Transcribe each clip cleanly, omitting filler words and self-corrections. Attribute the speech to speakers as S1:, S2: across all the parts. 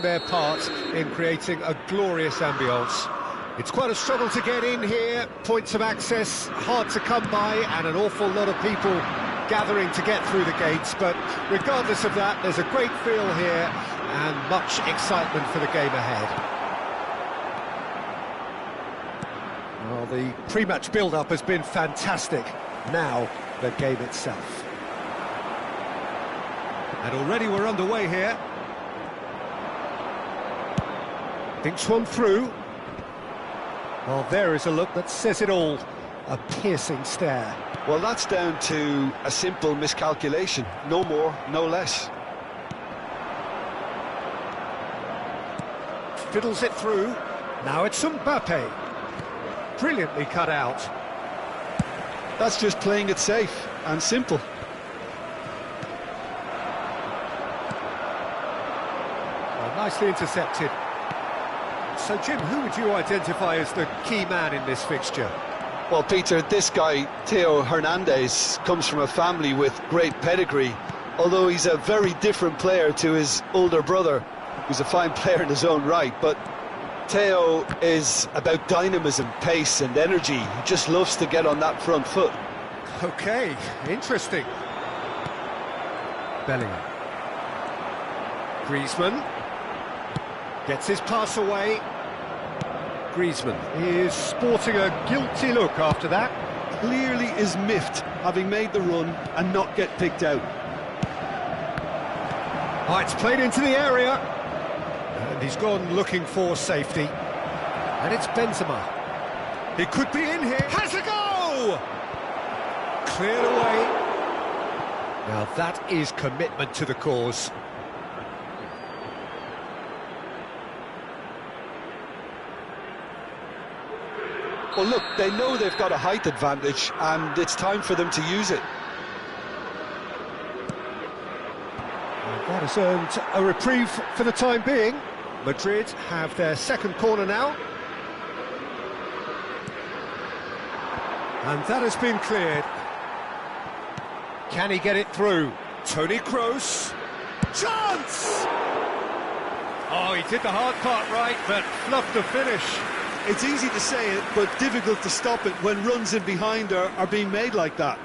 S1: their part in creating a glorious ambience. It's quite a struggle to get in here, points of access hard to come by, and an awful lot of people gathering to get through the gates, but regardless of that, there's a great feel here and much excitement for the game ahead. Well, the pre-match build-up has been fantastic. Now, the game itself. And already we're underway here. Thinks one through. Well, there is a look that says it all. A piercing stare.
S2: Well, that's down to a simple miscalculation. No more, no less.
S1: Fiddles it through. Now it's Mbappe. Brilliantly cut out.
S2: That's just playing it safe and simple.
S1: Well, nicely intercepted. So, Jim, who would you identify as the key man in this fixture?
S2: Well, Peter, this guy, Theo Hernandez, comes from a family with great pedigree, although he's a very different player to his older brother, who's a fine player in his own right. But Theo is about dynamism, pace and energy. He just loves to get on that front foot.
S1: OK, interesting. Bellingham. Griezmann. Gets his pass away. Griezmann is sporting a guilty look after that.
S2: Clearly is miffed, having made the run and not get picked out.
S1: Oh, it's played into the area. And he's gone looking for safety. And it's Benzema. He could be in here. Has a go! Cleared away. Now that is commitment to the cause.
S2: Well, look, they know they've got a height advantage, and it's time for them to use it.
S1: That has earned a reprieve for the time being. Madrid have their second corner now. And that has been cleared. Can he get it through? Toni Kroos. Chance! Oh, he did the hard part right, but fluffed the finish.
S2: It's easy to say it, but difficult to stop it when runs in behind are being made like that.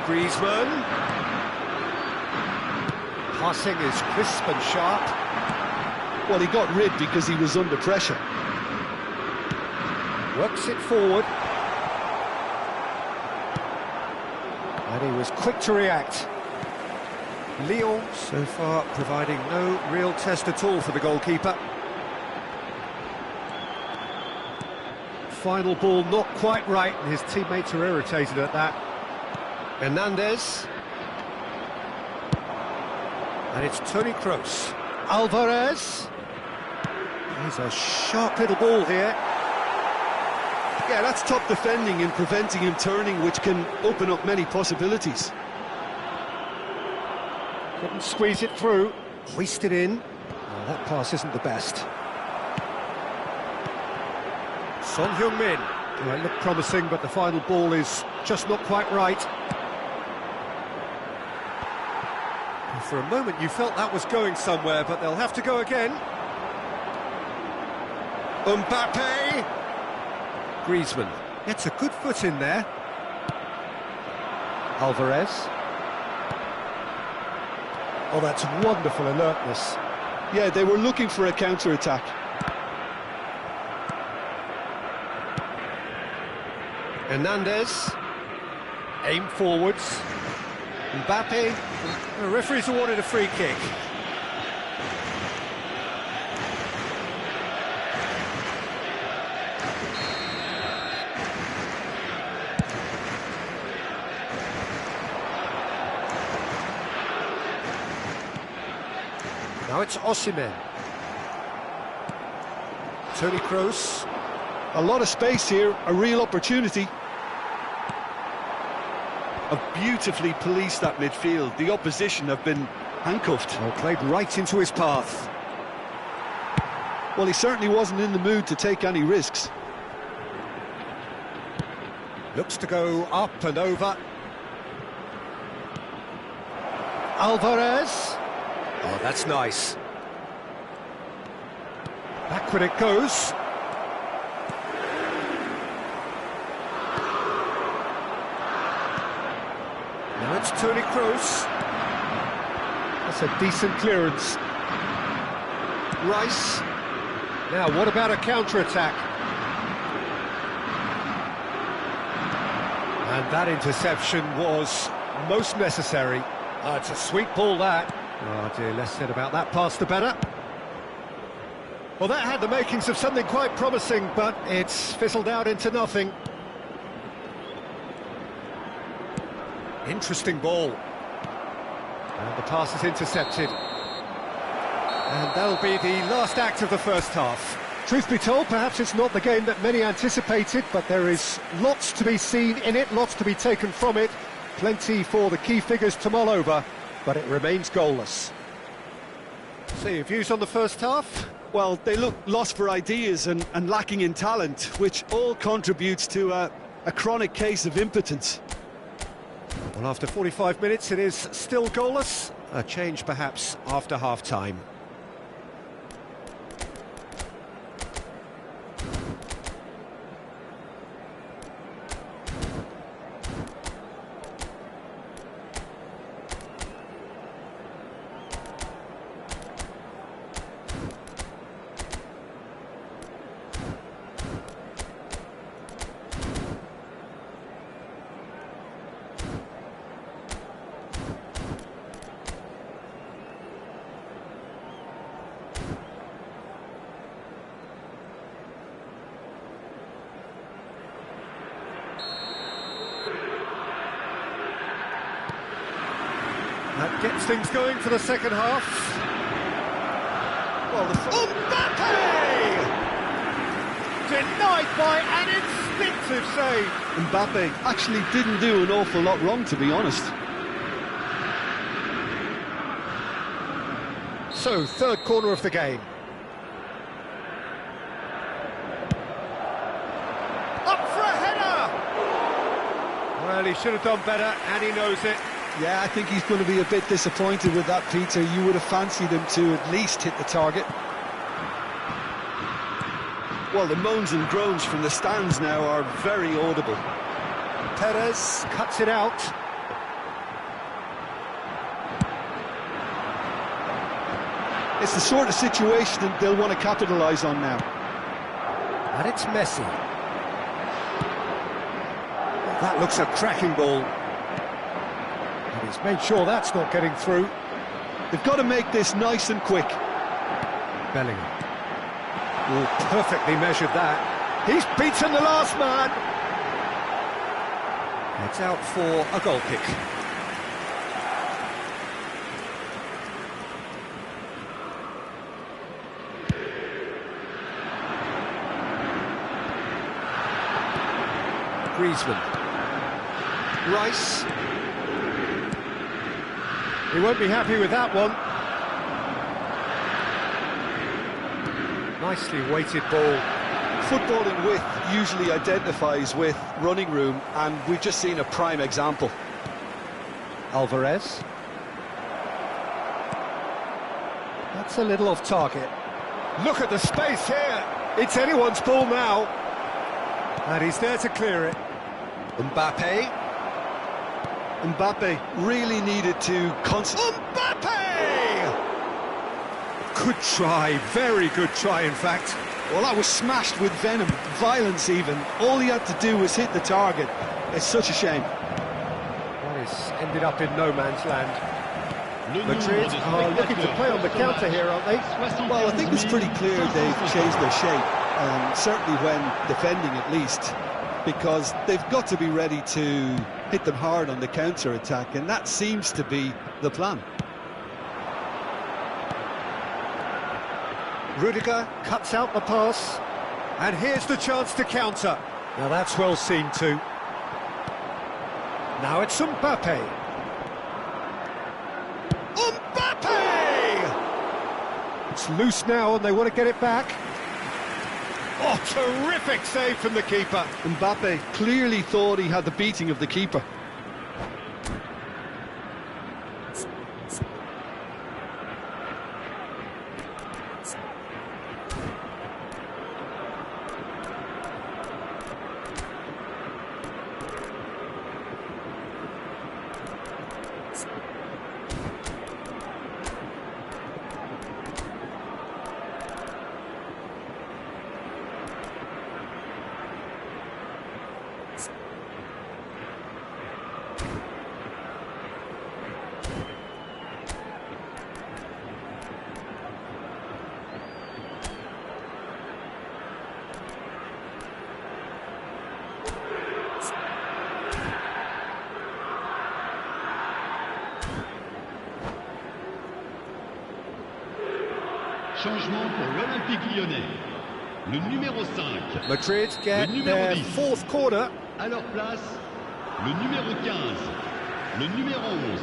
S1: Griezmann. Passing is crisp and sharp.
S2: Well, he got rid because he was under pressure.
S1: Works it forward. And he was quick to react. Lyon, so far, providing no real test at all for the goalkeeper. Final ball not quite right, and his teammates are irritated at that. Hernandez. And it's Toni Kroos. Alvarez. There's a sharp little ball here.
S2: Yeah, that's top defending and preventing him turning, which can open up many possibilities.
S1: Couldn't squeeze it through. Hoisted in. Oh, that pass isn't the best. Son Heung-min. Well, it looked promising, but the final ball is just not quite right. And for a moment you felt that was going somewhere, but they'll have to go again. Mbappe! Griezmann gets a good foot in there. Alvarez. Oh, that's wonderful alertness.
S2: Yeah, they were looking for a counter-attack.
S1: Hernandez. Aim forwards. Mbappe. The referee's awarded a free kick. Now it's Osimhen. Toni Kroos.
S2: A lot of space here, a real opportunity. Have beautifully policed that midfield. The opposition have been handcuffed.
S1: Well, played right into his path.
S2: Well, he certainly wasn't in the mood to take any risks.
S1: Looks to go up and over. Alvarez. Oh, that's nice. Backward it goes. Now it's Toni Kroos. That's a decent clearance. Rice. Now, what about a counter-attack? And that interception was most necessary. It's a sweet ball, that. Oh dear, less said about that pass the better. Well, that had the makings of something quite promising, but it's fizzled out into nothing. Interesting ball. And the pass is intercepted. And that'll be the last act of the first half. Truth be told, perhaps it's not the game that many anticipated, but there is lots to be seen in it, lots to be taken from it. Plenty for the key figures to mull over, but it remains goalless. So, your views on the first half?
S2: Well, they look lost for ideas and lacking in talent, which all contributes to a chronic case of impotence.
S1: Well, after 45 minutes, it is still goalless. A change, perhaps, after half-time. That gets things going for the second half. Well, Mbappe! Denied by an instinctive save.
S2: Mbappe actually didn't do an awful lot wrong, to be honest.
S1: So, third corner of the game. Up for a header! Well, he should have done better, and he knows it.
S2: Yeah, I think he's going to be a bit disappointed with that, Peter. You would have fancied him to at least hit the target. Well, the moans and groans from the stands now are very audible.
S1: Perez cuts it out.
S2: It's the sort of situation that they'll want to capitalise on now.
S1: And it's Messi. That looks a cracking ball. And he's made sure that's not getting through.
S2: They've got to make this nice and quick.
S1: Bellingham. Oh, perfectly measured that. He's beaten the last man. It's out for a goal kick. Griezmann. Rice. He won't be happy with that one. Nicely weighted ball.
S2: Footballing width usually identifies with running room, and we've just seen a prime example.
S1: Alvarez. That's a little off target. Look at the space here. It's anyone's ball now. And he's there to clear it. Mbappe.
S2: Mbappe really needed to concentrate.
S1: Mbappe! Good try, very good try, in fact.
S2: Well, that was smashed with venom, violence even. All he had to do was hit the target. It's such a shame.
S1: Well, he's ended up in no man's land. Madrid are looking to play on the counter here, aren't they?
S2: Well, I think it's pretty clear they've changed their shape, certainly when defending at least, because they've got to be ready to hit them hard on the counter-attack, and that seems to be the plan.
S1: Rudiger cuts out the pass, and here's the chance to counter. Now that's well seen too. Now it's Mbappe. Mbappe! It's loose now and they want to get it back. Oh, terrific save from the keeper.
S2: Mbappe clearly thought he had the beating of the keeper.
S3: Changement pour l'Olympique Lyonnais. Le numéro 5.
S1: Madrid get their
S3: 10.
S1: fourth corner.
S3: À leur place, le numéro 15. Le numéro 11.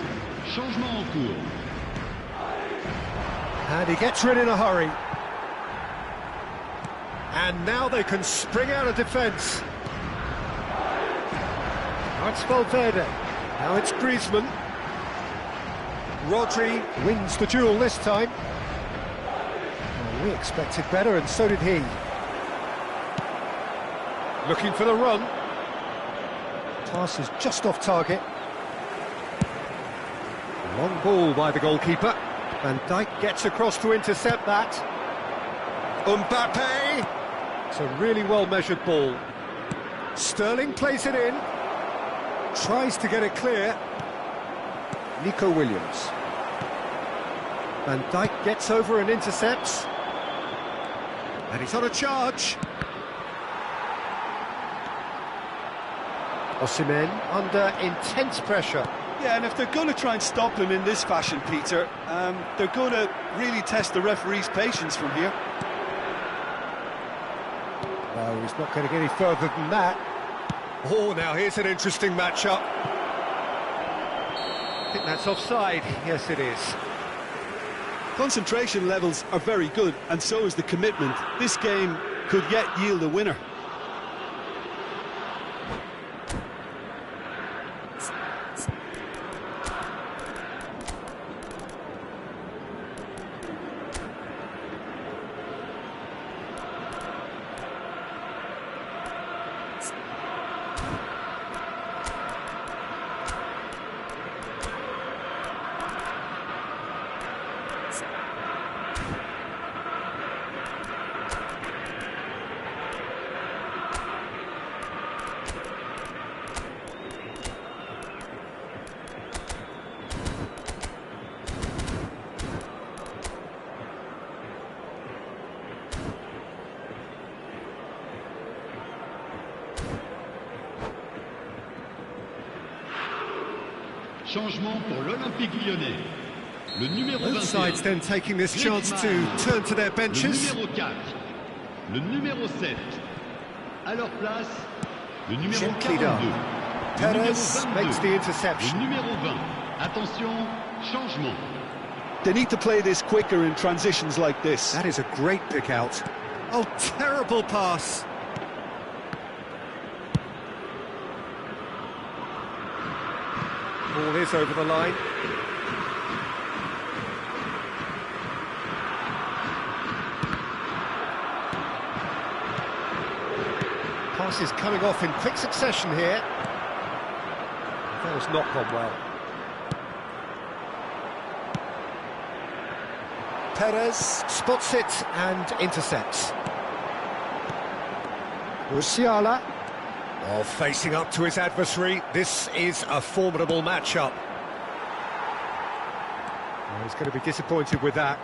S3: Changement en cours.
S1: And he gets rid in a hurry. And now they can spring out of defence. That's Valverde. Now it's Griezmann. Rodri wins the duel this time. Well, we expected better, and so did he. Looking for the run. Pass is just off target. Long ball by the goalkeeper. Van Dijk gets across to intercept that. Mbappe! It's a really well-measured ball. Sterling plays it in. Tries to get it clear. Nico Williams. Van Dijk gets over and intercepts. And he's on a charge. Osimhen under intense pressure.
S2: Yeah, and if they're going to try and stop him in this fashion, Peter, they're going to really test the referee's patience from here.
S1: No, he's not going to get any further than that. Oh, now here's an interesting matchup. I think that's offside. Yes, it is.
S2: Concentration levels are very good, and so is the commitment. This game could yet yield a winner.
S3: Changement pour l'Olympique Lyonnais. Le numéro
S1: Both
S3: 21.
S1: sides then taking this chance to turn to their
S3: Le
S1: benches.
S3: numéro 4. Le numéro 7. À leur place, le numéro
S1: Gently
S3: 42.
S1: done.
S3: Le
S1: Perez
S3: numéro 22.
S1: makes the interception.
S3: Le numéro 20. Attention, changement.
S2: They need to play this quicker in transitions like this.
S1: That is a great pick out. Oh, terrible pass. Ball is over the line. Pass is coming off in quick succession here. That has not gone well. Perez spots it and intercepts. Musiala. Oh, facing up to his adversary. This is a formidable matchup. Oh, he's going to be disappointed with that.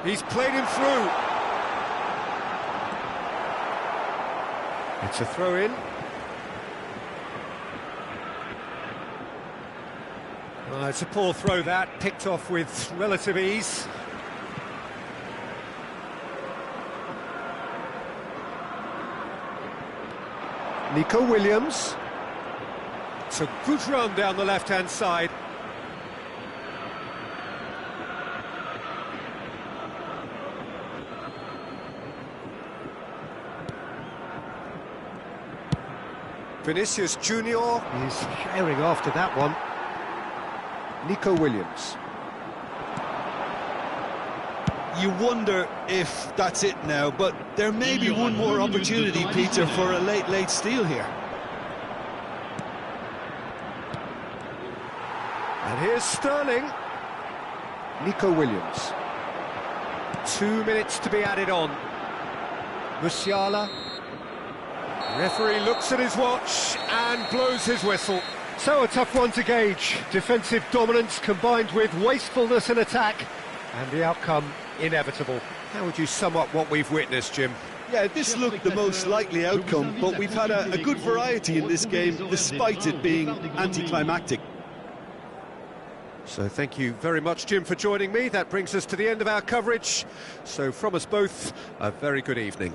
S1: He's played him through. It's a throw-in. It's a poor throw that, picked off with relative ease. Nico Williams. It's a good run down the left-hand side. Vinicius Junior is sharing after that one. Nico Williams.
S2: You wonder if that's it now, but there may be one more opportunity, Peter, for a late steal here.
S1: And here's Sterling. Nico Williams. 2 minutes to be added on. Musiala. Referee looks at his watch and blows his whistle. So a tough one to gauge. Defensive dominance combined with wastefulness in attack, and the outcome inevitable. How would you sum up what we've witnessed, Jim?
S2: Yeah, this looked the most likely outcome, but we've had a good variety in this game, despite it being anticlimactic.
S1: So thank you very much, Jim, for joining me. That brings us to the end of our coverage. So from us both, a very good evening.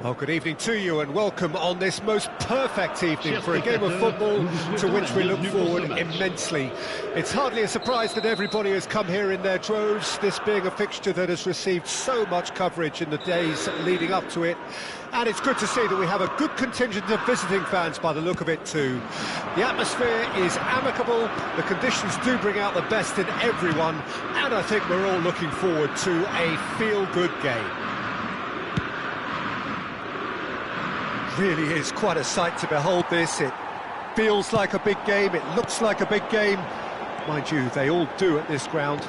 S1: Well, good evening to you and welcome on this most perfect evening for a game of football to which we look forward immensely. It's hardly a surprise that everybody has come here in their droves, this being a fixture that has received so much coverage in the days leading up to it. And it's good to see that we have a good contingent of visiting fans by the look of it too. The atmosphere is amicable, the conditions do bring out the best in everyone, and I think we're all looking forward to a feel-good game. Really is quite a sight to behold this. It feels like a big game, it looks like a big game. Mind you, they all do at this ground.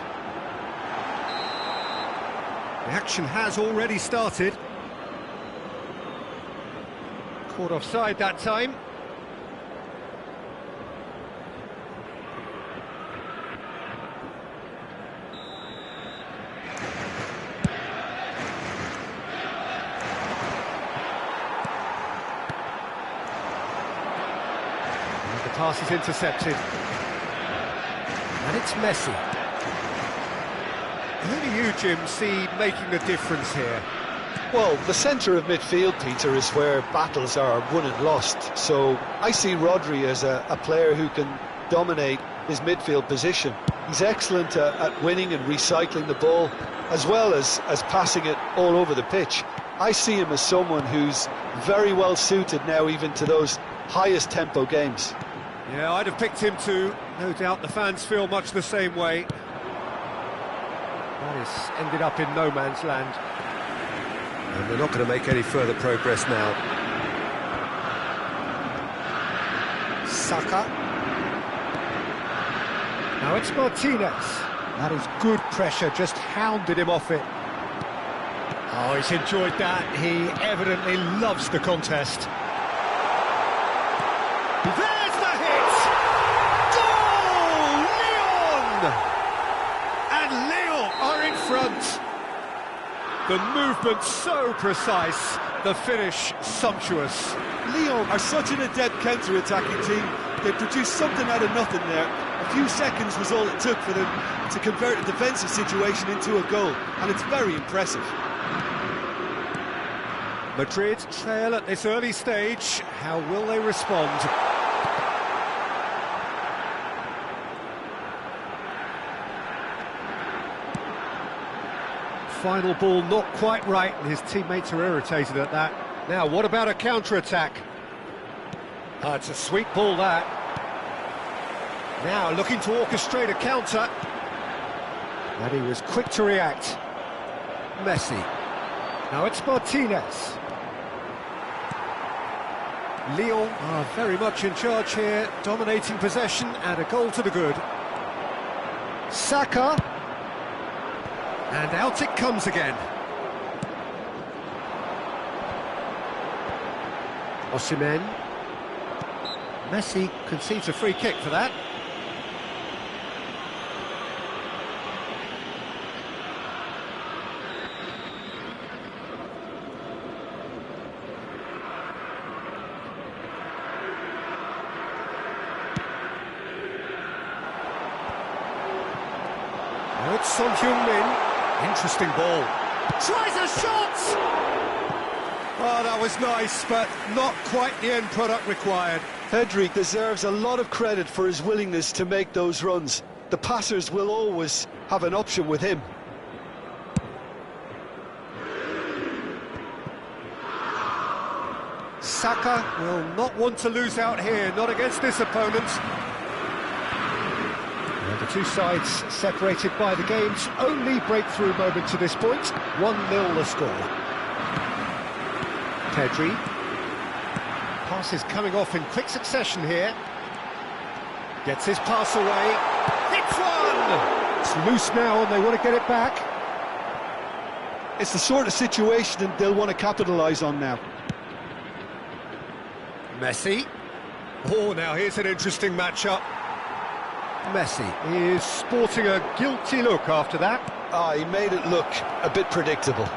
S1: The action has already started. Caught offside that time. Pass is intercepted. And It's Messi. Who do you, Jim, see making the difference here?
S2: Well, the centre of midfield, Peter, is where battles are won and lost. So I see Rodri as a player who can dominate his midfield position. He's excellent at winning and recycling the ball, as well as passing it all over the pitch. I see him as someone who's very well suited now even to those highest tempo games.
S1: Yeah, I'd have picked him too. No doubt the fans feel much the same way. That has ended up in no man's land. And they're not going to make any further progress now. Saka. Now it's Martinez. That is good pressure, just hounded him off it. Oh, he's enjoyed that. He evidently loves the contest. There's the hit! Goal! Lyon! And Lyon are in front. The movement so precise, the finish sumptuous.
S4: Lyon are such an adept counter-attacking team. They produced something out of nothing there. A few seconds was all it took for them to convert a defensive situation into a goal, and it's very impressive.
S1: Madrid trail at this early stage. How will they respond? Final ball not quite right, and his teammates are irritated at that. Now, what about a counter-attack? Oh, it's a sweet ball, that. Now, looking to orchestrate a counter. And he was quick to react. Messi. Now it's Martinez. Lyon are very much in charge here, dominating possession and a goal to the good. Saka. And out it comes again. Osimhen. Messi concedes a free kick for that. Now it's Son Heung-min. Interesting ball. Tries a shot! Oh, that was nice, but not quite the end product required.
S2: Pedri deserves a lot of credit for his willingness to make those runs. The passers will always have an option with him.
S1: Saka will not want to lose out here, not against this opponent. And the two sides separated by the game's only breakthrough moment to this point. 1-0 the score. Pedri. Pass is coming off in quick succession here. Gets his pass away. Hits one! It's loose now and they want to get it back.
S4: It's the sort of situation that they'll want to capitalise on now.
S1: Messi. Oh, now here's an interesting matchup. Messi is sporting a guilty look after that.
S2: He made it look a bit predictable.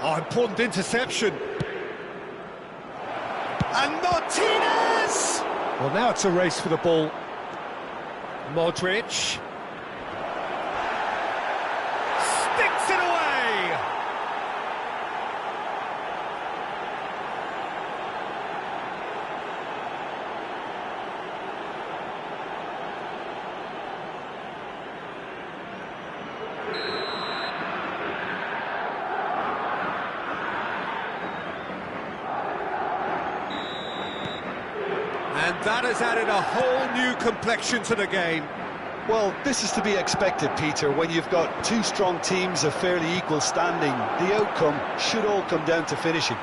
S1: Oh, important interception. And Martinez! Well, now it's a race for the ball. Modric. Sticks it away! And that has added a whole new complexion to the game.
S2: Well, this is to be expected, Peter, when you've got two strong teams of fairly equal standing. The outcome should all come down to finishing.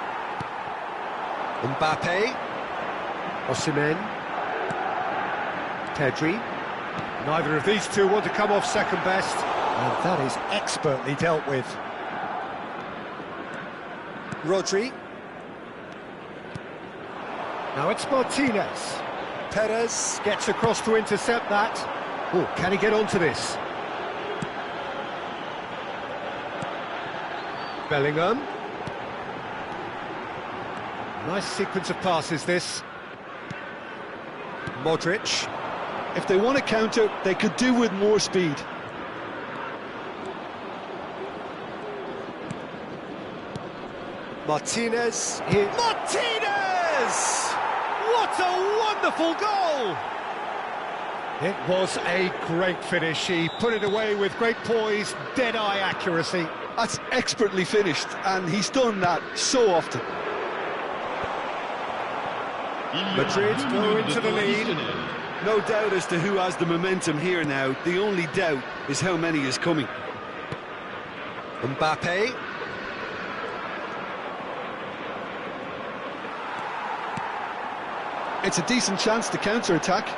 S1: Mbappe. Osimhen. Pedri. Neither of these two want to come off second best. And that is expertly dealt with. Rodri. Now it's Martinez. Perez gets across to intercept that. Oh, can he get onto this? Bellingham. Nice sequence of passes, this. Modric.
S2: If they want to counter, they could do with more speed.
S1: Martinez here. Martinez! What a wonderful goal! It was a great finish. He put it away with great poise, dead-eye accuracy.
S2: That's expertly finished, and he's done that so often.
S1: Madrid go into the lead.
S4: No doubt as to who has the momentum here now. The only doubt is how many is coming.
S1: Mbappe.
S2: It's a decent chance to counter-attack.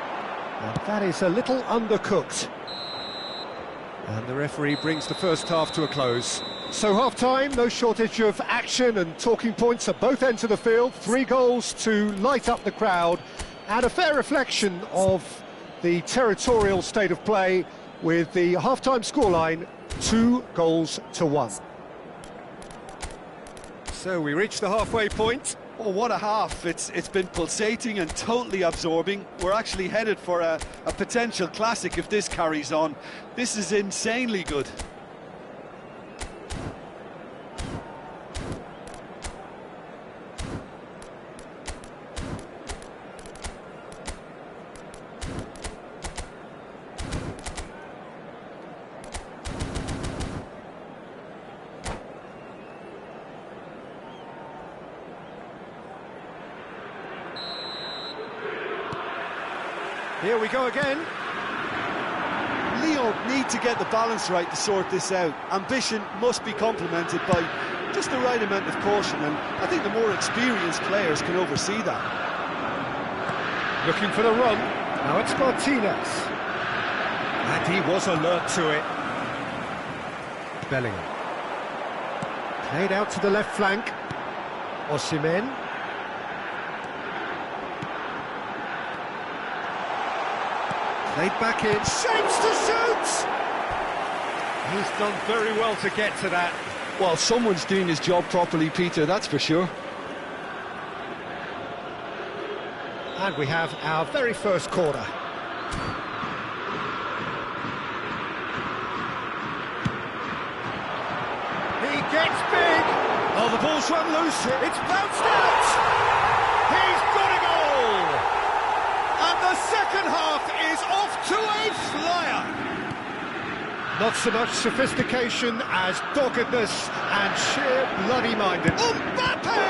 S1: And that is a little undercooked. And the referee brings the first half to a close. So half-time, no shortage of action and talking points at both ends of the field. 3 goals to light up the crowd. And a fair reflection of the territorial state of play with the half-time scoreline 2-1. So we reach the halfway point.
S4: Oh, what a half. It's been pulsating and totally absorbing. We're actually headed for a potential classic if this carries on. This is insanely good.
S1: Here we go again.
S4: Lyon need to get the balance right to sort this out. Ambition must be complemented by just the right amount of caution, and I think the more experienced players can oversee that.
S1: Looking for the run. Now it's Martinez. And he was alert to it. Bellingham. Played out to the left flank. Osimhen. Played back in, shapes to shoot! He's done very well to get to that.
S2: Well, someone's doing his job properly, Peter, that's for sure.
S1: And we have our very first corner. He gets big! Oh, the ball's run loose, it's bounced out! He's got a goal! And the second half is off to a flyer. Not so much sophistication as doggedness and sheer bloody-minded. Mbappe!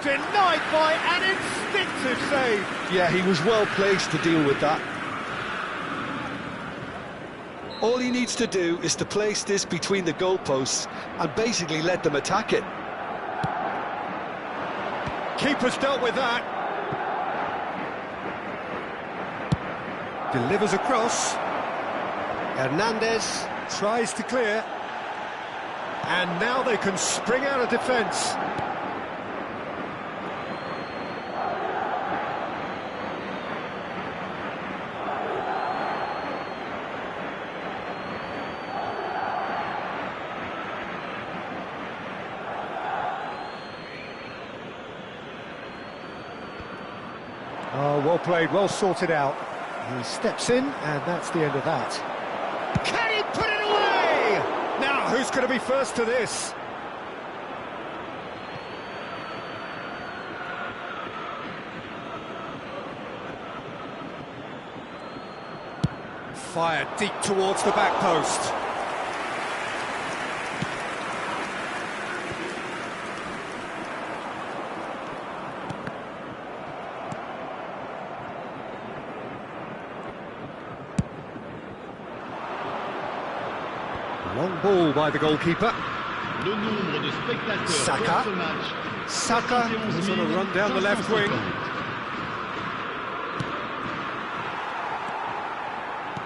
S1: Denied by an instinctive save.
S2: Yeah, he was well placed to deal with that. All he needs to do is to place this between the goalposts and basically let them attack it.
S1: Keeper's dealt with that. Delivers across. Hernandez tries to clear. And now they can spring out of defence. Oh, well played, well sorted out. He steps in, and that's the end of that. Can he put it away? Now, who's going to be first to this? Fired deep towards the back post. Long ball by the goalkeeper.
S3: Le nombre de spectateurs
S1: Saka.
S3: pour ce match.
S1: Saka is on a run down the left wing.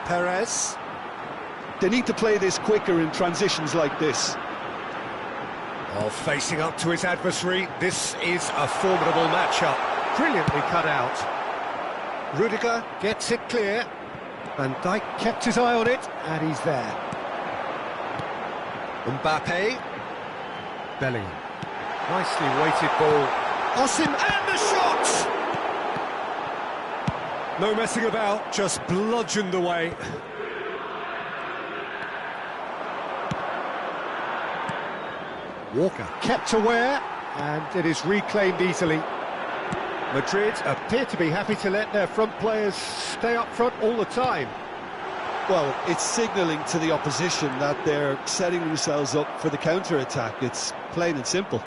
S1: Perez.
S2: They need to play this quicker in transitions like this.
S1: Oh, facing up to his adversary, this is a formidable matchup. Brilliantly cut out. Rudiger gets it clear. Van Dijk kept his eye on it, and he's there. Mbappe. Bellingham. Nicely weighted ball. Osimhen, and the shot! No messing about, just bludgeoned away. Walker kept aware, and it is reclaimed easily. Madrid appear to be happy to let their front players stay up front all the time.
S2: Well, it's signalling to the opposition that they're setting themselves up for the counter-attack. It's plain and simple.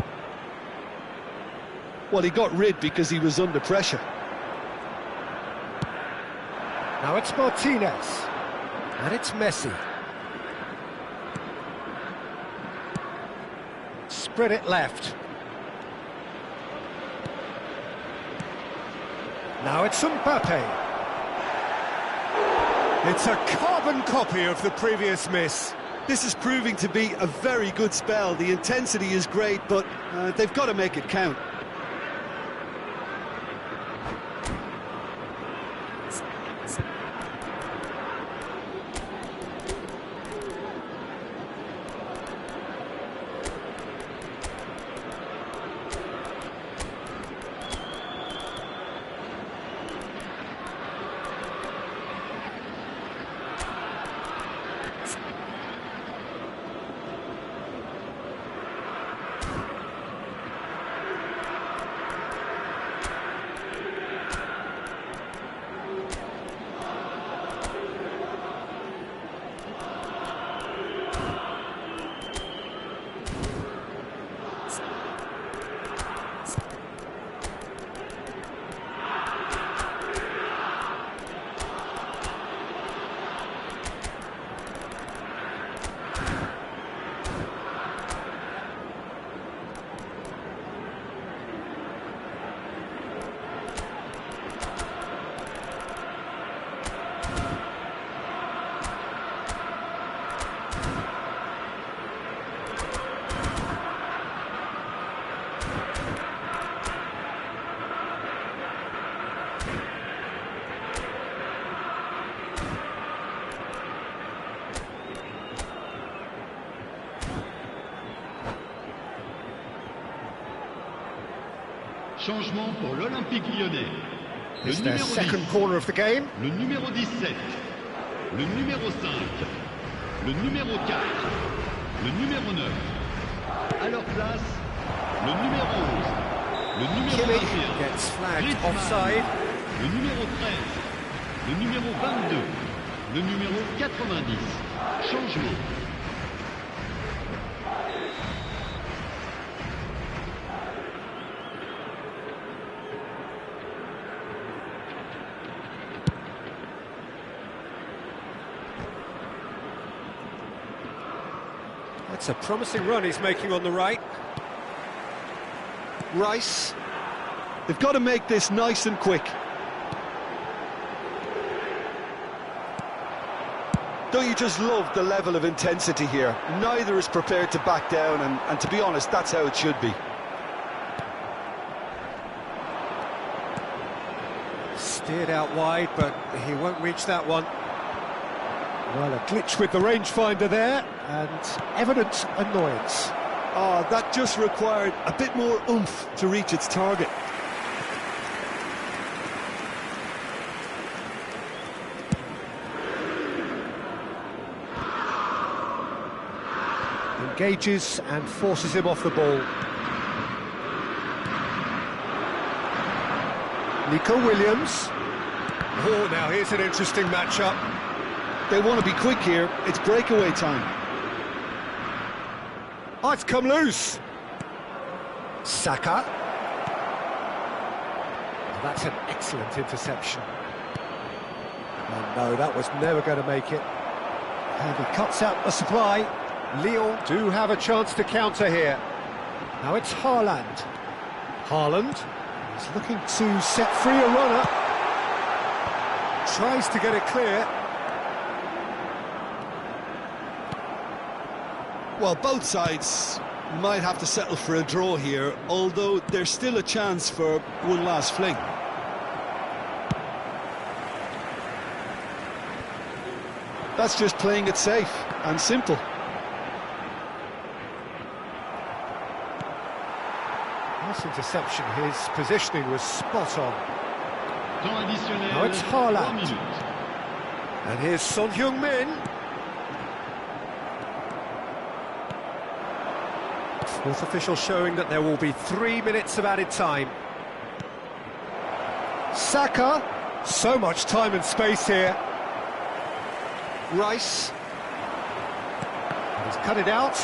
S2: Well, he got rid because he was under pressure.
S1: Now it's Martinez, and it's Messi. Spread it left. Now it's Mbappe. It's a carbon copy of the previous miss.
S4: This is proving to be a very good spell. The intensity is great, but they've got to make it count.
S3: Changement pour l'Olympique Lyonnais. Le
S1: It's their
S3: numéro
S1: second
S3: 10,
S1: corner of the game.
S3: le numéro 17, le numéro 5, le numéro 4, le numéro 9. À leur place, le numéro 11, le numéro
S1: Kimmich
S3: 21,
S1: gets flagged
S3: Griezmann,
S1: offside.
S3: le numéro 13, le numéro 22, le numéro 90. Changement.
S1: That's a promising run he's making on the right.
S2: Rice. They've got to make this nice and quick. Don't you just love the level of intensity here? Neither is prepared to back down, and to be honest, that's how it should be.
S1: Steered out wide, but he won't reach that one. Well, a glitch with the rangefinder there, and evident annoyance.
S4: Oh, that just required a bit more oomph to reach its target.
S1: Engages and forces him off the ball. Nico Williams. Oh, now here's an interesting matchup.
S2: They want to be quick here. It's breakaway time.
S1: Oh, it's come loose. Saka. That's an excellent interception. And no, that was never going to make it. And he cuts out the supply. Lyon do have a chance to counter here. Now it's Haaland. Haaland is looking to set free a runner. Tries to get it clear.
S4: Well, both sides might have to settle for a draw here, although there's still a chance for one last fling.
S2: That's just playing it safe and simple.
S1: Nice interception, his positioning was spot on.
S3: Temps additionnel.
S1: Now it's
S3: 3
S1: Haaland.
S3: minutes.
S1: And here's Son Heung-min. Fourth official showing that there will be 3 minutes of added time. Saka, so much time and space here. Rice. He's cut it out.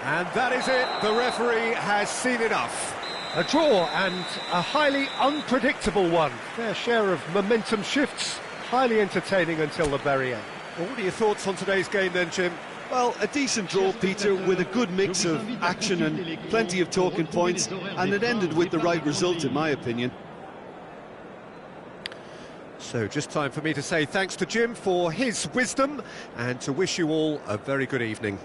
S1: And that is it, the referee has seen enough. A draw and a highly unpredictable one. Fair share of momentum shifts, highly entertaining until the very end. Well, what are your thoughts on today's game then, Jim?
S4: Well, a decent draw, Peter, with a good mix of action and plenty of talking points, and it ended with the right result, in my opinion.
S1: So just time for me to say thanks to Jim for his wisdom and to wish you all a very good evening.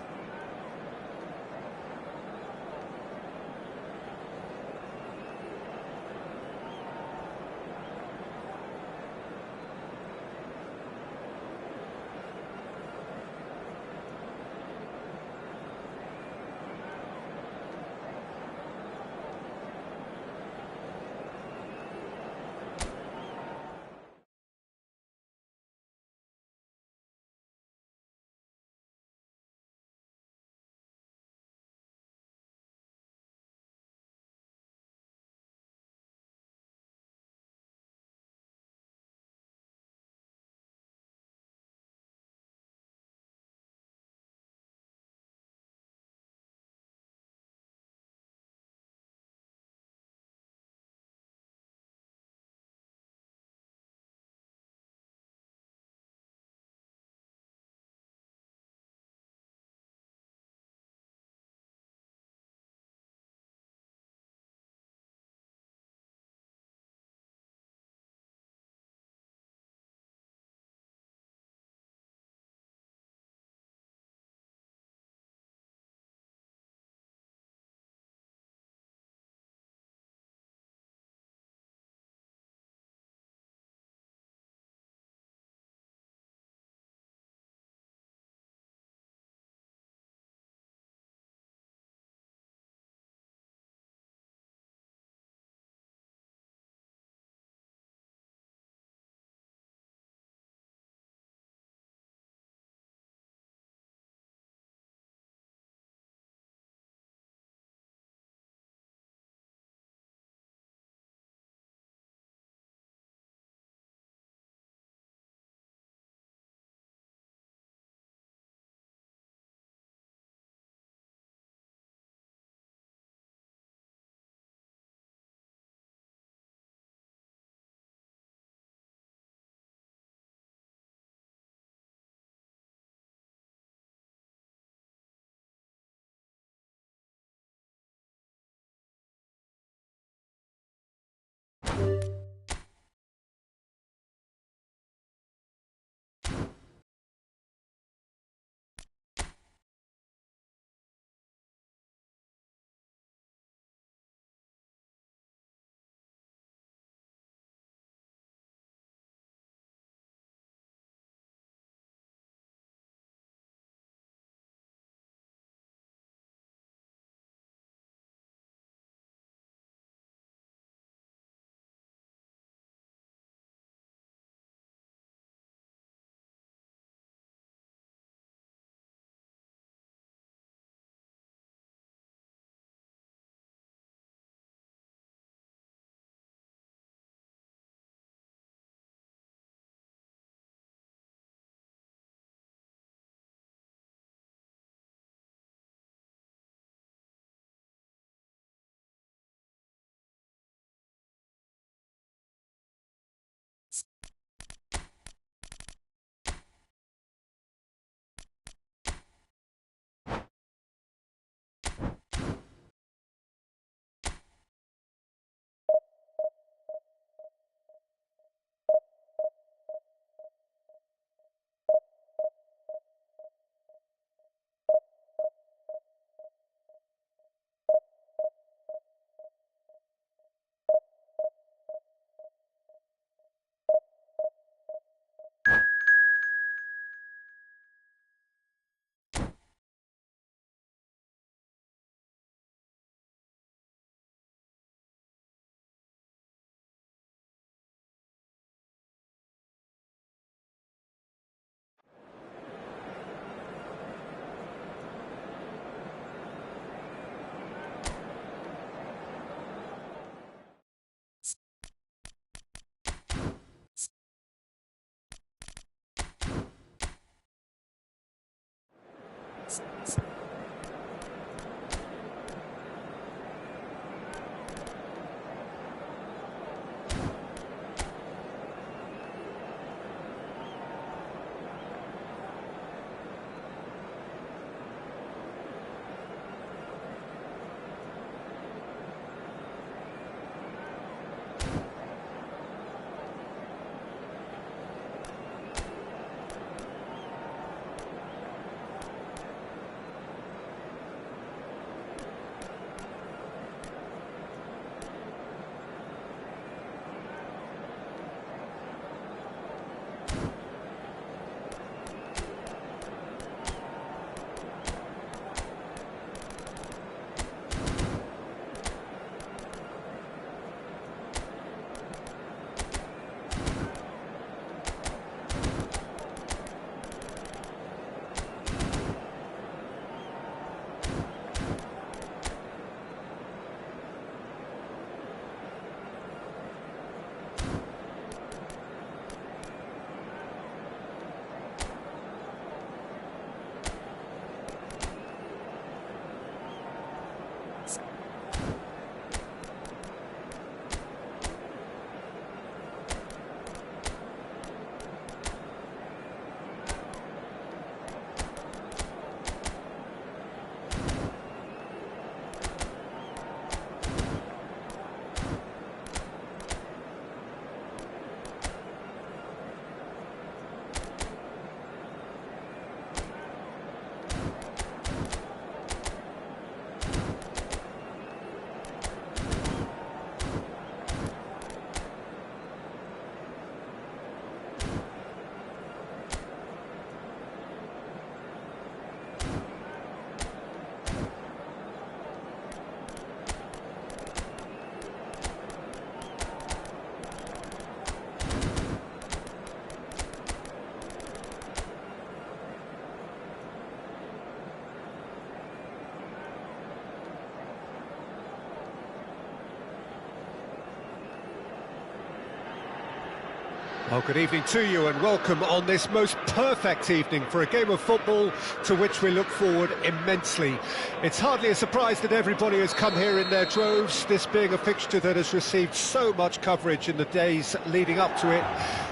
S1: Well, good evening to you and welcome on this most perfect evening for a game of football to which we look forward immensely. It's hardly a surprise that everybody has come here in their droves, this being a fixture that has received so much coverage in the days leading up to it.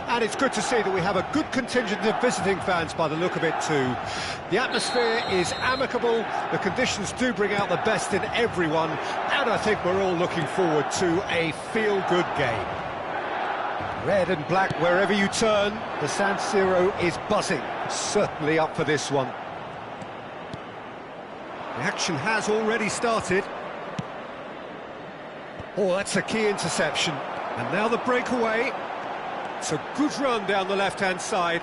S1: And it's good to see that we have a good contingent of visiting fans by the look of it too. The atmosphere is amicable, the conditions do bring out the best in everyone, and I think we're all looking forward to a feel-good game. Red and black wherever you turn, the San Siro is buzzing, certainly up for this one. The action has already started. Oh, that's a key interception. And now the breakaway. It's a good run down the left-hand side.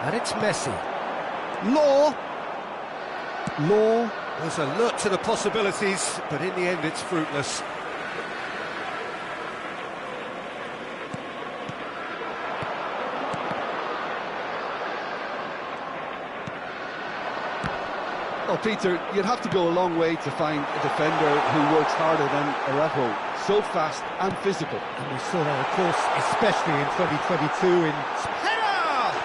S1: And it's Messi. Law was alert to the possibilities, but in the end it's fruitless.
S2: Well, Peter, you'd have to go a long way to find a defender who works harder than Araujo. So fast and physical.
S1: And we saw that, of course, especially in 2022 in... Header!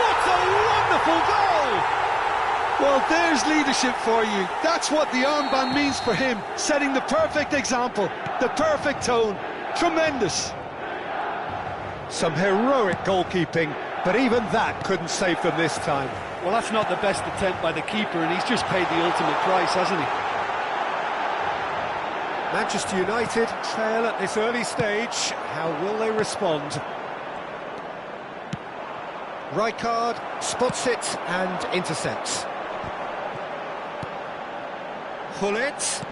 S1: What a wonderful goal!
S2: Well, there's leadership for you. That's what the armband means for him, setting the perfect example, the perfect tone. Tremendous.
S1: Some heroic goalkeeping, but even that couldn't save them this time.
S4: Well, that's not the best attempt by the keeper, and he's just paid the ultimate price, hasn't he?
S1: Manchester United trail at this early stage. How will they respond? Rijkaard spots it and intercepts. Gullit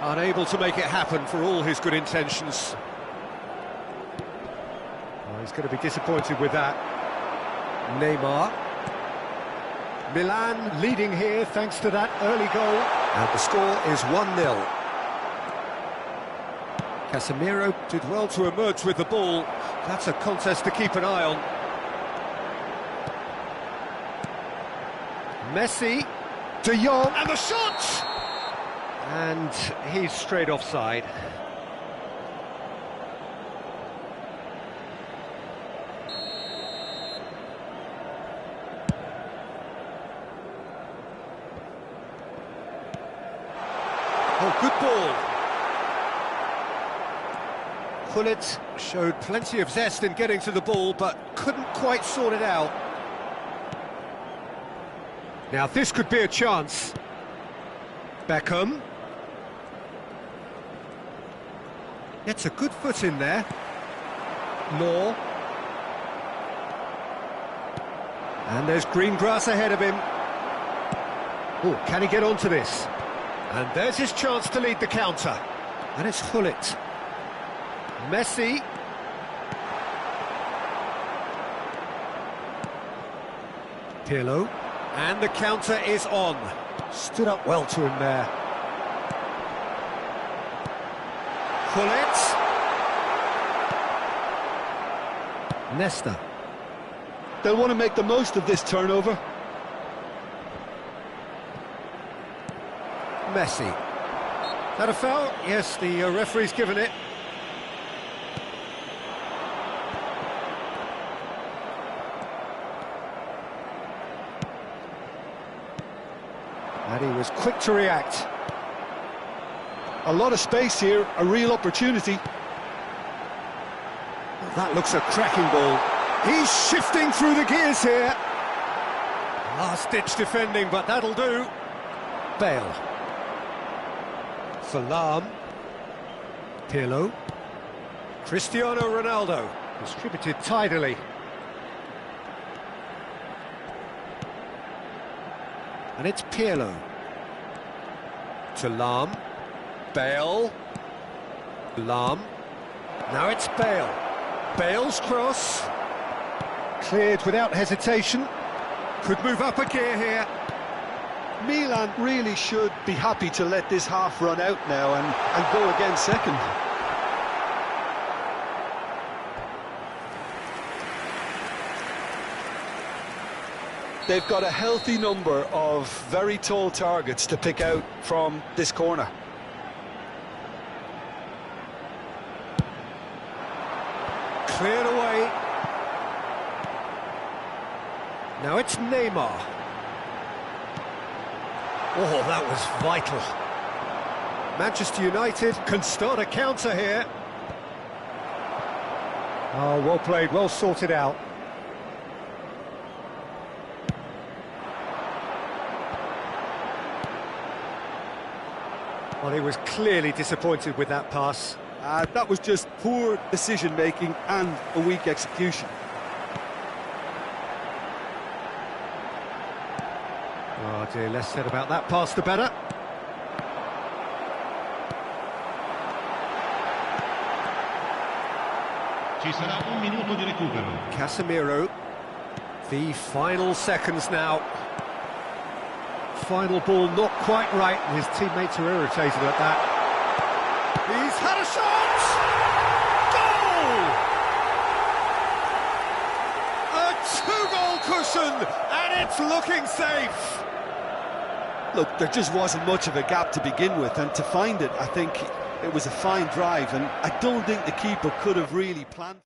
S1: unable to make it happen for all his good intentions. Oh, he's going to be disappointed with that. Neymar. Milan leading here thanks to that early goal. And the score is 1-0. Casemiro did well to emerge with the ball. That's a contest to keep an eye on. Messi. De Jong. And the shot! And he's straight offside. Oh, good ball. Gullit showed plenty of zest in getting to the ball, but couldn't quite sort it out. Now this could be a chance. Beckham. Gets a good foot in there. Law. And there's green grass ahead of him. Oh, can he get onto this? And there's his chance to lead the counter. And it's Gullit. Messi. Pirlo. And the counter is on. Stood up well to him there. Gullit. Nesta.
S2: They'll want to make the most of this turnover.
S1: Messi. That a foul? Yes, the referee's given it. And he was quick to react.
S2: A lot of space here, a real opportunity.
S1: Well, that looks a cracking ball. He's shifting through the gears here. Last-ditch defending, but that'll do. Bale. Salam. Pirlo. Cristiano Ronaldo. Distributed tidily. And it's Pirlo. To Lahm. Bale. Lahm. Now it's Bale. Bale's cross. Cleared without hesitation. Could move up a gear here.
S2: Milan really should be happy to let this half run out now and go again second. They've got a healthy number of very tall targets to pick out from this corner.
S1: Cleared away. Now it's Neymar. Oh, that was vital. Manchester United can start a counter here. Oh, well played, well sorted out. Well, he was clearly disappointed with that pass.
S4: That was just poor decision-making and a weak execution.
S1: Oh dear, less said about that pass the better.
S3: Ci sarà un minuto di recupero.
S1: Casemiro. The final seconds now. Final ball not quite right, and his teammates are irritated at that. He's had a shot! Goal! A two-goal cushion, and it's looking safe.
S4: Look, there just wasn't much of a gap to begin with, and to find it, I think it was a fine drive, and I don't think the keeper could have really planned.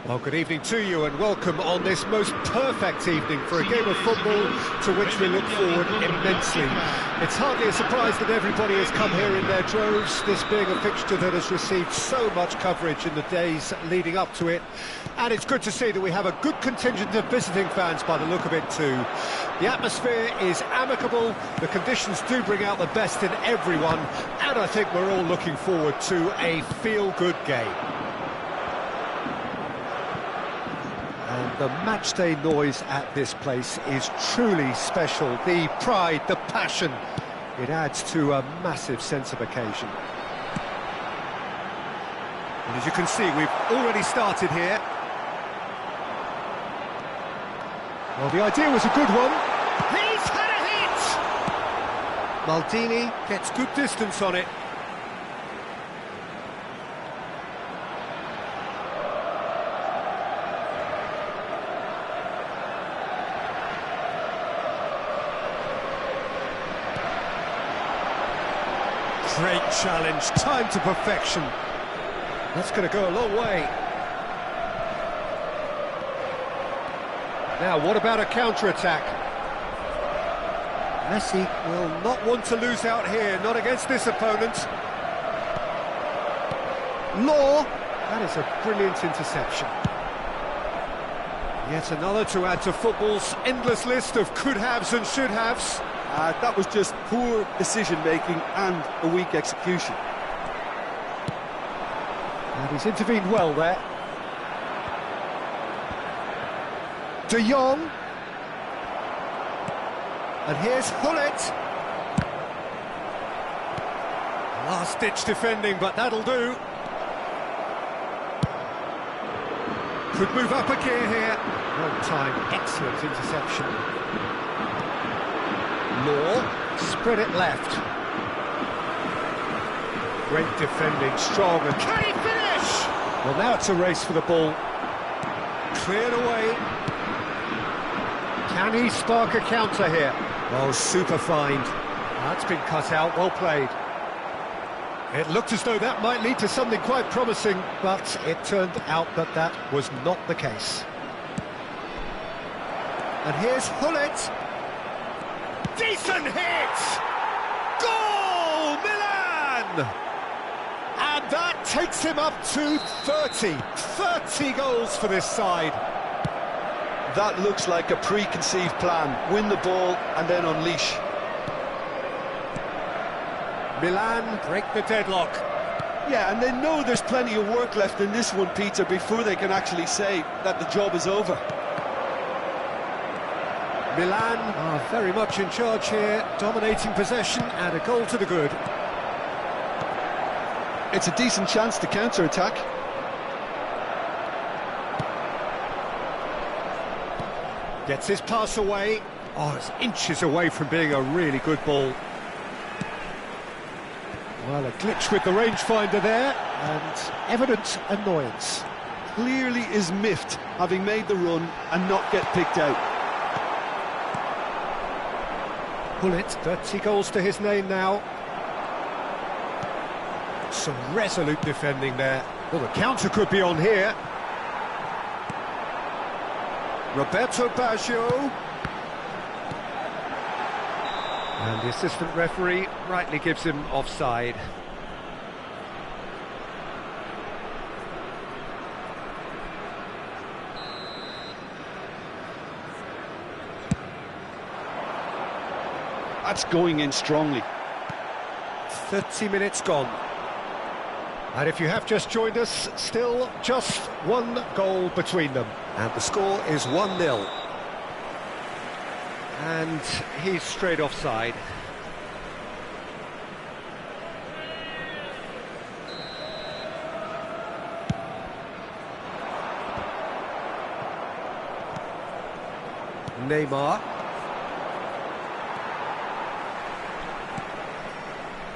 S1: Well, good evening to you and welcome on this most perfect evening for a game of football to which we look forward immensely. It's hardly a surprise that everybody has come here in their droves, this being a fixture that has received so much coverage in the days leading up to it. And it's good to see that we have a good contingent of visiting fans by the look of it too. The atmosphere is amicable, the conditions do bring out the best in everyone, and I think we're all looking forward to a feel-good game. And the matchday noise at this place is truly special. The pride, the passion, it adds to a massive sense of occasion. And as you can see, we've already started here. Well, the idea was a good one. He's had a hit! Maldini gets good distance on it. Great challenge, time to perfection. That's going to go a long way. Now, what about a counter-attack? Messi will not want to lose out here, not against this opponent. Law, that is a brilliant interception. Yet another to add to football's endless list of could-haves and should-haves.
S4: That was just poor decision-making and a weak execution.
S1: And he's intervened well there. De Jong. And here's Gullit. Last-ditch defending, but that'll do. Could move up a gear here. Wrong time, excellent interception. Law, spread it left. Great defending, strong, and can he finish? Well, now it's a race for the ball. Cleared away. Can he spark a counter here? Oh, super find. That's been cut out, well played. It looked as though that might lead to something quite promising, but it turned out that that was not the case. And here's Gullit. Decent hit! Goal! Milan! And that takes him up to 30. 30 goals for this side.
S2: That looks like a preconceived plan. Win the ball and then unleash.
S1: Milan break the deadlock.
S4: Yeah, and they know there's plenty of work left in this one, Peter, before they can actually say that the job is over.
S1: Milan are very much in charge here, dominating possession and a goal to the good.
S2: It's a decent chance to counter-attack.
S1: Gets his pass away. Oh, it's inches away from being a really good ball. Well, a glitch with the rangefinder there, and evident annoyance.
S4: Clearly is miffed, having made the run and not get picked out.
S1: Gullit, 30 goals to his name now. Some resolute defending there. Well, the counter could be on here. Roberto Baggio. And the assistant referee rightly gives him offside.
S2: That's going in strongly.
S1: 30 minutes gone. And if you have just joined us, still just one goal between them. And the score is 1-0. And he's straight offside. Neymar.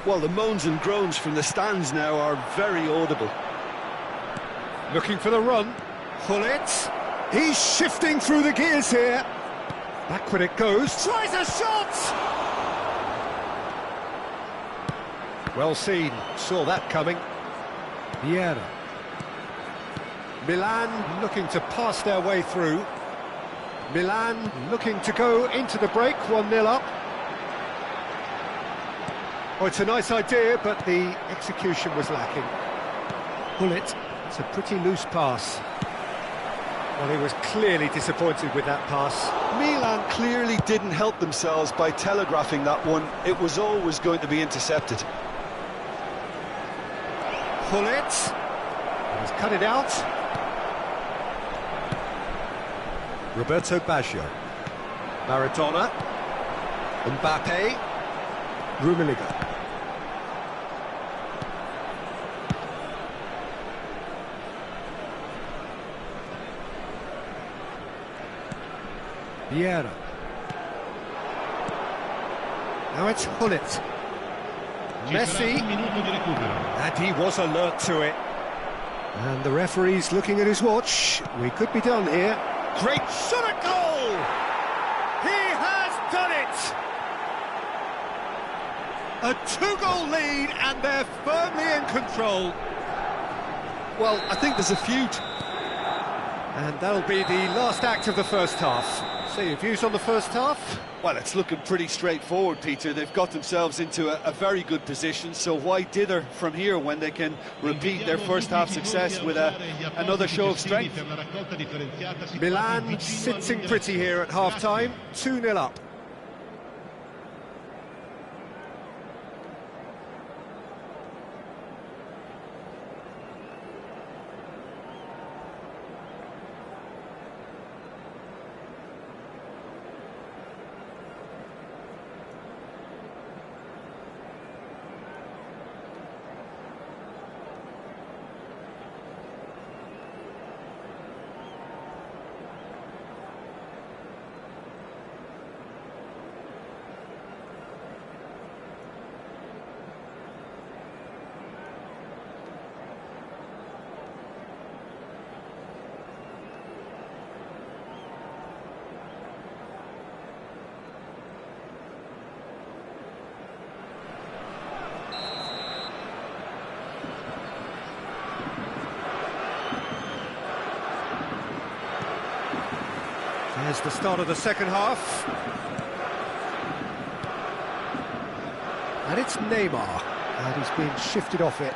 S4: Well, the moans and groans from the stands now are very audible.
S1: Looking for the run. Gullit. He's shifting through the gears here. Backward it goes. Tries a shot! Well seen. Saw that coming. Vieira. Milan looking to pass their way through. Milan looking to go into the break, 1-0 up. Oh, it's a nice idea, but the execution was lacking. Gullit, it's a pretty loose pass. Well, he was clearly disappointed with that pass.
S2: Milan clearly didn't help themselves by telegraphing that one. It was always going to be intercepted.
S1: Gullit, he's cut it out. Roberto Baggio, Maradona, Mbappe, Rummenigge. Vieira. Now it's Gullit. Messi, and he was alert to it. And the referee's looking at his watch. We could be done here. Great shot at goal! He has done it! A two-goal lead, and they're firmly in control.
S2: Well, I think there's a few.
S1: And that'll be the last act of the first half. So your views on the first half?
S4: Well, it's looking pretty straightforward, Peter. They've got themselves into a very good position, so why dither from here when they can repeat their first half success with another show of strength?
S1: Milan sitting pretty here at half-time, 2-0 up. There's the start of the second half. And it's Neymar, and he's been shifted off it.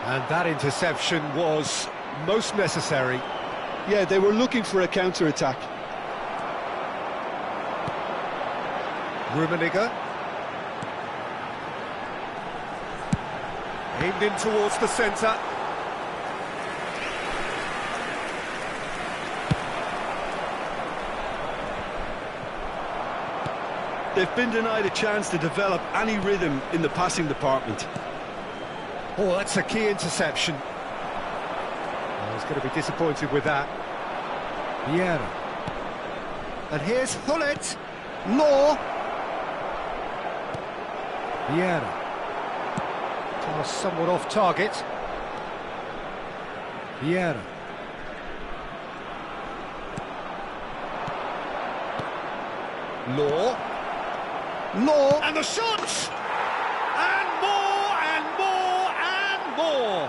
S1: And that interception was most necessary.
S2: Yeah, they were looking for a counter-attack.
S1: Rummenigge. Aimed in towards the centre.
S4: They've been denied a chance to develop any rhythm in the passing department.
S1: Oh, that's a key interception. Oh, he's going to be disappointed with that. Vieira. And here's Gullit. Law. Vieira. Pass somewhat off target. Vieira. Law. Law, and the shot! And more, and more, and more!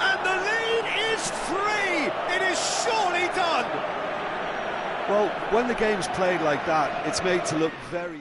S1: And the lead is 3! It is surely done!
S4: Well, when the game's played like that, it's made to look very...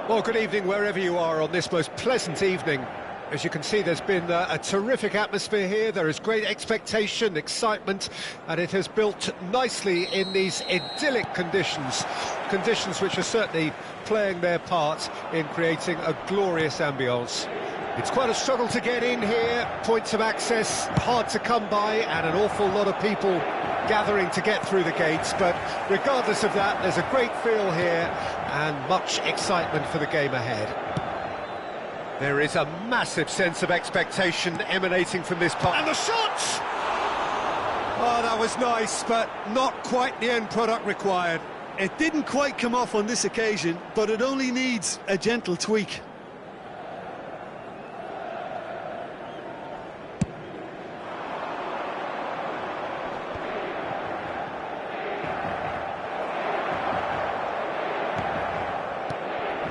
S1: Well, good evening wherever you are on this most pleasant evening. As you can see, there's been a terrific atmosphere here. There is great expectation, excitement, and it has built nicely in these idyllic conditions. Conditions which are certainly playing their part in creating a glorious ambience. It's quite a struggle to get in here, points of access hard to come by, and an awful lot of people gathering to get through the gates, but regardless of that, there's a great feel here and much excitement for the game ahead. There is a massive sense of expectation emanating from this part. And the shot! Oh, that was nice, but not quite the end product required.
S4: It didn't quite come off on this occasion, but it only needs a gentle tweak.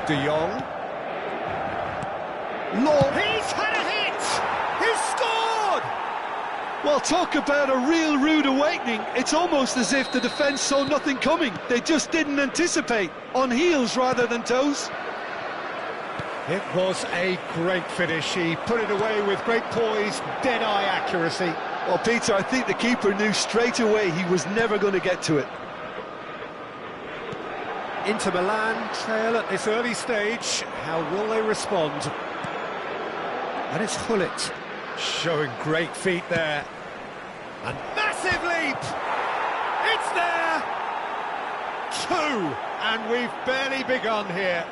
S1: De Jong. Law. He's had a hit! He's scored!
S2: Well, talk about a real rude awakening. It's almost as if the defence saw nothing coming. They just didn't anticipate. On heels rather than toes.
S1: It was a great finish. He put it away with great poise, dead-eye accuracy.
S2: Well, Peter, I think the keeper knew straight away he was never going to get to it.
S1: Inter Milan trail at this early stage. How will they respond? And it's Gullit showing great feet there. And massive leap! It's there! 2! And we've barely begun here.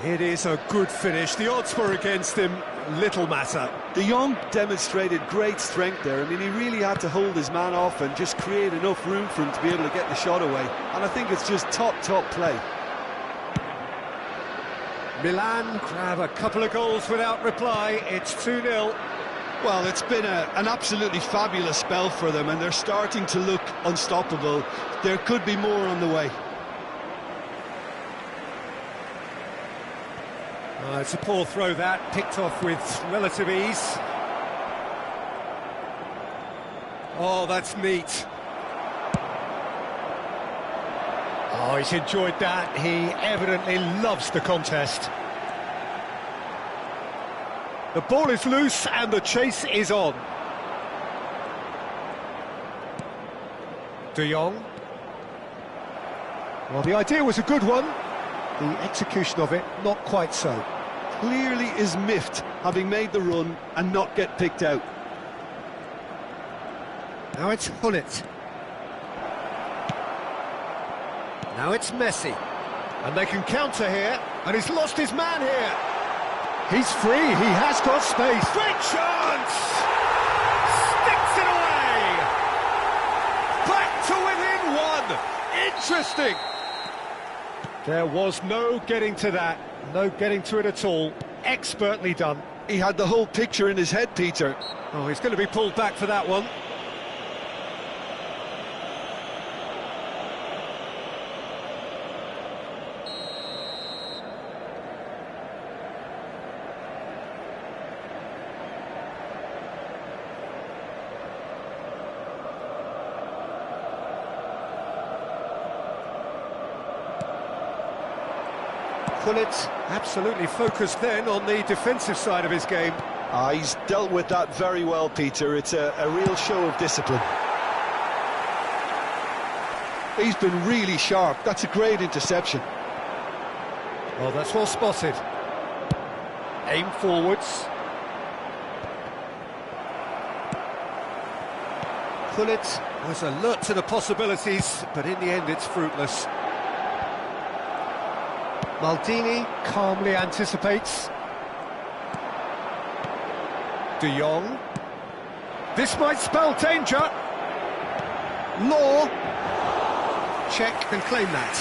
S1: It is a good finish. The odds were against him. Little matter.
S4: De Jong demonstrated great strength there. I mean, he really had to hold his man off and just create enough room for him to be able to get the shot away. And I think it's just top play.
S1: Milan grab a couple of goals without reply. It's 2-0.
S4: Well, it's been an absolutely fabulous spell for them, and they're starting to look unstoppable. There could be more on the way.
S1: It's a poor throw that, picked off with relative ease. Oh, that's neat. Oh, he's enjoyed that. He evidently loves the contest. The ball is loose and the chase is on. De Jong. Well, the idea was a good one. The execution of it, not quite so.
S4: Clearly is miffed, having made the run and not get picked out.
S1: Now it's Gullit. Now it's Messi. And they can counter here, and he's lost his man here. He's free, he has got space. Great chance! Sticks it away! Back to within 1! Interesting! There was no getting to that, no getting to it at all. Expertly done.
S2: He had the whole picture in his head, Peter.
S1: Oh, he's going to be pulled back for that one. Gullit absolutely focused then on the defensive side of his game.
S2: He's dealt with that very well, Peter. It's a real show of discipline. He's been really sharp. That's a great interception.
S1: Oh, that's well spotted. Aim forwards. Gullit was alert to the possibilities, but in the end it's fruitless. Maldini calmly anticipates. De Jong. This might spell danger. Law. Check and claim that.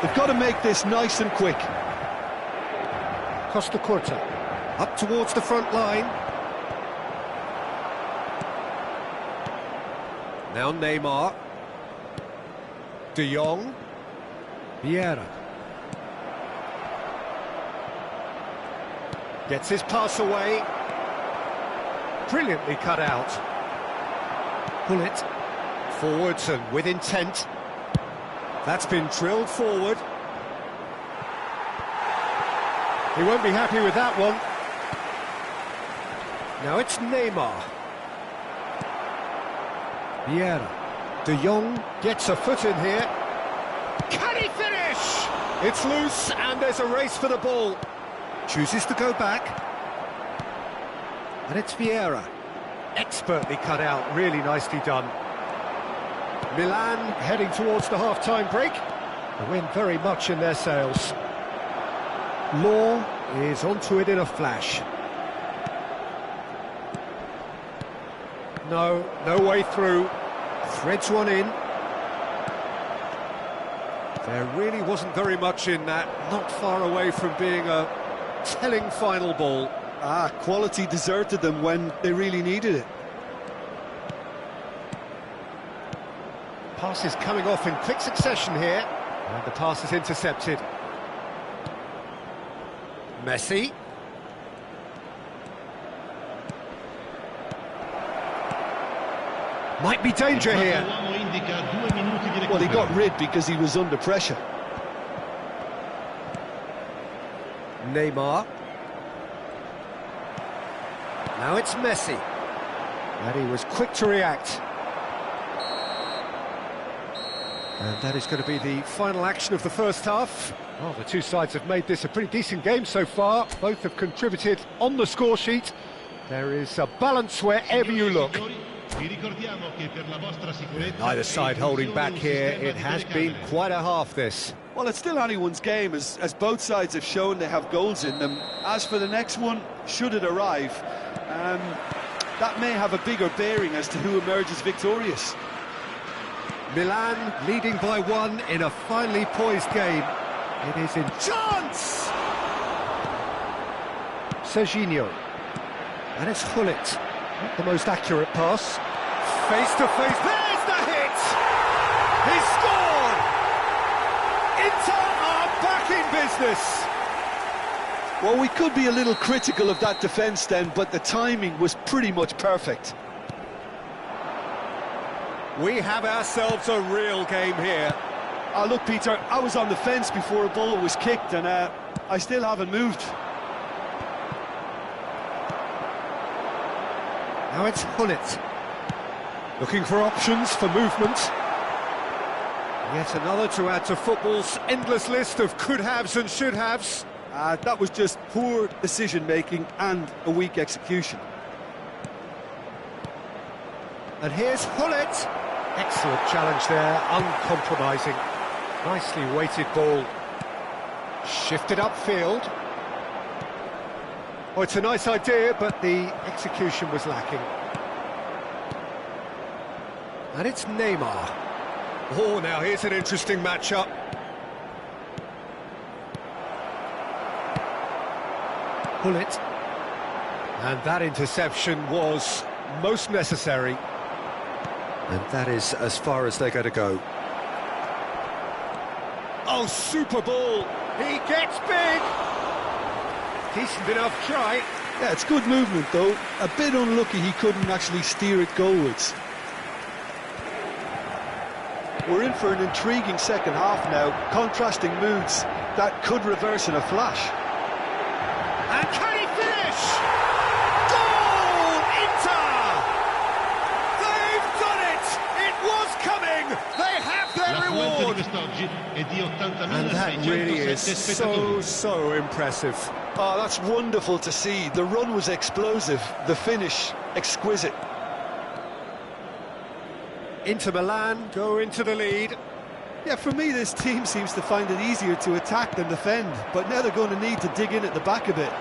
S2: They've got to make this nice and quick.
S1: Costa Curta. Up towards the front line. Now Neymar. De Jong. Vieira. Gets his pass away. Brilliantly cut out. Gullit. Forwards and with intent. That's been drilled forward. He won't be happy with that one. Now it's Neymar. Vieira. De Jong gets a foot in here. Can he finish? It's loose and there's a race for the ball. Chooses to go back. And it's Vieira. Expertly cut out, really nicely done. Milan heading towards the half-time break. The wind very much in their sails. Law is onto it in a flash. No way through. Threads one in. There really wasn't very much in that. Not far away from being a telling final ball.
S2: Quality deserted them when they really needed it.
S1: Pass is coming off in quick succession here. And the pass is intercepted. Messi. Might be danger here.
S2: Well, he got rid because he was under pressure.
S1: Neymar. Now it's Messi. And he was quick to react. And that is going to be the final action of the first half. Well, the two sides have made this a pretty decent game so far. Both have contributed on the score sheet. There is a balance wherever you look. Neither side holding back here. It has been quite a half, this.
S4: Well, it's still anyone's game, as both sides have shown they have goals in them. As for the next one, should it arrive, that may have a bigger bearing as to who emerges victorious.
S1: Milan leading by 1 in a finely poised game. It is in chance! Serginho. And it's Gullit. Not the most accurate pass. Face to face. There's the hit! He scored! Inter are back in business!
S2: Well, we could be a little critical of that defence then, but the timing was pretty much perfect.
S1: We have ourselves a real game here.
S4: Look, Peter, I was on the fence before a ball was kicked, and I still haven't moved.
S1: Now it's Gullit. Looking for options for movement. Yet another to add to football's endless list of could-haves and should-haves.
S4: That was just poor decision-making and a weak execution.
S1: And here's Gullit. Excellent challenge there, uncompromising. Nicely weighted ball. Shifted upfield. Oh, it's a nice idea, but the execution was lacking. And it's Neymar. Oh, now here's an interesting matchup. Gullit. And that interception was most necessary. And that is as far as they're going to go. Oh, super ball! He gets big! Decent enough try.
S2: Yeah, it's good movement though. A bit unlucky he couldn't actually steer it goalwards. We're in for an intriguing second half now. Contrasting moods that could reverse in a flash.
S1: And can he finish? Goal! Inter! They've done it! It was coming! They have their reward! And that really is so impressive.
S2: Oh, that's wonderful to see. The run was explosive, the finish exquisite.
S1: Inter Milan go into the lead.
S4: Yeah, for me, this team seems to find it easier to attack than defend, but now they're going to need to dig in at the back a bit.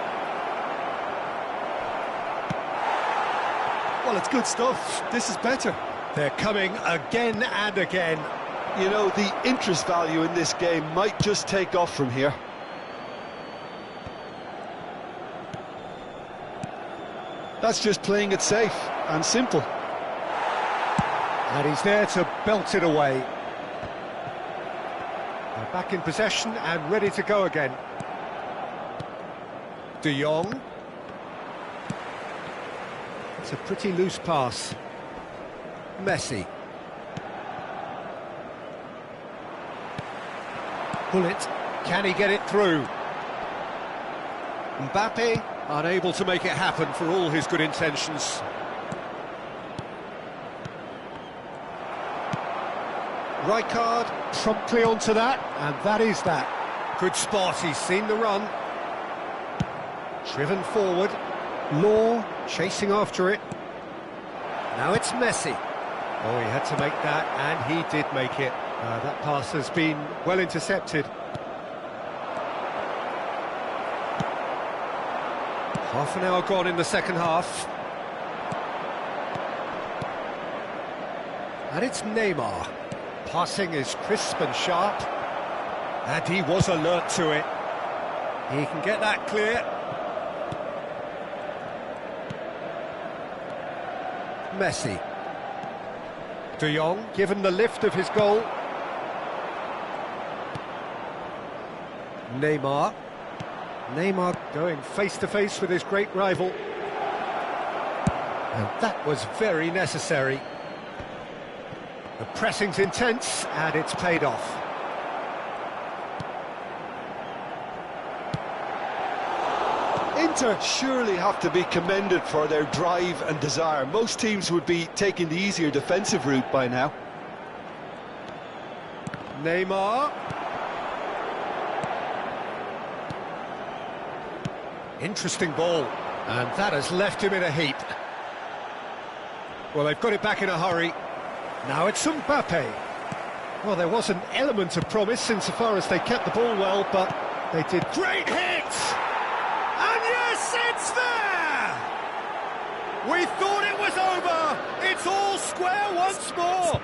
S4: Well, it's good stuff. This is better.
S1: They're coming again and again.
S2: You know, the interest value in this game might just take off from here. That's just playing it safe and simple.
S1: And he's there to belt it away. They're back in possession and ready to go again. De Jong. It's a pretty loose pass. Bullet, can he get it through? Mbappe, unable to make it happen for all his good intentions. Rijkaard promptly onto that, and that is that. Good spot, he's seen the run. Driven forward. Law chasing after it. Now it's Messi. Oh, he had to make that, and he did make it. That pass has been well intercepted. Half an hour gone in the second half. And it's Neymar. Passing is crisp and sharp. And he was alert to it. He can get that clear. Messi. De Jong, given the lift of his goal. Neymar. Neymar going face-to-face with his great rival. And that was very necessary. The pressing's intense, and it's paid off.
S2: Inter surely have to be commended for their drive and desire. Most teams would be taking the easier defensive route by now.
S1: Neymar. Interesting ball, and that has left him in a heap. Well, they've got it back in a hurry. Now it's Mbappe. Well, there was an element of promise insofar as they kept the ball well, but they did great hits! And yes, it's there! We thought it was over! It's all square once more!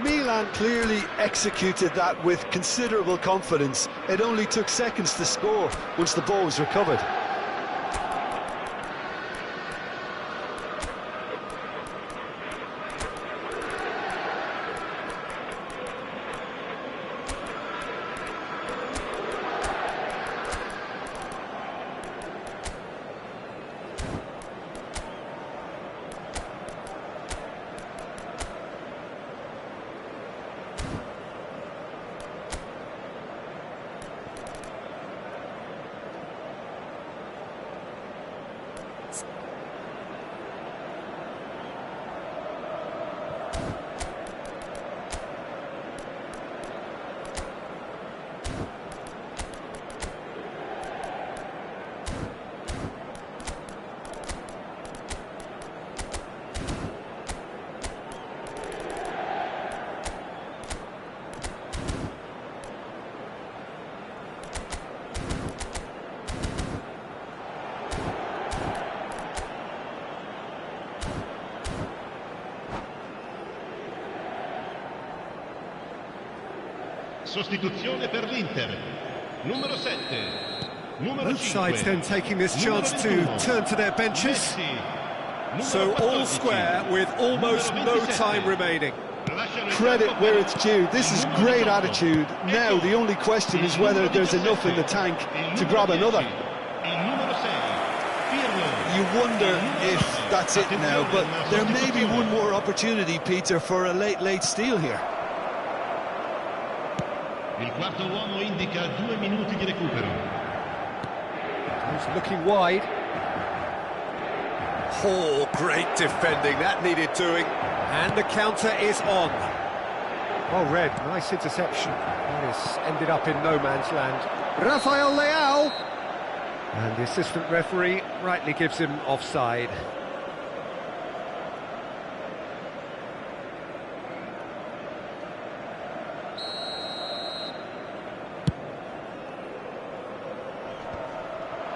S2: Milan clearly executed that with considerable confidence. It only took seconds to score once the ball was recovered.
S3: Sostituzione per l'Inter. Numero 7. Numero 5.
S1: Both sides then taking this chance to turn to their benches. So all square with almost no time remaining.
S2: Credit where it's due. This is great attitude. Now the only question is whether there's enough in the tank to grab another. You wonder if that's it now, but there may be one more opportunity, Peter, for a late steal here.
S3: Il quarto uomo indica 2 minuti di recupero.
S1: He's looking wide. Oh, great defending, that needed doing. And the counter is on. Well read, nice interception. That has ended up in no man's land. Rafael Leao. And the assistant referee rightly gives him offside.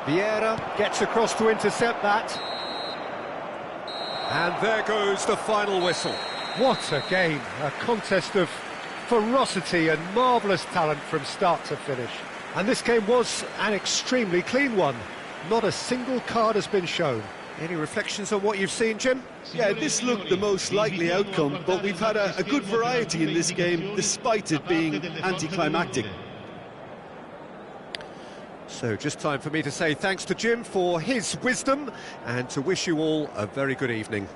S1: Vieira gets across to intercept that. And there goes the final whistle. What a game, a contest of ferocity and marvellous talent from start to finish. And this game was an extremely clean one. Not a single card has been shown. Any reflections on what you've seen, Jim?
S4: Yeah, this looked the most likely outcome, but we've had a good variety in this game, despite it being anticlimactic.
S1: So just time for me to say thanks to Jim for his wisdom and to wish you all a very good evening.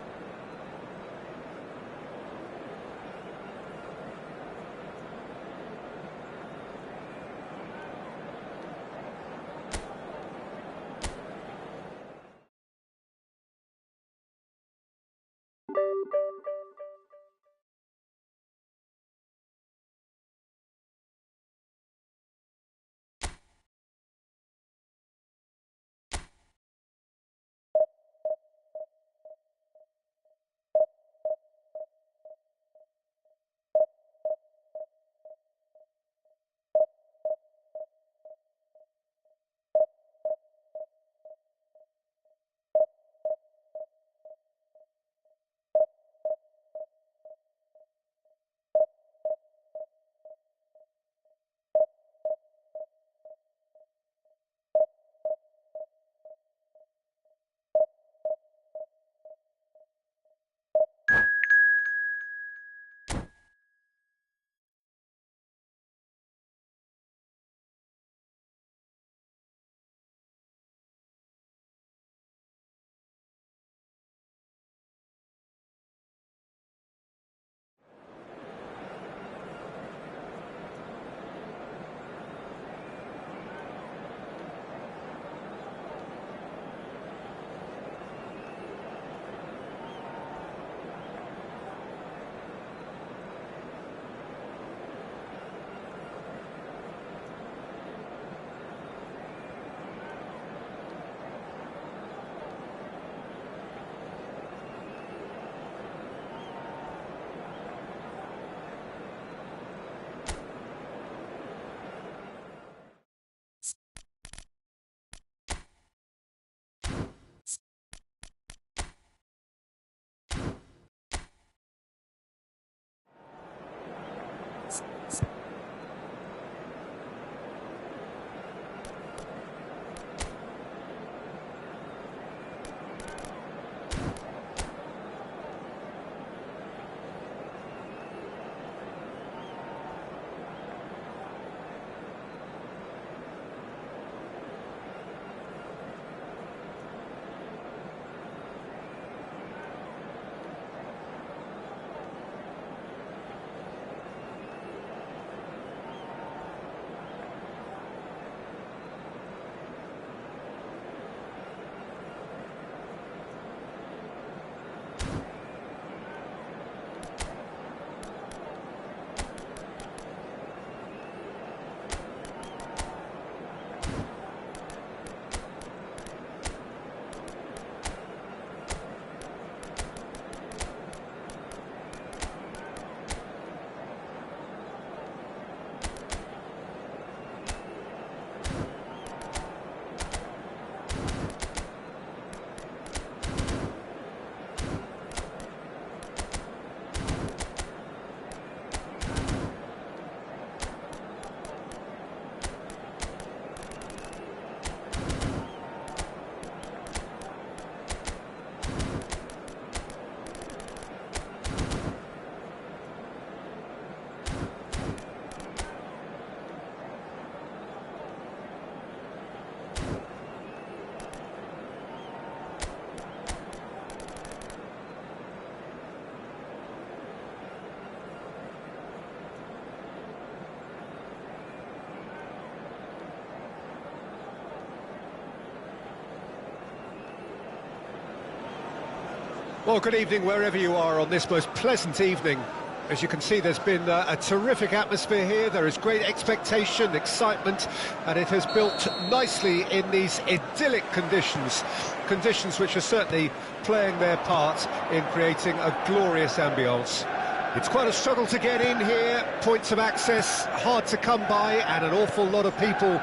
S1: Well, good evening wherever you are on this most pleasant evening. As you can see, there's been a terrific atmosphere here. There is great expectation, excitement, and it has built nicely in these idyllic conditions. Conditions which are certainly playing their part in creating a glorious ambience. It's quite a struggle to get in here, points of access hard to come by, and an awful lot of people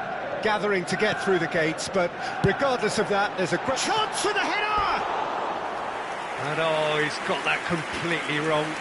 S1: gathering to get through the gates. But regardless of that, there's a great chance for the header! And oh, he's got that completely wrong.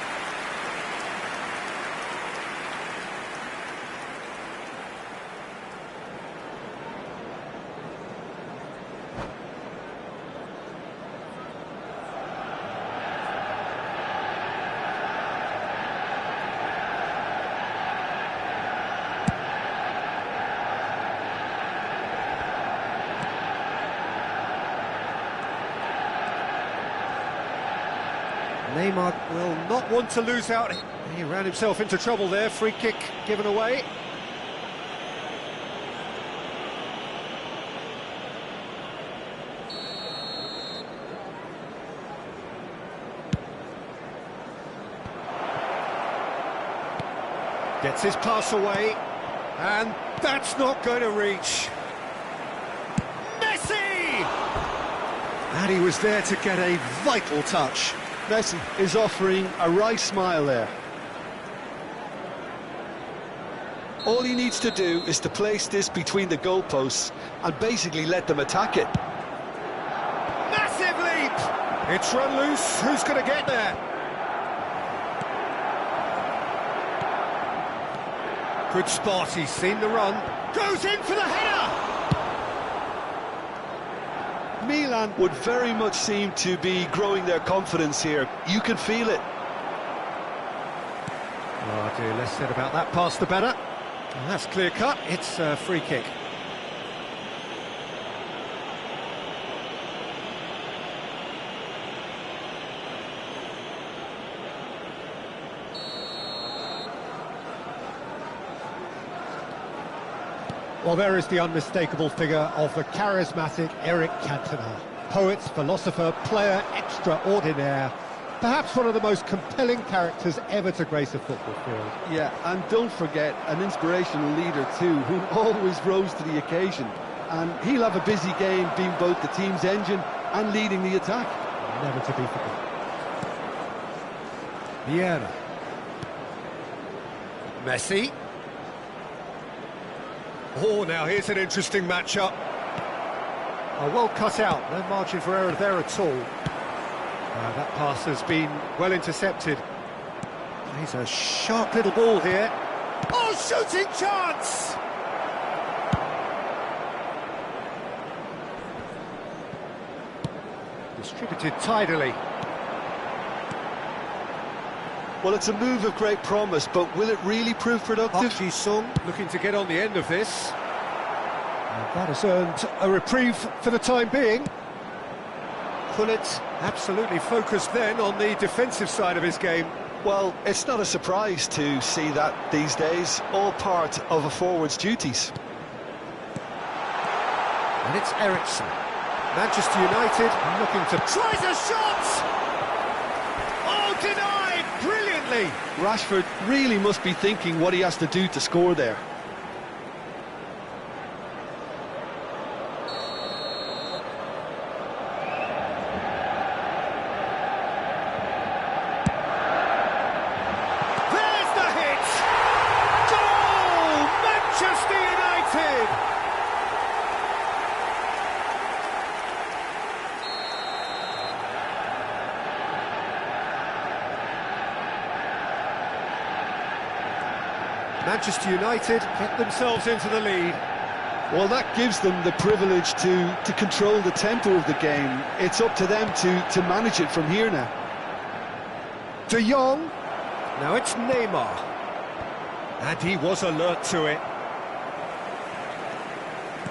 S1: Neymar will not want to lose out. He ran himself into trouble there. Free kick given away. Gets his pass away, and that's not going to reach. Messi! And he was there to get a vital touch.
S2: Messi is offering a wry smile there. All he needs to do is to place this between the goalposts and basically let them attack it.
S1: Massive leap! It's run loose. Who's going to get there? Good spot. He's seen the run. Goes in for the header!
S2: Milan would very much seem to be growing their confidence here. You can feel it.
S1: Oh dear, less said about that pass the better. And that's clear cut. It's a free kick. Well, there is the unmistakable figure of the charismatic Eric Cantona. Poet, philosopher, player extraordinaire. Perhaps one of the most compelling characters ever to grace a football field.
S2: Yeah, and don't forget, an inspirational leader too, who always rose to the occasion. And he'll have a busy game being both the team's engine and leading the attack.
S1: Never to be forgotten. Vieira. Messi. Oh, now here's an interesting matchup. Oh, well cut out, no margin for error there at all. That pass has been well intercepted. He's a sharp little ball here. Oh, shooting chance! Distributed tidily.
S2: Well, it's a move of great promise, but will it really prove productive?
S1: Park Ji-sung looking to get on the end of this. And that has earned a reprieve for the time being. Gullit absolutely focused then on the defensive side of his game.
S2: Well, it's not a surprise to see that these days, all part of a forward's duties.
S1: And it's Eriksen. Manchester United looking to... Tries a shot! Oh, denied! Brilliantly!
S2: Rashford really must be thinking what he has to do to score there.
S1: Manchester United get themselves into the lead.
S2: Well, that gives them the privilege to control the tempo of the game. It's up to them to manage it from here now.
S1: De Jong. Now it's Neymar. And he was alert to it.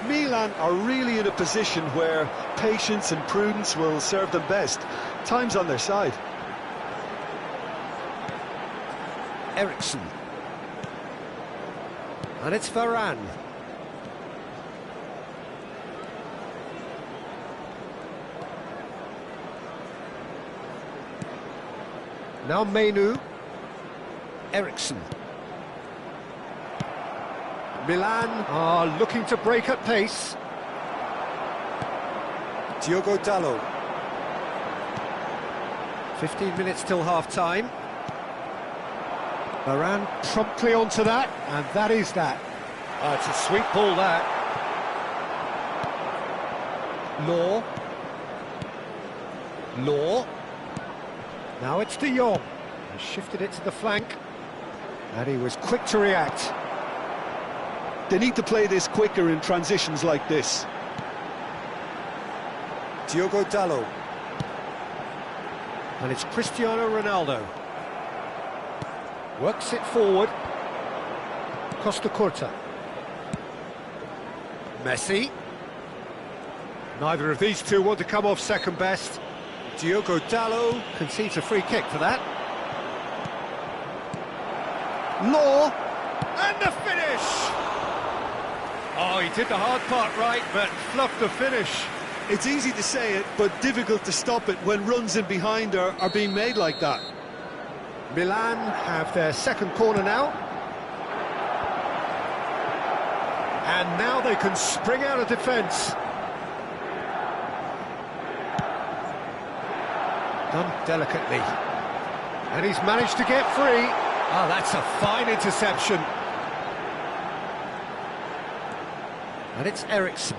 S2: Milan are really in a position where patience and prudence will serve them best. Time's on their side.
S1: Eriksen. And it's Varane. Now Menu. Eriksen. Milan are looking to break at pace. Diogo Dalot. 15 minutes till half-time. Varane promptly onto that, and that is that. It's a sweet ball, that. Law. Now it's De Jong. He shifted it to the flank, and he was quick to react.
S2: They need to play this quicker in transitions like this.
S1: Diogo Dalot. And it's Cristiano Ronaldo. Works it forward. Costa Curta. Messi. Neither of these two want to come off second best. Diogo Dalot concedes a free kick for that. Law. And the finish! Oh, he did the hard part right, but fluffed the finish.
S4: It's easy to say it, but difficult to stop it when runs in behind are being made like that.
S1: Milan have their second corner now. And now they can spring out of defence. Done delicately. And he's managed to get free. Oh, that's a fine interception. And it's Eriksson.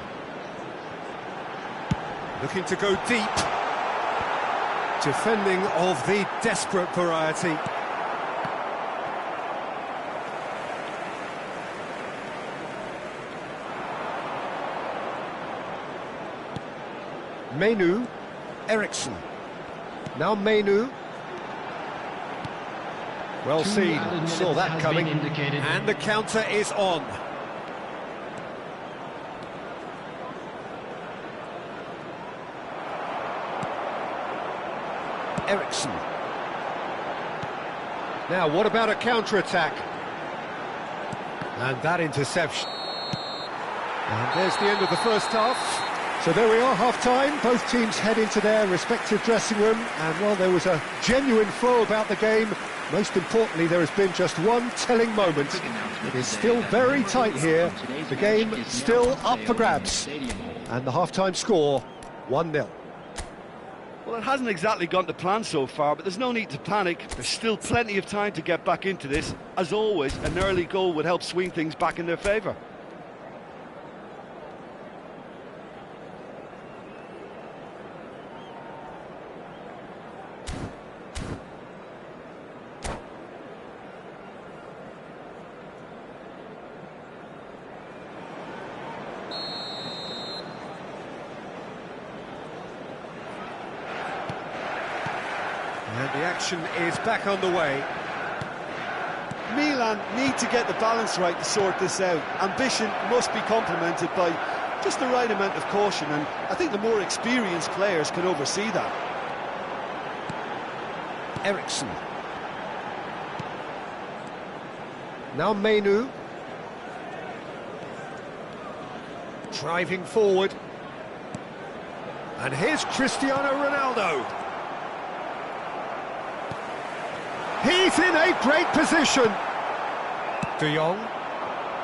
S1: Looking to go deep. Defending of the desperate variety. Menu, Eriksson. Now Menu. Well seen, saw that coming. And the counter is on. Eriksson. Now, what about a counter-attack? And that interception. And there's the end of the first half. So there we are, half-time. Both teams head into their respective dressing room. And, well, there was a genuine flow about the game. Most importantly, there has been just one telling moment. It is still very tight here. The game still up for grabs. And the half-time score, 1-0.
S4: Well, it hasn't exactly gone to plan so far, but there's no need to panic. There's still plenty of time to get back into this. As always, an early goal would help swing things back in their favour.
S1: And the action is back on the way.
S4: Milan need to get the balance right to sort this out. Ambition must be complemented by just the right amount of caution, and I think the more experienced players can oversee that.
S1: Eriksson. Now Menu. Driving forward. And here's Cristiano Ronaldo. He's in a great position. De Jong.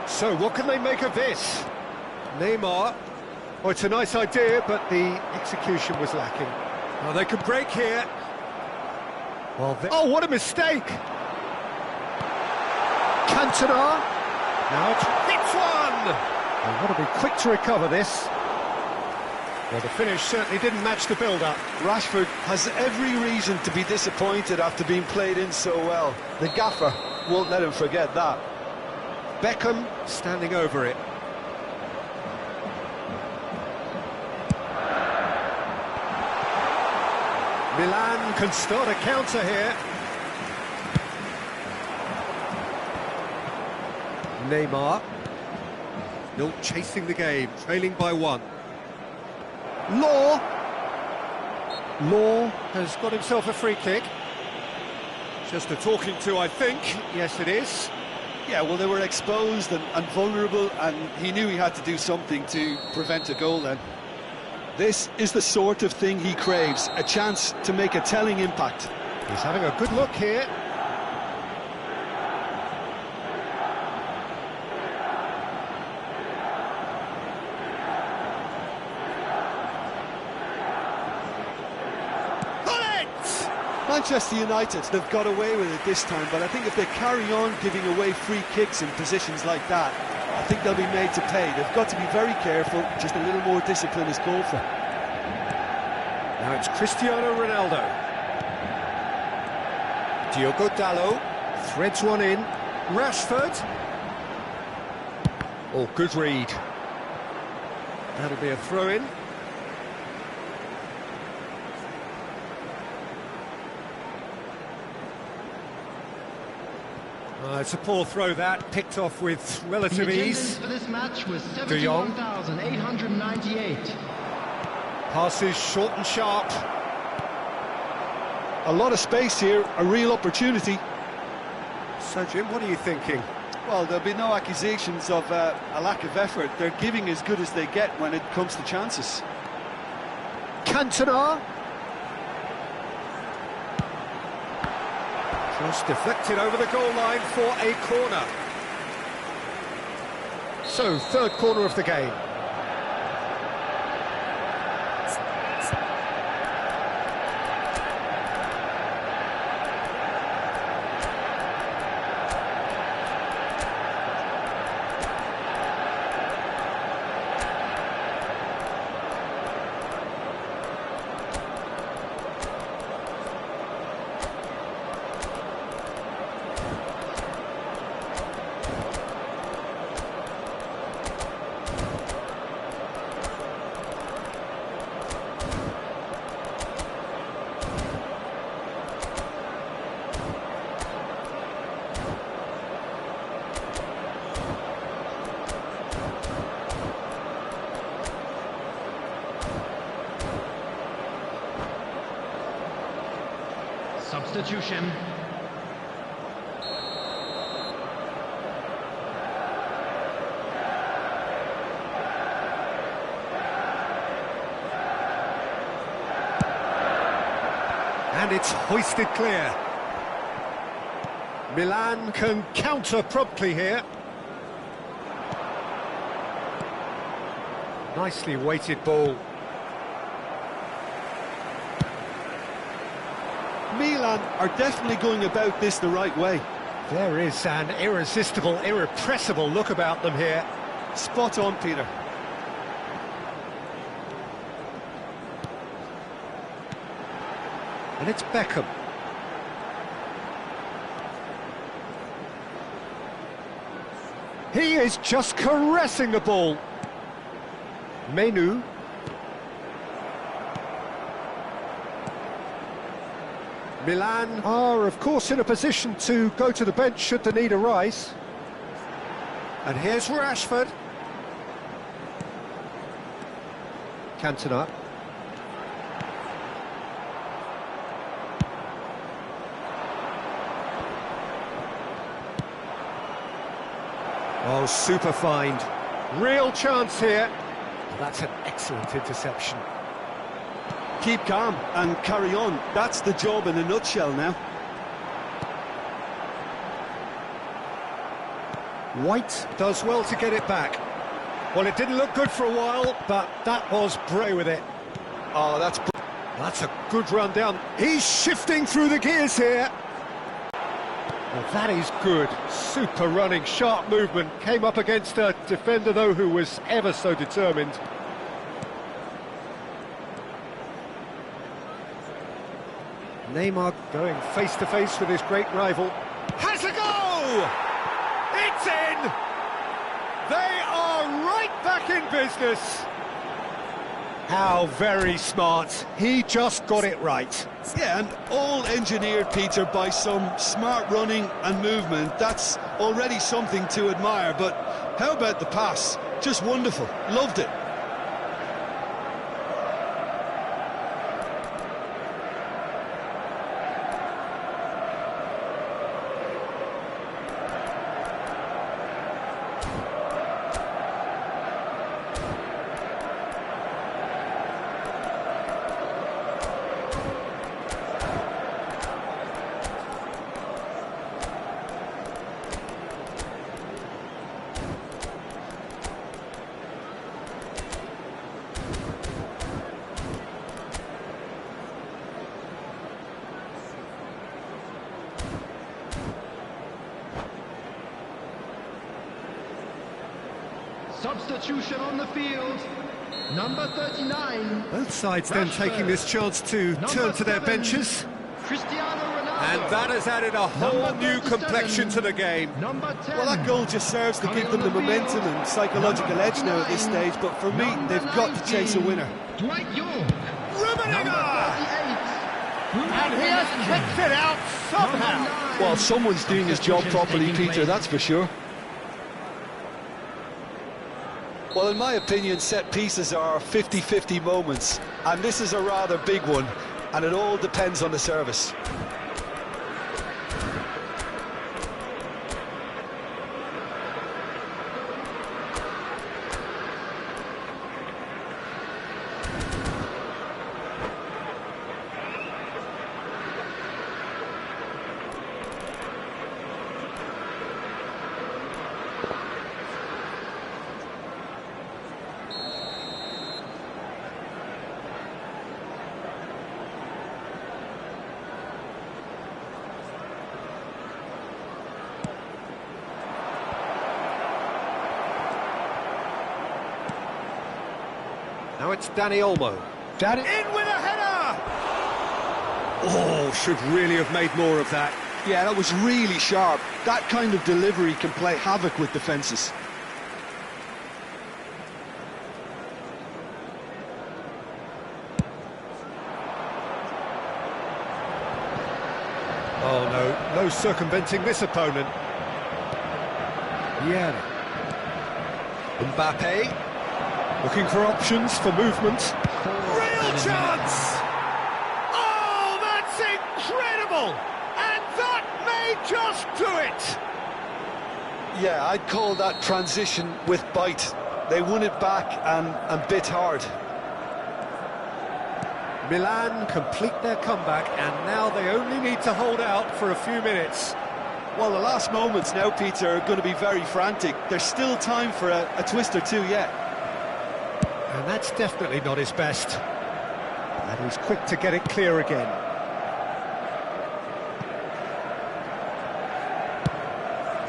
S1: So what can they make of this? Neymar. Oh, it's a nice idea, but the execution was lacking. Oh, they can break here. Well, oh, what a mistake! Cantona. Now it's one. They've got to be quick to recover this. Well, the finish certainly didn't match the build-up.
S2: Rashford has every reason to be disappointed after being played in so well. The gaffer won't let him forget that.
S1: Beckham standing over it. Milan can start a counter here. Neymar. Still chasing the game, trailing by one. Law has got himself a free kick. Just a talking to, I think. Yes, it is.
S4: Yeah, well, they were exposed and vulnerable, and he knew he had to do something to prevent a goal then.
S2: This is the sort of thing he craves, a chance to make a telling impact.
S1: He's having a good look here.
S4: Manchester United, they've got away with it this time, but I think if they carry on giving away free kicks in positions like that, I think they'll be made to pay. They've got to be very careful, just a little more discipline is called for.
S1: Now it's Cristiano Ronaldo. Diogo Dalot threads one in. Rashford. Oh, good read. That'll be a throw-in. It's a poor throw that, picked off with relative ease.
S3: For this match was
S1: De Jong.
S3: 71,898.
S1: Passes short and sharp.
S2: A lot of space here, a real opportunity.
S1: So, Jim, what are you thinking?
S4: Well, there'll be no accusations of a lack of effort. They're giving as good as they get when it comes to chances.
S1: Cantona. Just deflected over the goal line for a corner. So, third corner of the game.
S3: Substitution.
S1: And it's hoisted clear. Milan can counter promptly here. Nicely weighted ball.
S4: Milan are definitely going about this the right way.
S1: There is an irresistible, irrepressible look about them here.
S4: Spot on, Peter.
S1: And it's Beckham. He is just caressing the ball. Menu. Milan are, of course, in a position to go to the bench should the need arise. And here's Rashford. Cantona. Oh, super find. Real chance here. That's an excellent interception.
S4: Keep calm and carry on. That's the job in a nutshell now.
S1: White does well to get it back. Well, it didn't look good for a while, but that was Bray with it.
S2: Oh,
S1: That's a good run down. He's shifting through the gears here. Well, that is good. Super running, sharp movement. Came up against a defender, though, who was ever so determined. Neymar going face-to-face with his great rival. Has a go! It's in! They are right back in business. How very smart. He just got it right.
S4: Yeah, and all engineered, Peter, by some smart running and movement. That's already something to admire, but how about the pass? Just wonderful. Loved it.
S3: Substitution on the field. Number 39.
S1: Both sides then taking this chance to turn to their benches.
S3: Cristiano Ronaldo.
S1: And that has added a whole new complexion to the game.
S3: Number 10.
S4: Well, that goal just serves to give them the momentum and psychological edge now at this stage, but for me, they've got to chase a winner.
S3: Dwight York.
S1: Rummenigge! And he has kicked it out somehow.
S2: Well, someone's doing his job properly, Peter, that's for sure. Well, in my opinion, set pieces are 50-50 moments, and this is a rather big one, and it all depends on the service.
S1: Now it's Danny Olmo.
S2: Danny.
S1: In with a header! Oh, should really have made more of that.
S4: Yeah, that was really sharp. That kind of delivery can play havoc with defences.
S1: Oh no, no circumventing this opponent. Yeah. Mbappe, looking for options for movement. Real chance! Oh, that's incredible! And that may just do it!
S2: Yeah, I'd call that transition with bite. They won it back and bit hard.
S1: Milan complete their comeback, and now they only need to hold out for a few minutes.
S4: Well, the last moments now, Peter, are going to be very frantic. There's still time for a twist or two yet.
S1: And that's definitely not his best. And he's quick to get it clear again.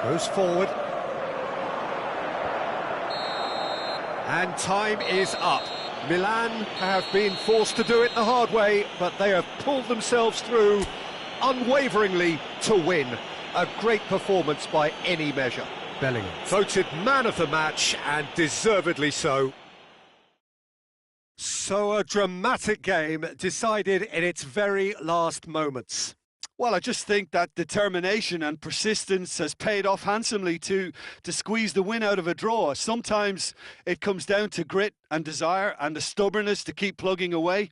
S1: Goes forward. And time is up. Milan have been forced to do it the hard way, but they have pulled themselves through unwaveringly to win. A great performance by any measure. Bellingham voted man of the match, and deservedly so. So a dramatic game decided in its very last moments.
S4: Well, I just think that determination and persistence has paid off handsomely to squeeze the win out of a draw. Sometimes it comes down to grit and desire and the stubbornness to keep plugging away.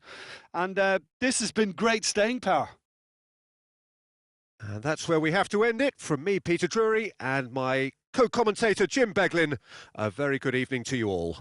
S4: And this has been great staying power.
S1: And that's where we have to end it. From me, Peter Drury, and my co-commentator, Jim Beglin, a very good evening to you all.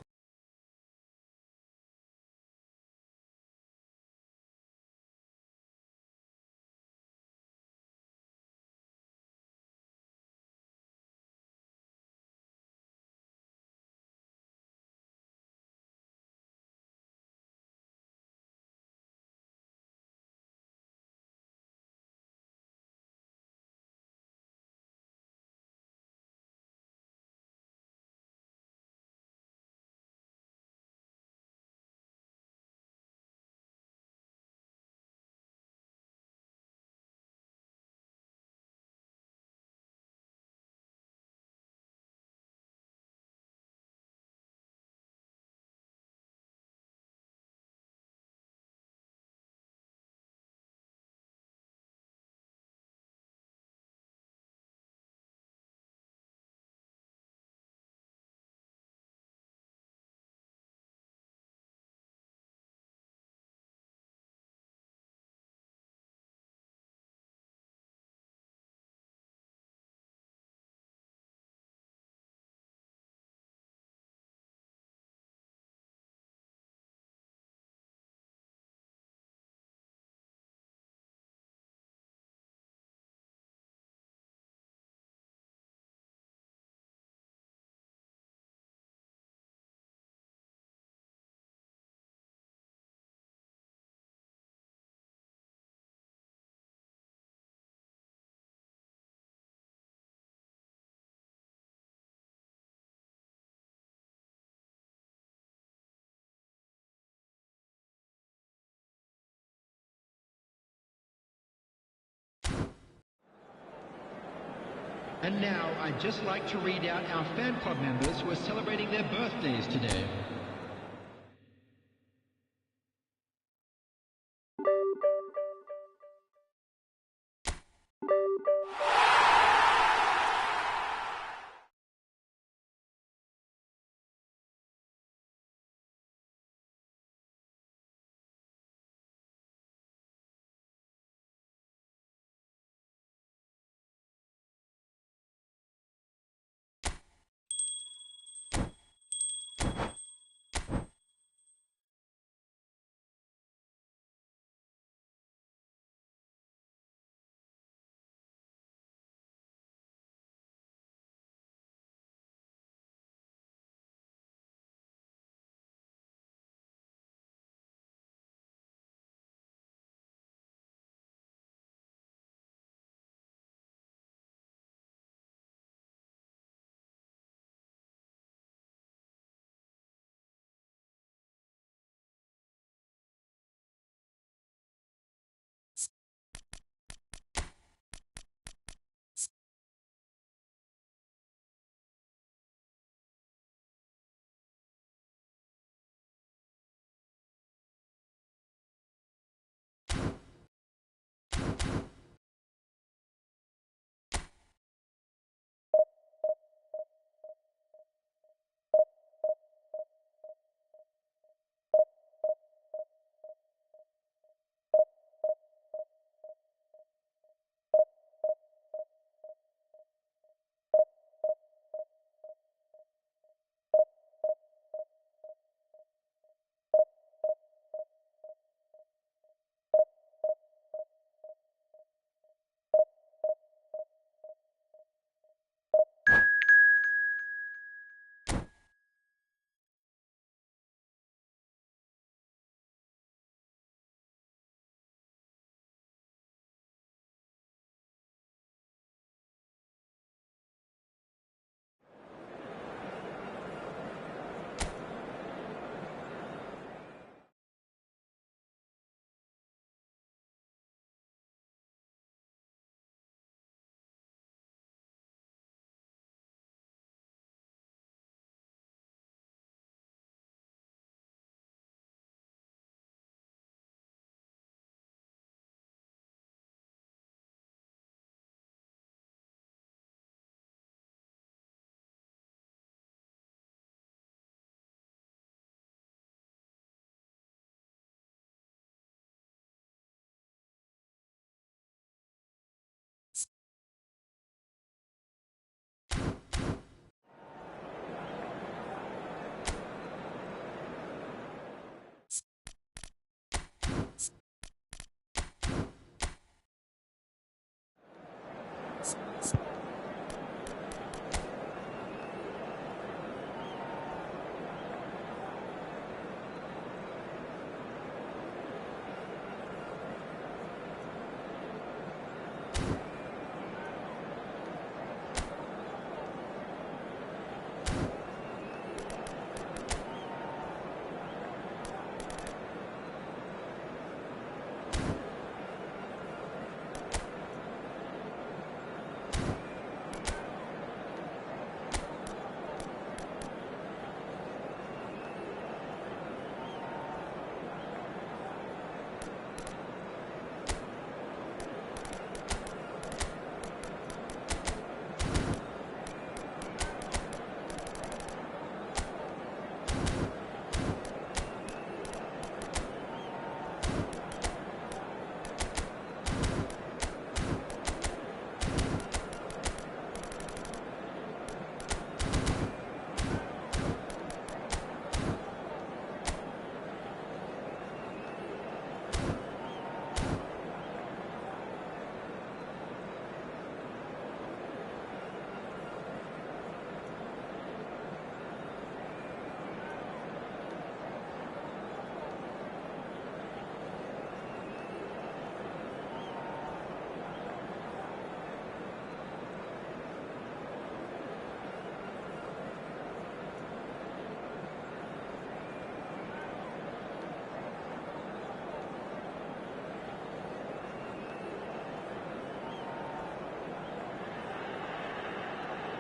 S3: And now, I'd just like to read out our fan club members who are celebrating their birthdays today.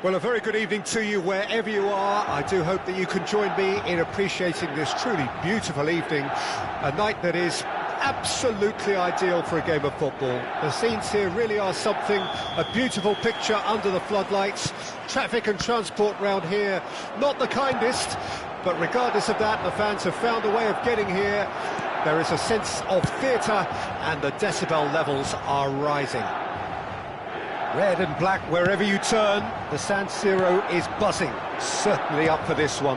S1: Well, a very good evening to you wherever you are. I do hope that you can join me in appreciating this truly beautiful evening, a night that is absolutely ideal for a game of football. The scenes here really are something, a beautiful picture under the floodlights. Traffic and transport round here, not the kindest, but regardless of that, the fans have found a way of getting here. There is a sense of theatre and the decibel levels are rising. Red and black wherever you turn, the San Siro is buzzing, certainly up for this one.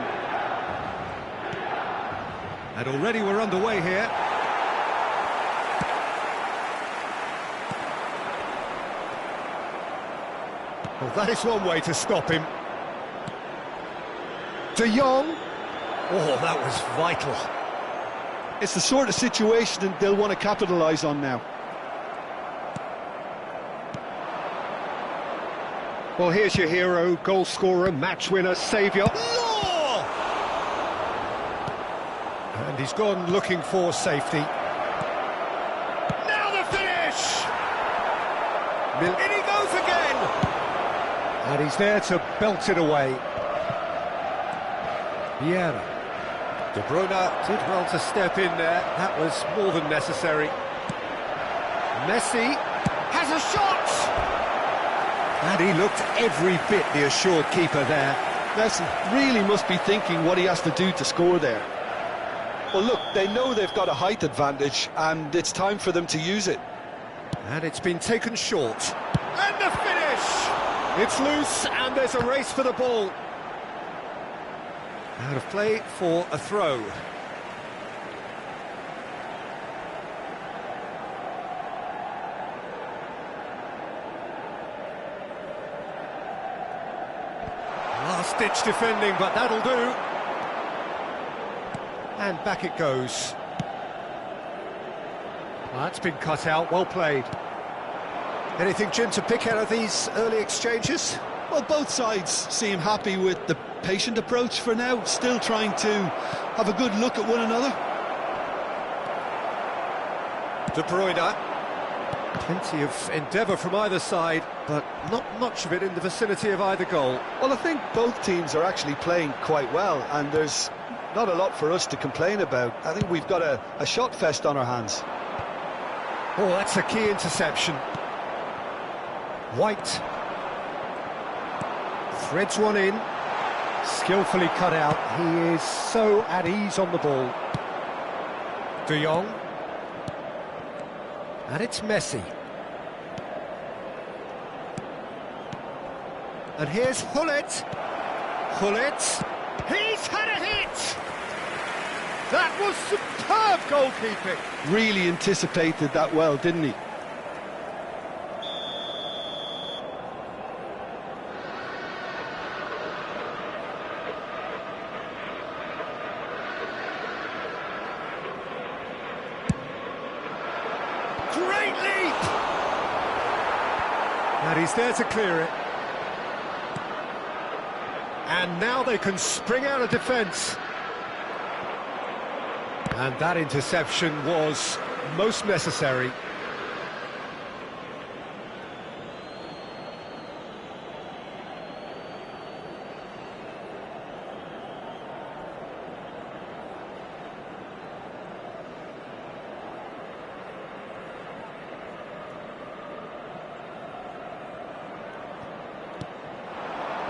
S1: And already we're underway here. Well, that is one way to stop him. De Jong. Oh, that was vital.
S2: It's the sort of situation that they'll want to capitalise on now.
S1: Well, here's your hero, goal scorer, match winner, saviour. Law! And he's gone looking for safety. Now the finish! In he goes again! And he's there to belt it away. Vieira. De Bruyne did well to step in there. That was more than necessary. Messi has a shot! And he looked every bit the assured keeper there.
S2: Messi really must be thinking what he has to do to score there. Well, look, they know they've got a height advantage, and it's time for them to use it.
S1: And it's been taken short. And the finish! It's loose, and there's a race for the ball. Out of play for a throw. Last-ditch defending, but that'll do. And back it goes. Well, that's been cut out, well played. Anything, Jim, to pick out of these early exchanges?
S4: Well, both sides seem happy with the patient approach for now, still trying to have a good look at one another.
S1: De Bruyne. Plenty of endeavour from either side, but not much of it in the vicinity of either goal.
S2: Well, I think both teams are actually playing quite well, and there's not a lot for us to complain about. I think we've got a shot fest on our hands.
S1: Oh, that's a key interception. White. Threads one in. Skillfully cut out. He is so at ease on the ball. De Jong. And it's Messi. And here's Gullit. Gullit. He's had a hit! That was superb goalkeeping.
S2: Really anticipated that well, didn't he?
S1: Great leap! And he's there to clear it. And now they can spring out of defence. And that interception was most necessary.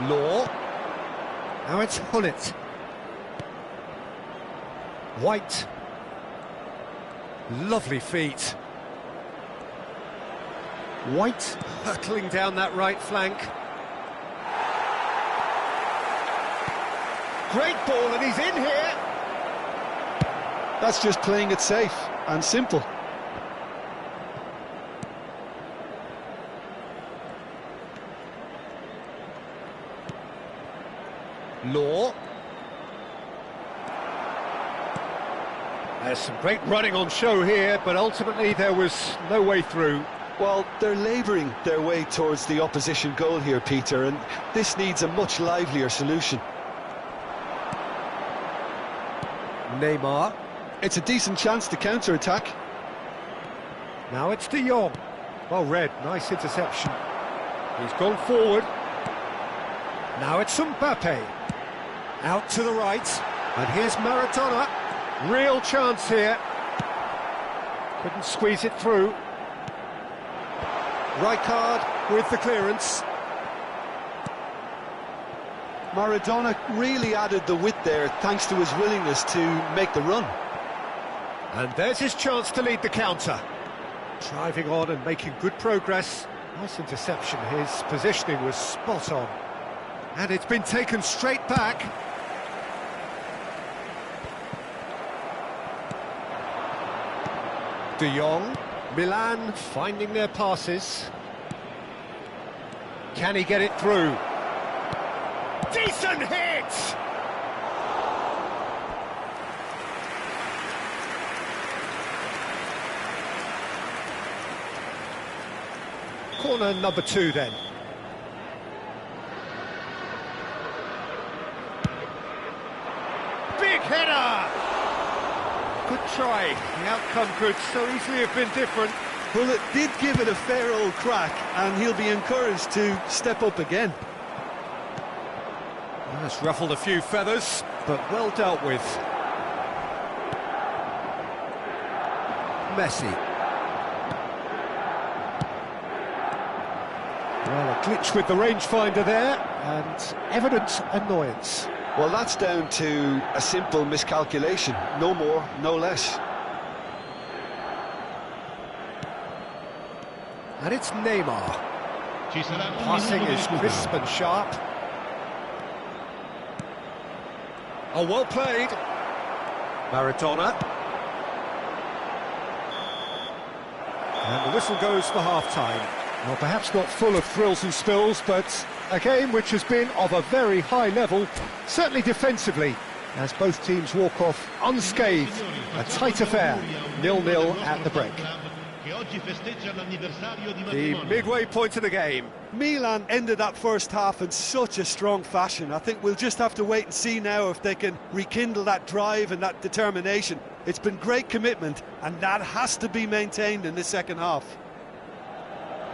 S1: Law. Now it's Gullit. White. Lovely feet. White hurtling down that right flank. Great ball, and he's in here.
S2: That's just playing it safe and simple.
S1: Law. There's some great running on show here, but ultimately there was no way through.
S2: Well, they're labouring their way towards the opposition goal here, Peter, and this needs a much livelier solution.
S1: Neymar.
S2: It's a decent chance to counter-attack.
S1: Now it's De Jong. Well read, nice interception. He's gone forward. Now it's Mbappe. Out to the right. And here's Maradona. Real chance here. Couldn't squeeze it through. Rijkaard with the clearance.
S2: Maradona really added the width there thanks to his willingness to make the run.
S1: And there's his chance to lead the counter. Driving on and making good progress. Nice interception, his positioning was spot on. And it's been taken straight back. De Jong, Milan finding their passes. Can he get it through? Decent hit! Corner number 2 then. Big header! Good try. The outcome could so easily have been different.
S4: Well, it did give it a fair old crack, and he'll be encouraged to step up again.
S1: That's ruffled a few feathers, but well dealt with. Messi. Well, a glitch with the rangefinder there, and evident annoyance.
S2: Well, that's down to a simple miscalculation. No more, no less.
S1: And it's Neymar. Passing is crisp and sharp. Oh, well played. Maradona. And the whistle goes for half-time. Well, perhaps not full of thrills and spills, but a game which has been of a very high level, certainly defensively, as both teams walk off unscathed. A tight affair, 0-0 at the break. The midway point of the game.
S4: Milan ended that first half in such a strong fashion. I think we'll just have to wait and see now if they can rekindle that drive and that determination. It's been great commitment, and that has to be maintained in the second half.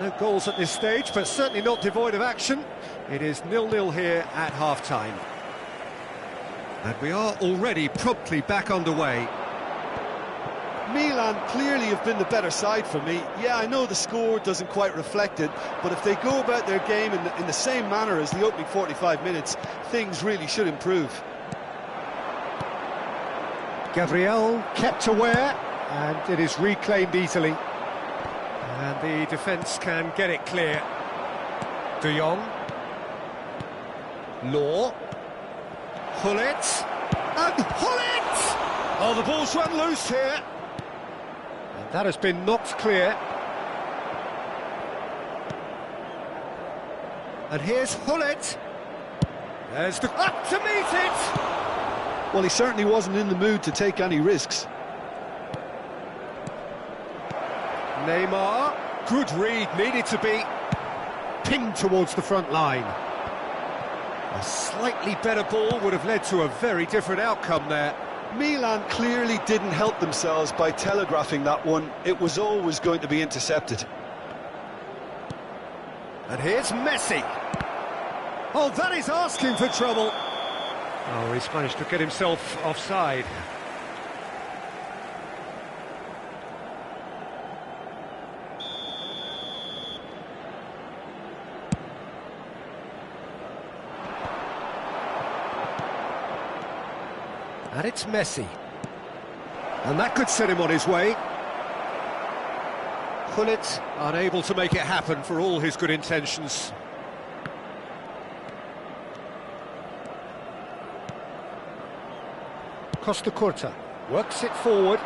S1: No goals at this stage, but certainly not devoid of action. It is 0-0 here at half-time. And we are already promptly back underway.
S4: Milan clearly have been the better side for me. Yeah, I know the score doesn't quite reflect it, but if they go about their game in the same manner as the opening 45 minutes, things really should improve.
S1: Gabriel kept aware, and it is reclaimed easily. And the defence can get it clear. De Jong. Law. Gullit. And Gullit! Oh, the ball's run loose here. And that has been knocked clear. And here's Gullit. There's the... up to meet it!
S2: Well, he certainly wasn't in the mood to take any risks.
S1: Neymar, good read, needed to be pinged towards the front line. A slightly better ball would have led to a very different outcome there.
S2: Milan clearly didn't help themselves by telegraphing that one. It was always going to be intercepted.
S1: And here's Messi. Oh, that is asking for trouble. Oh, he's managed to get himself offside. And it's Messi. And that could set him on his way. Gullit unable to make it happen for all his good intentions. Costa Curta works it forward.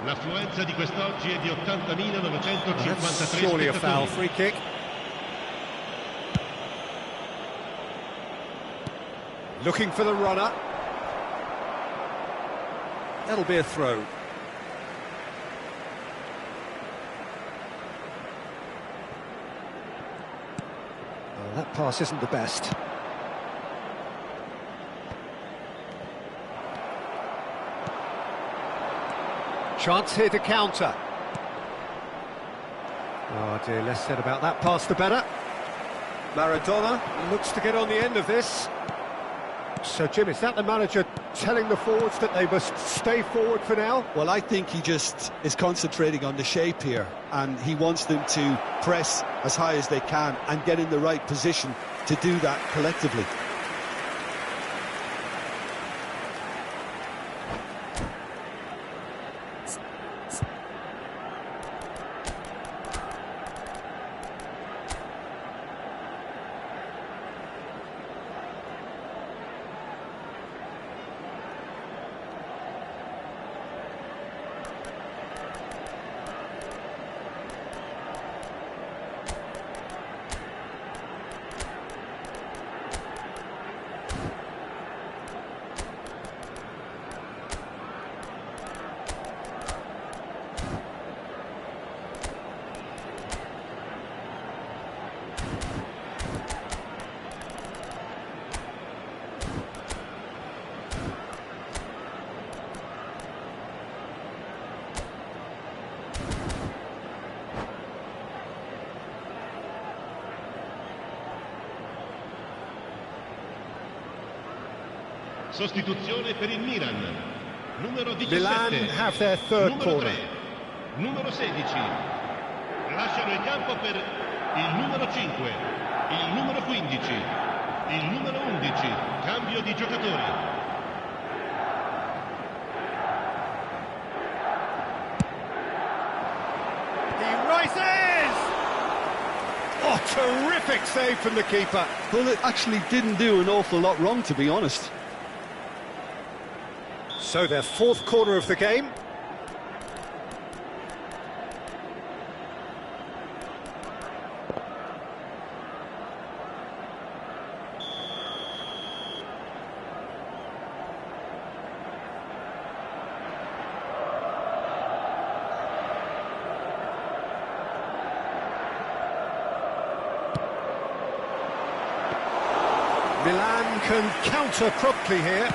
S3: L'affluenza di quest'oggi è di 80.953
S1: That's surely a foul. Free kick. Looking for the runner. That'll be a throw. Well, that pass isn't the best. Chance here to counter. Oh dear, less said about that pass the better. Maradona looks to get on the end of this. So, Jim, is that the manager telling the forwards that they must stay forward for now?
S4: Well, I think he just is concentrating on the shape here, and he wants them to press as high as they can and get in the right position to do that collectively.
S3: Sostituzione per il Milan. Numero 17.
S1: Milan have their third
S3: numero
S1: corner.
S3: 3. Numero 16. Lasciano il campo per il numero 5. Il numero 15. Il numero 11. Cambio di giocatori.
S1: He rises! Oh, terrific save from the keeper.
S4: Well, it actually didn't do an awful lot wrong, to be honest.
S1: So their fourth corner of the game. Milan can counter promptly here.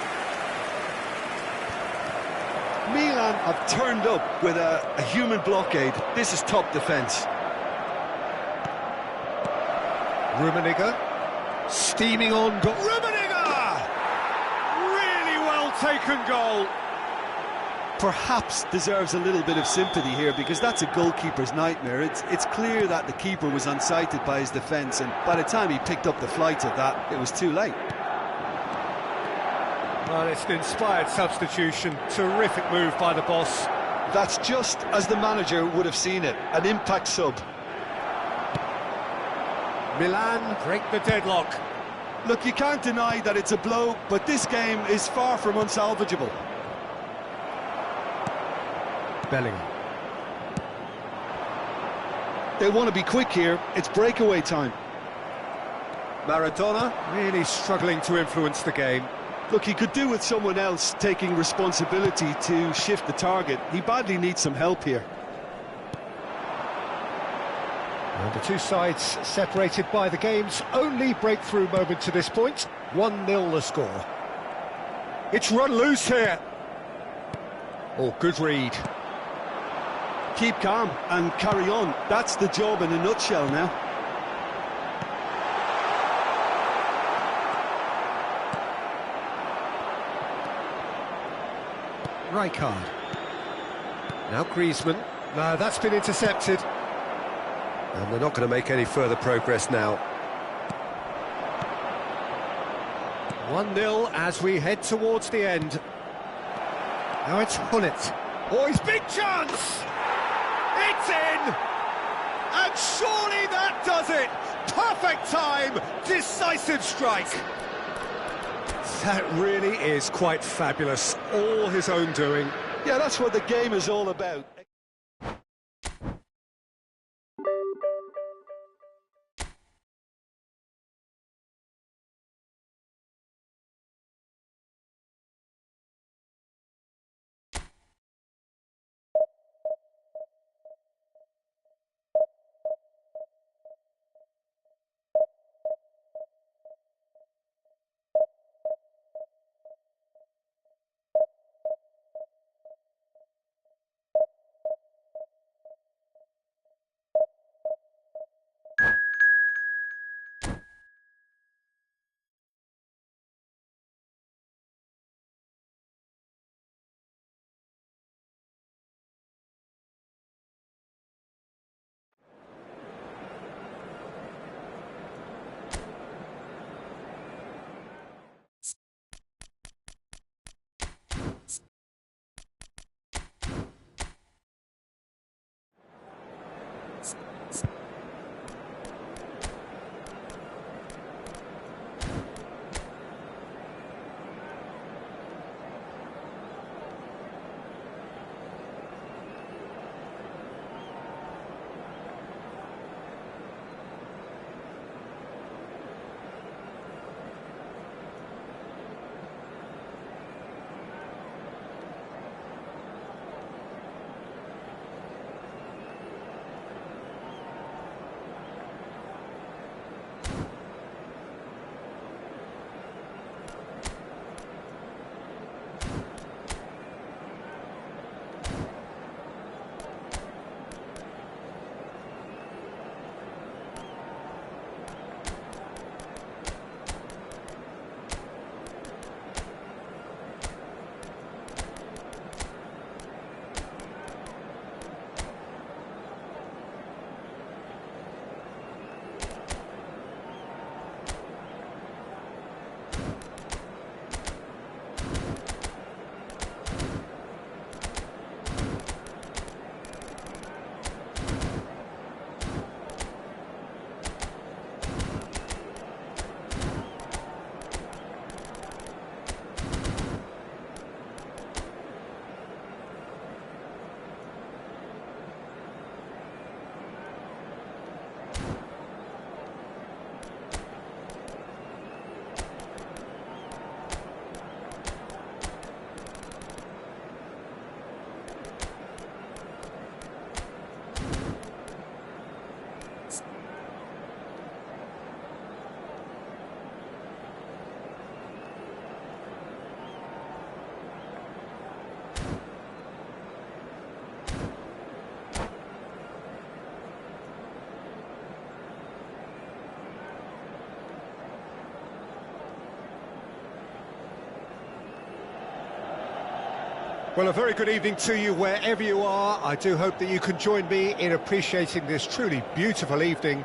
S4: Milan have turned up with a human blockade. This is top defence.
S1: Rummenigge steaming on goal. Rummenigge! Really well taken goal.
S4: Perhaps deserves a little bit of sympathy here, because that's a goalkeeper's nightmare. It's clear that the keeper was unsighted by his defence, and by the time he picked up the flight of that, it was too late.
S1: Well, it's an inspired substitution. Terrific move by the boss.
S2: That's just as the manager would have seen it, an impact sub.
S1: Milan break the deadlock.
S4: Look, you can't deny that it's a blow, but this game is far from unsalvageable.
S1: Bellingham.
S2: They want to be quick here. It's breakaway time.
S1: Maradona really struggling to influence the game.
S4: Look, he could do with someone else taking responsibility to shift the target. He badly needs some help here.
S1: And the two sides separated by the game's only breakthrough moment to this point. 1-0 the score. It's run loose here. Oh, good read.
S4: Keep calm and carry on. That's the job in a nutshell now.
S1: Rijkaard. Now Griezmann. No, that's been intercepted. And they're not going to make any further progress now. 1-0 as we head towards the end. Now it's Gullit. Oh, his big chance! It's in! And surely that does it! Perfect time! Decisive strike! That really is quite fabulous. All his own doing.
S2: Yeah, that's what the game is all about.
S1: Well, a very good evening to you wherever you are. I do hope that you can join me in appreciating this truly beautiful evening,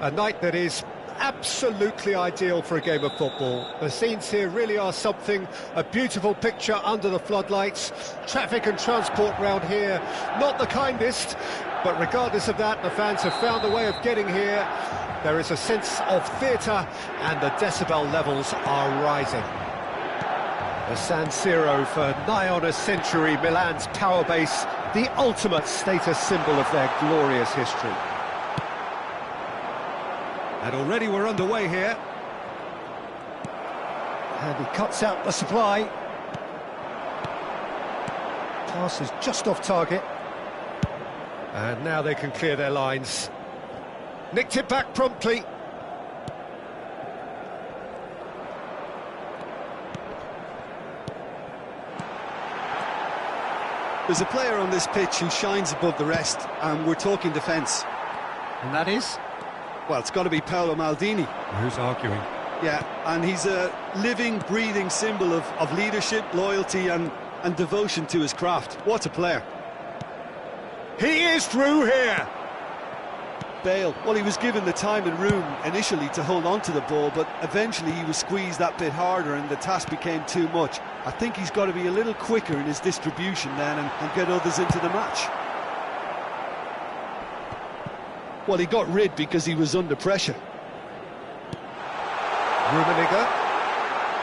S1: a night that is absolutely ideal for a game of football. The scenes here really are something, a beautiful picture under the floodlights. Traffic and transport round here, not the kindest, but regardless of that, the fans have found a way of getting here. There is a sense of theatre and the decibel levels are rising. The San Siro for nigh on a century, Milan's power base, the ultimate status symbol of their glorious history. And already we're underway here. And he cuts out the supply. Pass is just off target. And now they can clear their lines. Nicked it back promptly.
S4: There's a player on this pitch who shines above the rest, and we're talking defence.
S1: And that is?
S4: Well, it's got to be Paolo Maldini.
S1: Who's arguing?
S4: Yeah, and he's a living, breathing symbol of leadership, loyalty and devotion to his craft. What a player.
S1: He is through here!
S4: Bale, well, he was given the time and room initially to hold on to the ball, but eventually he was squeezed that bit harder and the task became too much. I think he's got to be a little quicker in his distribution then and get others into the match. Well, he got rid because he was under pressure.
S1: Rummenigge.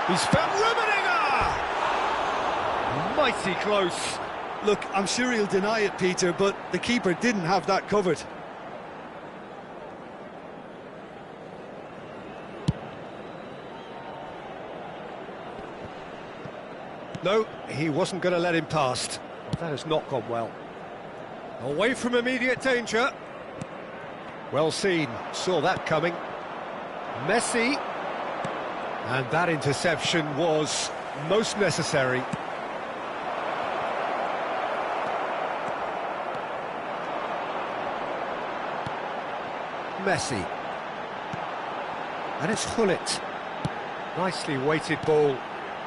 S1: He's found Rummenigge! Mighty close.
S4: Look, I'm sure he'll deny it, Peter, but the keeper didn't have that covered.
S1: No, he wasn't going to let him past. Well, that has not gone well. Away from immediate danger. Well seen, saw that coming. Messi. And that interception was most necessary. Messi. And it's Gullit. Nicely weighted ball.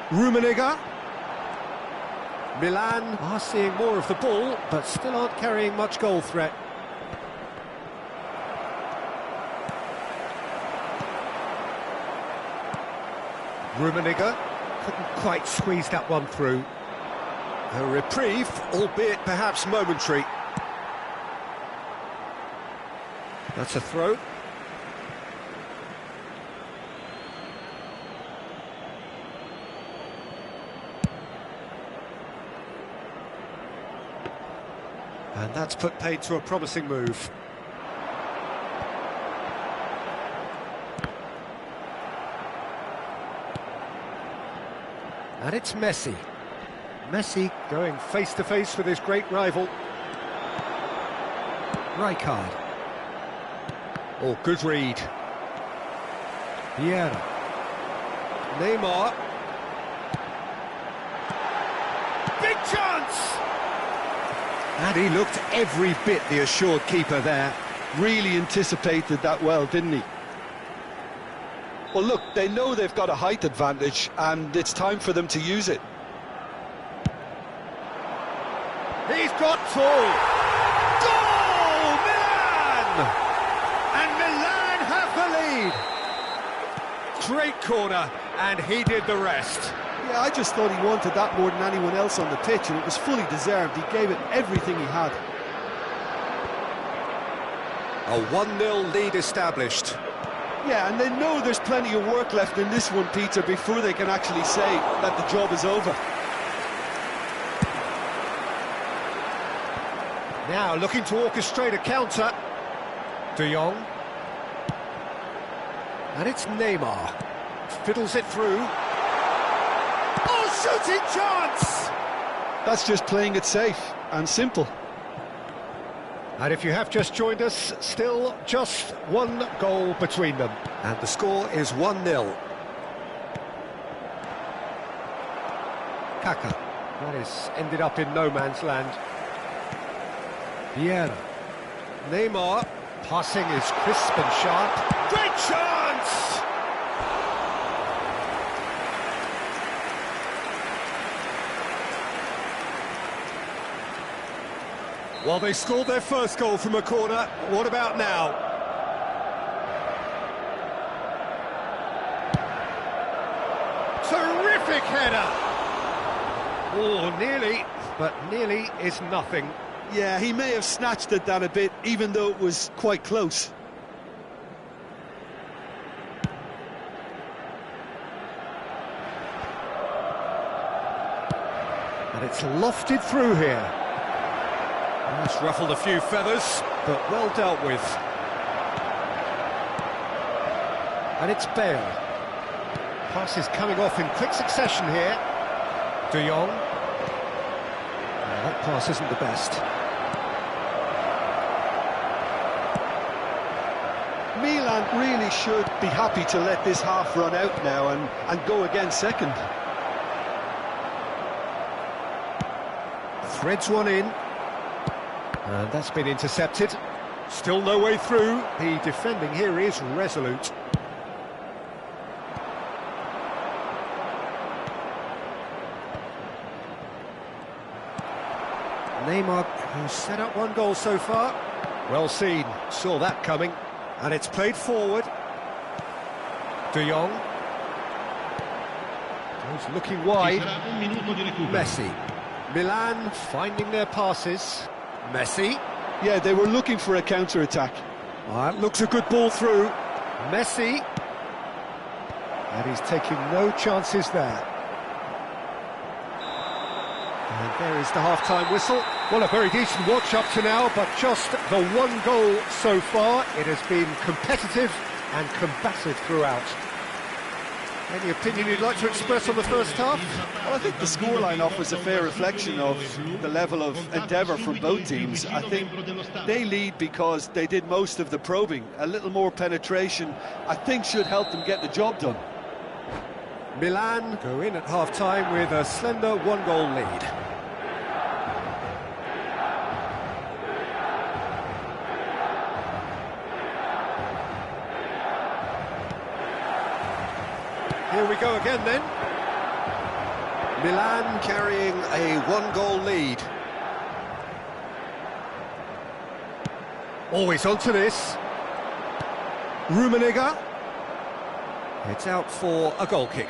S1: Rummenigge. Milan are seeing more of the ball, but still aren't carrying much goal threat. Rummenigge couldn't quite squeeze that one through. A reprieve, albeit perhaps momentary. That's a throw. And that's put paid to a promising move. And it's Messi. Messi going face-to-face with his great rival. Rijkaard. Oh, good read. Vieira. Neymar. Big chance! And he looked every bit the assured keeper there.
S2: Really anticipated that well, didn't he? Well, look, they know they've got a height advantage, and it's time for them to use it.
S1: He's got two! Goal! Milan! And Milan have the lead! Great corner, and he did the rest.
S4: Yeah, I just thought he wanted that more than anyone else on the pitch, and it was fully deserved. He gave it everything he had.
S1: A 1-0 lead established.
S4: Yeah, and they know there's plenty of work left in this one, Peter, before they can actually say that the job is over.
S1: Now looking to orchestrate a counter. De Jong. And it's Neymar. Fiddles it through. Oh, shooting chance!
S2: That's just playing it safe and simple.
S1: And if you have just joined us, still just one goal between them. And the score is 1-0. Kaka. That is ended up in no man's land. Vieira. Neymar. Passing is crisp and sharp. Great chance! Well, they scored their first goal from a corner. What about now? Terrific header! Oh, nearly, but nearly is nothing.
S4: Yeah, he may have snatched at that a bit, even though it was quite close.
S1: And it's lofted through here. It's ruffled a few feathers, but well dealt with. And it's Bale. Passes coming off in quick succession here. De Jong. That pass isn't the best.
S4: Milan really should be happy to let this half run out now and go again second.
S1: Threads one in. And that's been intercepted. Still no way through. The defending here is resolute. Neymar, who's set up one goal so far. Well seen, saw that coming. And it's played forward. De Jong. He's looking wide. Messi. Milan finding their passes. Messi.
S4: Yeah, they were looking for a counter-attack.
S1: That looks a good ball through. Messi. And he's taking no chances there. And there is the half-time whistle. Well, a very decent watch up to now, but just the one goal so far. It has been competitive and combative throughout. Any opinion you'd like to express on the first half?
S4: Well, I think the scoreline offers a fair reflection of the level of endeavour from both teams. I think they lead because they did most of the probing. A little more penetration, I think, should help them get the job done.
S1: Milan go in at half-time with a slender one-goal lead. Here we go again then. Milan carrying a one-goal lead. Always onto this. Rummenigge. It's out for a goal kick.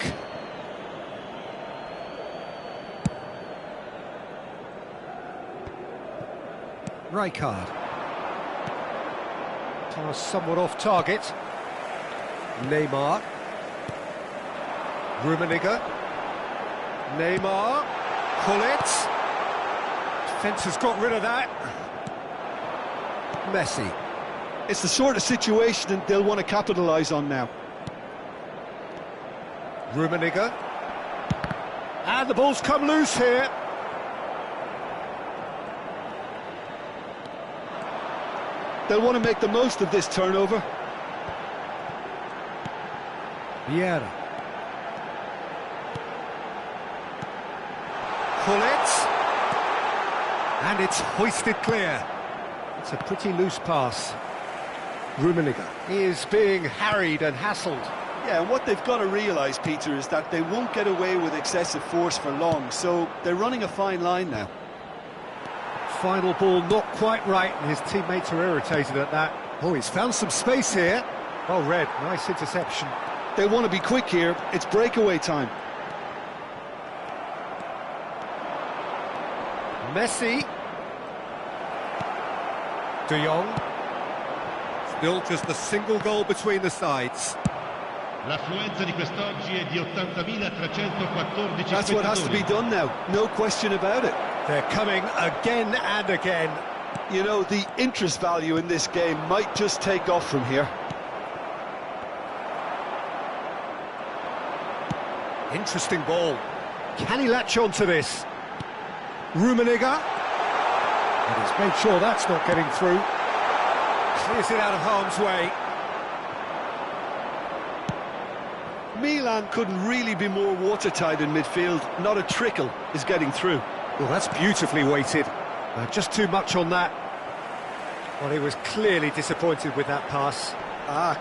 S1: Rijkaard. Pass somewhat off target. Neymar. Rummenigge. Neymar. Gullit. Defence has got rid of that. Messi.
S4: It's the sort of situation that they'll want to capitalise on now.
S1: Rummenigge. And the ball's come loose here.
S4: They'll want to make the most of this turnover.
S1: Vieira. Gullit. And it's hoisted clear. It's a pretty loose pass. Rummenigge is being harried and hassled.
S4: Yeah, and what they've got to realise, Peter, is that they won't get away with excessive force for long, so they're running a fine line now.
S1: Final ball not quite right, and his teammates are irritated at that. Oh, he's found some space here. Well read, nice interception.
S4: They want to be quick here, it's breakaway time.
S1: Messi. De Jong. Still just a single goal between the sides.
S3: L'affluenza di quest'oggi è di 80.314
S4: That's what has to be done now, no question about it.
S1: They're coming again and again.
S4: You know, the interest value in this game might just take off from here.
S1: Interesting ball. Can he latch on to this? Rummenigge. And he's made sure that's not getting through. Clears it out of harm's way.
S4: Milan couldn't really be more watertight in midfield. Not a trickle is getting through.
S1: Well, that's beautifully weighted. Just too much on that. Well, he was clearly disappointed with that pass.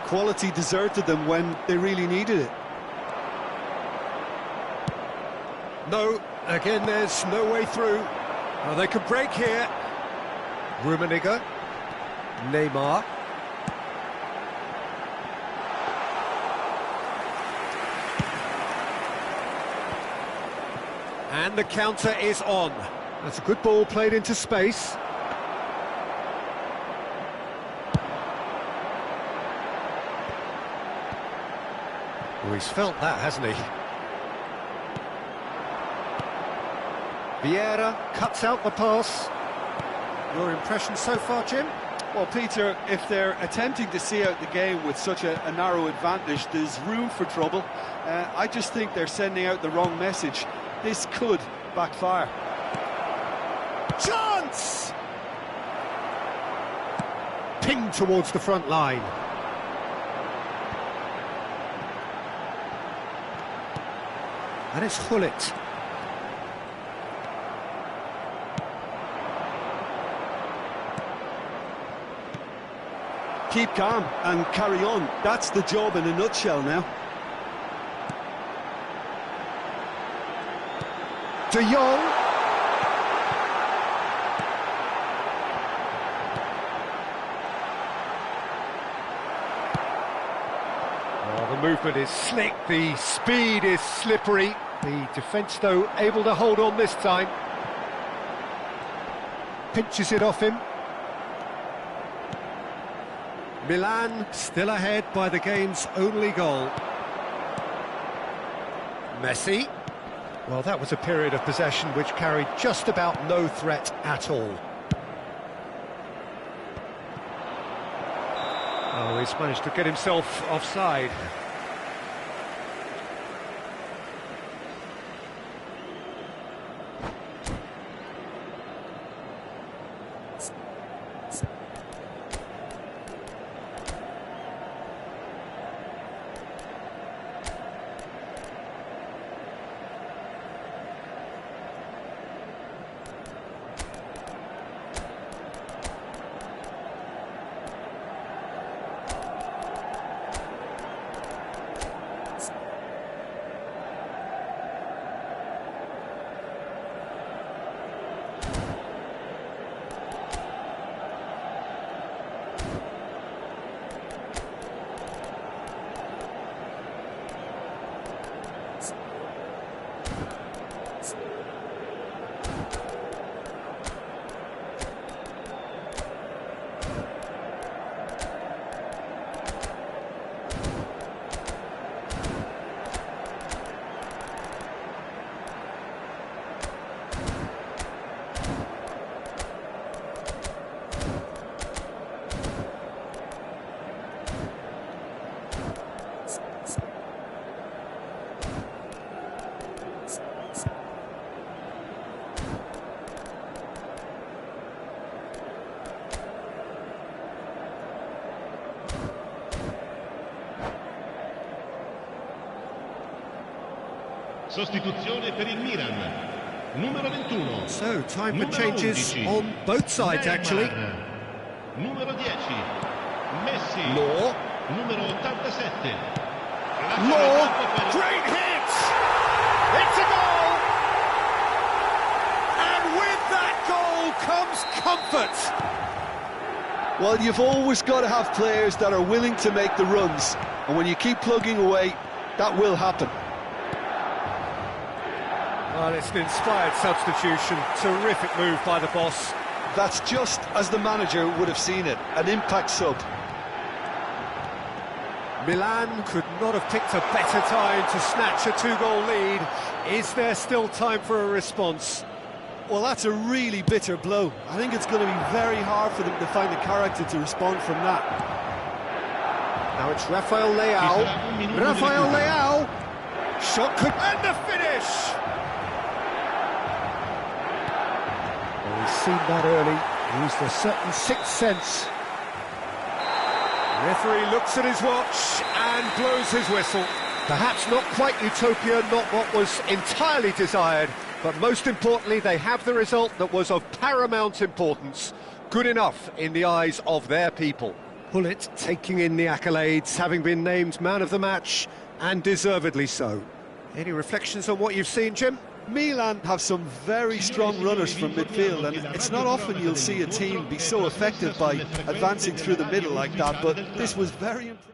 S4: Quality deserted them when they really needed it.
S1: No, again, there's no way through. Well, they could break here. Rummenigge. Neymar. And the counter is on. That's a good ball played into space. Oh, he's felt that, hasn't he? Vieira cuts out the pass. Your impression so far, Jim?
S4: Well, Peter, if they're attempting to see out the game with such a narrow advantage, there's room for trouble. I just think they're sending out the wrong message. This could backfire.
S1: Chance! Pinged towards the front line. And it's Gullit.
S4: Keep calm and carry on. That's the job in a nutshell now.
S1: De Jong. Oh, the movement is slick, the speed is slippery. The defence, though, able to hold on this time. Pinches it off him. Milan still ahead by the game's only goal. Messi. Well, that was a period of possession which carried just about no threat at all. Oh, he's managed to get himself offside.
S3: Sostituzione per il Milan. Numero 21.
S1: So, time for changes on both sides, actually.
S3: Numero 10. Messi.
S1: Law.
S3: Numero 87.
S1: Law. Great hit! It's a goal! And with that goal comes comfort.
S2: Well, you've always got to have players that are willing to make the runs. And when you keep plugging away, that will happen.
S1: Well, it's an inspired substitution. Terrific move by the boss.
S2: That's just as the manager would have seen it, an impact sub.
S1: Milan could not have picked a better time to snatch a two-goal lead. Is there still time for a response?
S4: Well, that's a really bitter blow. I think it's going to be very hard for them to find the character to respond from that.
S1: Now it's Rafael Leao. Rafael Leao. Shot could... And the finish! Well, he's seen that early. Used a certain sixth sense. Referee looks at his watch and blows his whistle. Perhaps not quite utopia, not what was entirely desired, but most importantly, they have the result that was of paramount importance. Good enough in the eyes of their people. Gullit taking in the accolades, having been named man of the match, and deservedly so. Any reflections on what you've seen, Jim?
S4: Milan have some very strong runners from midfield, and it's not often you'll see a team be so effective by advancing through the middle like that, but this was very impressive.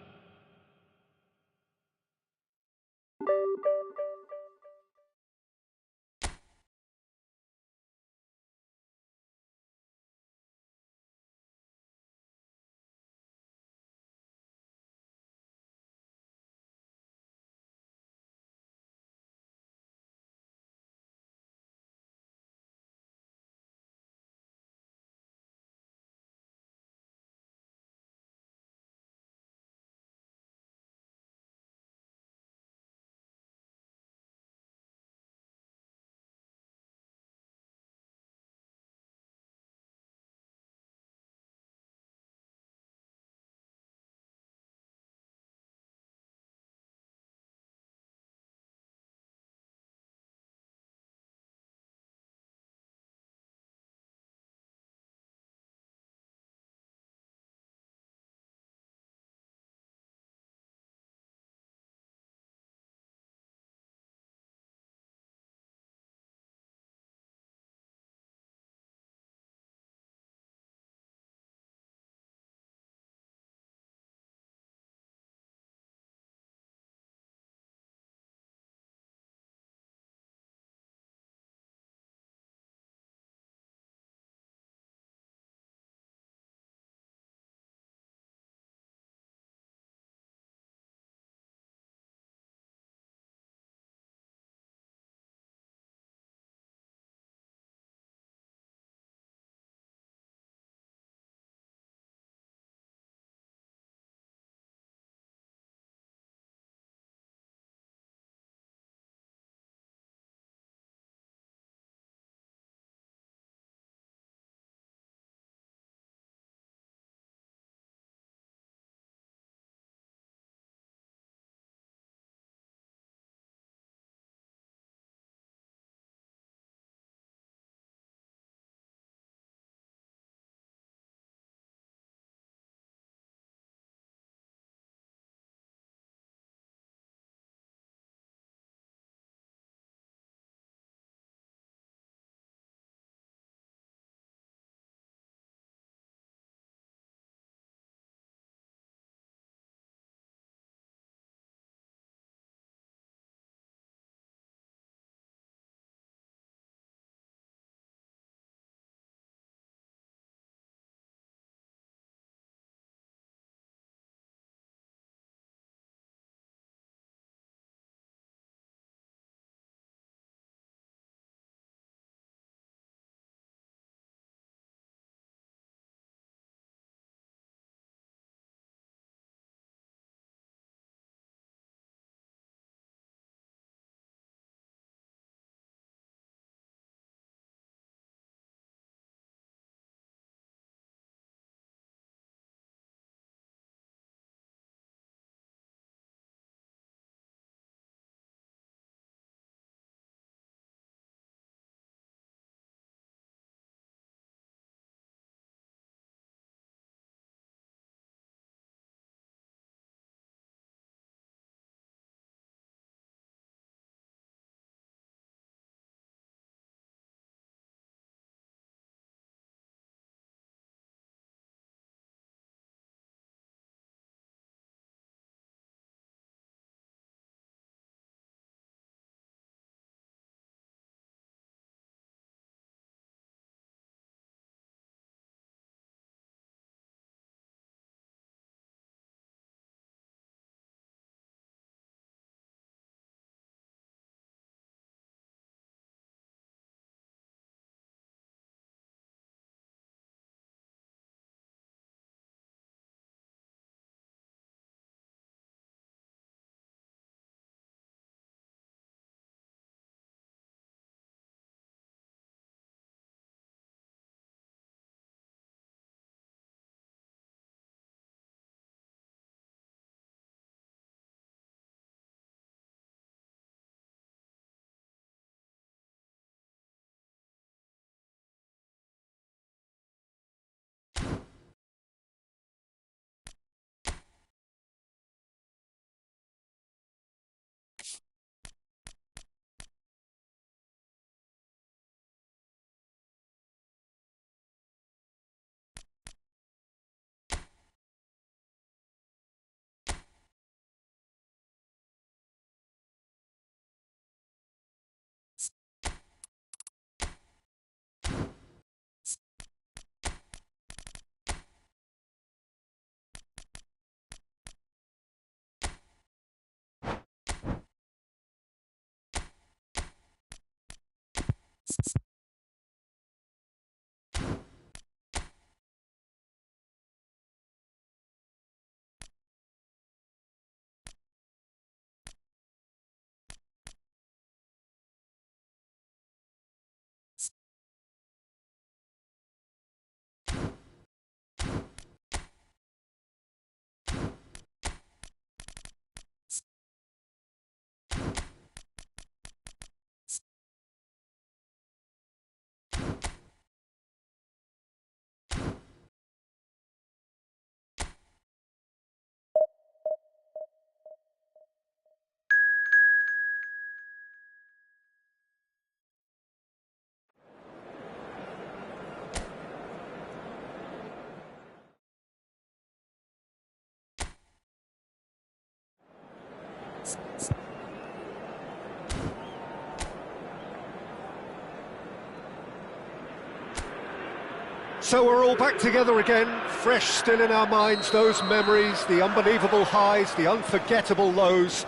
S1: So we're all back together again, fresh still in our minds, those memories, the unbelievable highs, the unforgettable lows.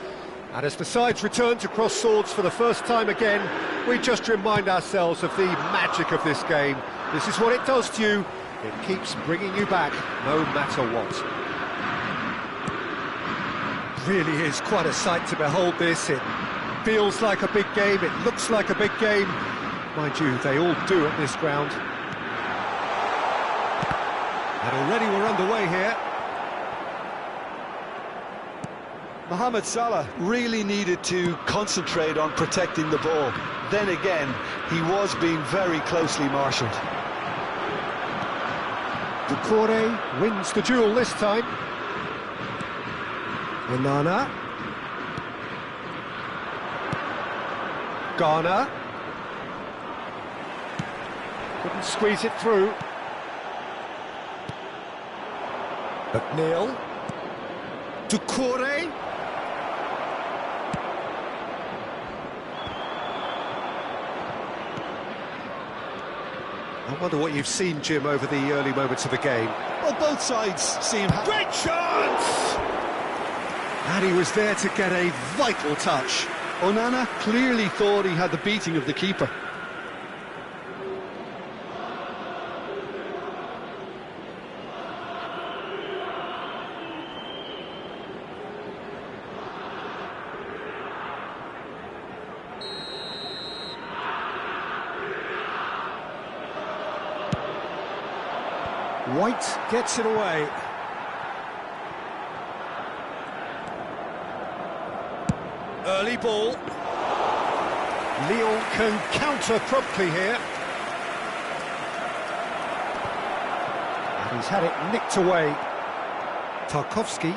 S1: And as the sides return to cross swords for the first time again, we just remind ourselves of the magic of this game. This is what it does to you. It keeps bringing you back, no matter what. Really is quite a sight to behold this. It feels like a big game, it looks like a big game. Mind you, they all do at this ground. And already we're underway here.
S2: Mohamed Salah really needed to concentrate on protecting the ball. Then again, he was being very closely marshalled.
S1: Doucouré wins the duel this time. Onana. Garner. Couldn't squeeze it through. McNeil. Doucouré. I wonder what you've seen, Jim, over the early moments of the game.
S4: Well, both sides seem happy.
S1: Great chance! And he was there to get a vital touch.
S2: Onana clearly thought he had the beating of the keeper.
S1: White gets it away. Early ball. Lyon can counter promptly here. And he's had it nicked away. Tarkowski.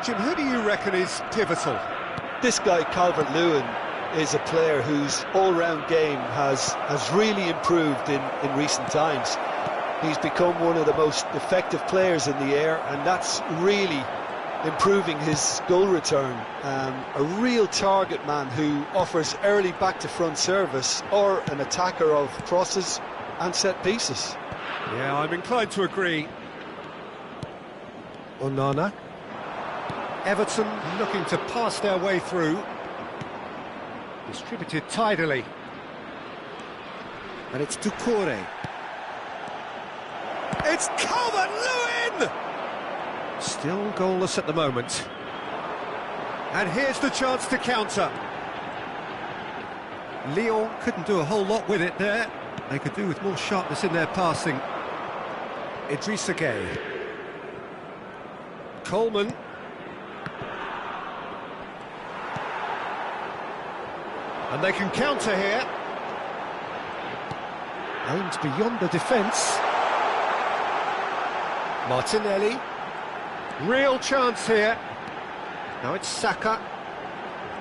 S1: Jim, who do you reckon is pivotal?
S2: This guy, Calvert-Lewin, is a player whose all-round game has really improved in recent times. He's become one of the most effective players in the air, and that's really improving his goal return. A real target man who offers early back-to-front service, or an attacker of crosses and set pieces.
S1: Yeah, I'm inclined to agree. Onana. Everton looking to pass their way through. Distributed tidily. And it's Doucouré. It's Calvert-Lewin! Still goalless at the moment. And here's the chance to counter. Lyon couldn't do a whole lot with it there. They could do with more sharpness in their passing. Idrissa Gueye. Coleman. And they can counter here. Aimed beyond the defence. Martinelli. Real chance here. Now it's Saka.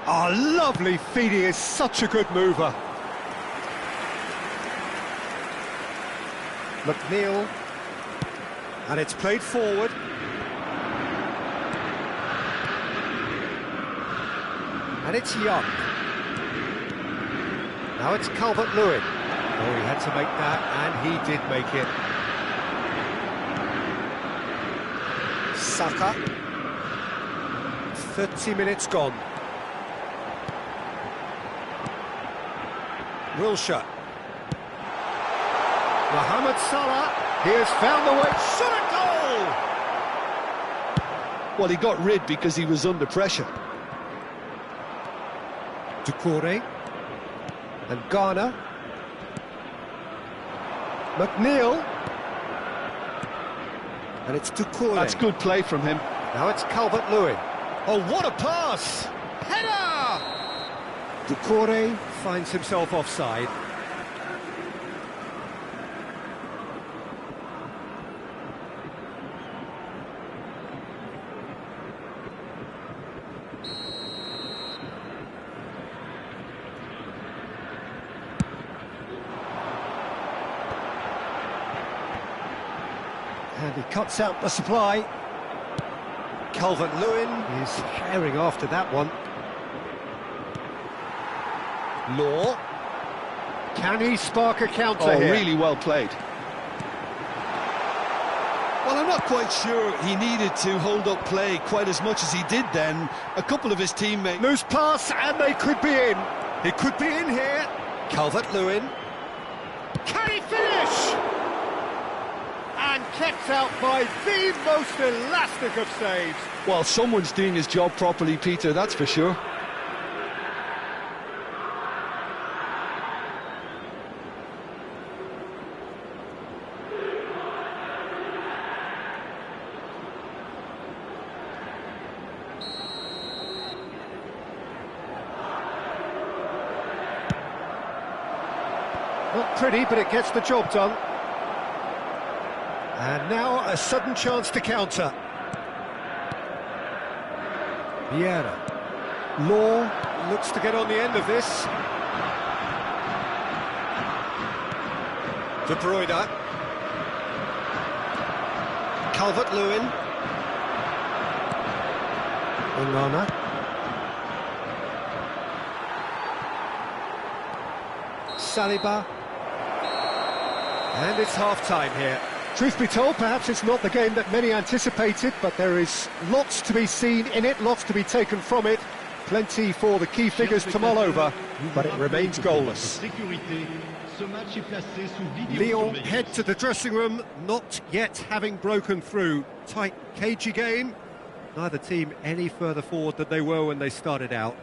S1: Oh, lovely feed. He is such a good mover. McNeil. And it's played forward. And it's Young. Now it's Calvert-Lewin. Oh, he had to make that, and he did make it. Saka. 30 minutes gone. Wilshere. Mohamed Salah. He has found the way. Shot a goal!
S2: Well, he got rid because he was under pressure.
S1: Doucouré. And Garner. McNeil. And it's Doucouré.
S2: That's good play from him.
S1: Now it's Calvert-Lewin. Oh, what a pass! Header! Doucouré finds himself offside. And he cuts out the supply. Calvert-Lewin is herring after that one. Law. Can he spark a counter here?
S2: Really well played.
S4: Well, I'm not quite sure he needed to hold up play quite as much as he did then. A couple of his teammates...
S1: Loose pass, and they could be in. He could be in here. Calvert-Lewin. Can he finish? And kept out by the most elastic of saves.
S2: Well, someone's doing his job properly, Peter, that's for sure.
S1: Not pretty, but it gets the job done. And now a sudden chance to counter. Vieira. Law looks to get on the end of this. De Bruyne. Calvert-Lewin. Onana. Saliba. And it's half-time here. Truth be told, perhaps it's not the game that many anticipated, but there is lots to be seen in it, lots to be taken from it. Plenty for the key figures to mull over, but it remains goalless. Lyon head to the dressing room, not yet having broken through. Tight, cagey game. Neither team any further forward than they were when they started out.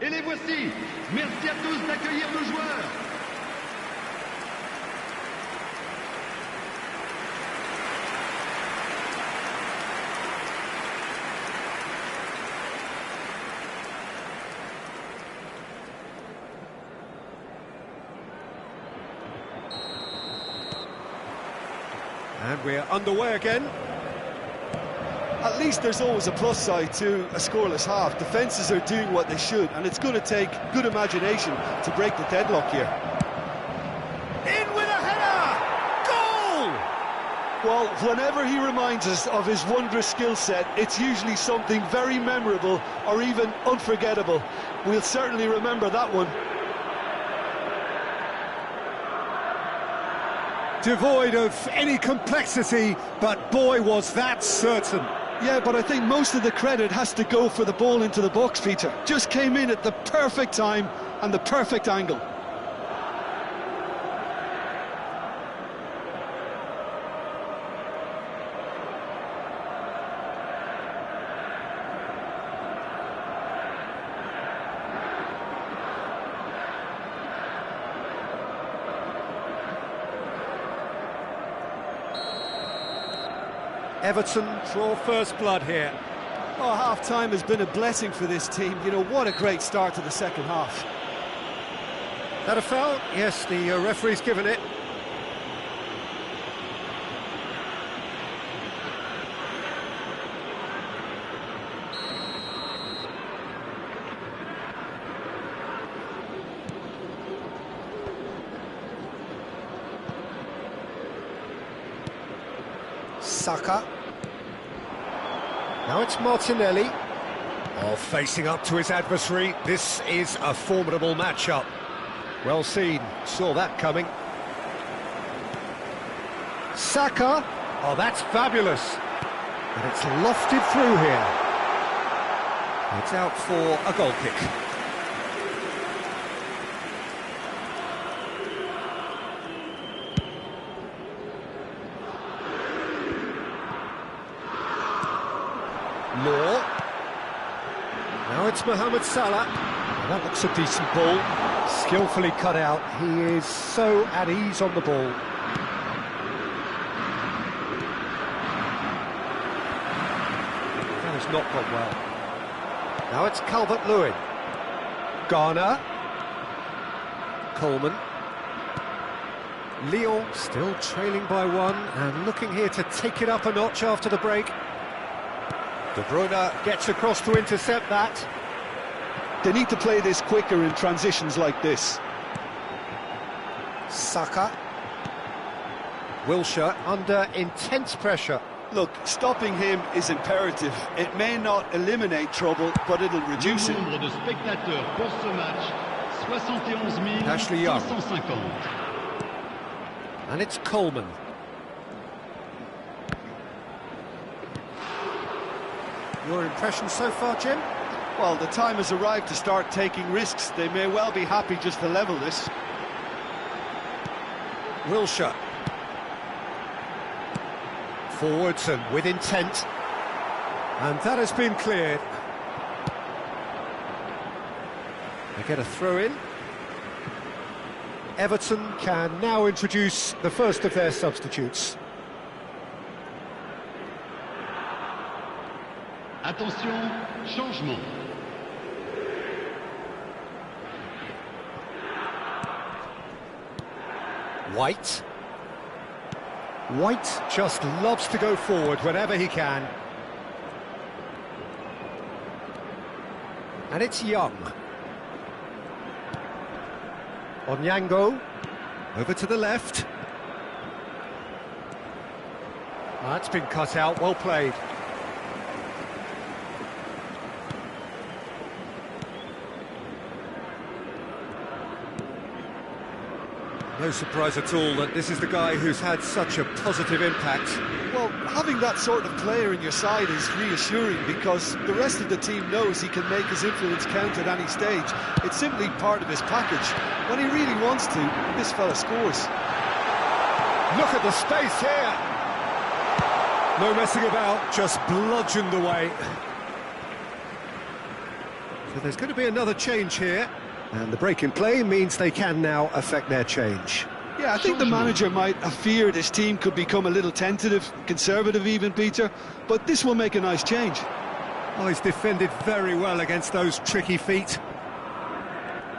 S3: Et les voici. Merci à tous d'accueillir nos joueurs.
S1: And we're underway again.
S4: At least there's always a plus side to a scoreless half. Defences are doing what they should, and it's going to take good imagination to break the deadlock here.
S1: In with a header! Goal!
S2: Well, whenever he reminds us of his wondrous skill set, it's usually something very memorable or even unforgettable. We'll certainly remember that one.
S1: Devoid of any complexity, but boy was that certain.
S2: Yeah, but I think most of the credit has to go for the ball into the box, Peter. Just came in at the perfect time and the perfect angle.
S1: Everton draw first blood here.
S4: Oh, half-time has been a blessing for this team. You know, what a great start to the second half.
S1: That a foul? Yes, the referee's given it. Saka. Now it's Martinelli. Oh, facing up to his adversary. This is a formidable matchup. Well seen. Saw that coming. Saka. Oh, that's fabulous. And it's lofted through here. It's out for a goal kick. Law. Now it's Mohamed Salah. Well, that looks a decent ball. Skillfully cut out. He is so at ease on the ball. That has not gone well. Now it's Calvert-Lewin. Garner. Coleman. Lyon still trailing by one and looking here to take it up a notch after the break. De Bruyne gets across to intercept that.
S2: They need to play this quicker in transitions like this.
S1: Saka. Wilshere under intense pressure.
S4: Look, stopping him is imperative. It may not eliminate trouble, but it'll reduce it.
S3: Le nombre de spectateurs pour ce match, 71
S1: Ashley Young.
S3: 550.
S1: And it's Coleman. Your impression so far, Jim?
S4: Well, the time has arrived to start taking risks. They may well be happy just to level this.
S1: Wilshere. Forwards and with intent. And that has been cleared. They get a throw in. Everton can now introduce the first of their substitutes.
S3: Attention, changement.
S1: White. White just loves to go forward whenever he can. And it's Young. Onyango. Over to the left. That's been cut out, well played. No surprise at all that this is the guy who's had such a positive impact.
S4: Well, having that sort of player in your side is reassuring because the rest of the team knows he can make his influence count at any stage. It's simply part of his package. When he really wants to, this fella scores.
S1: Look at the space here. No messing about, just bludgeoned away. So there's going to be another change here. And the break in play means they can now affect their change.
S4: Yeah, I think the manager might have feared his team could become a little tentative, conservative even, Peter, but this will make a nice change.
S1: Oh, he's defended very well against those tricky feet.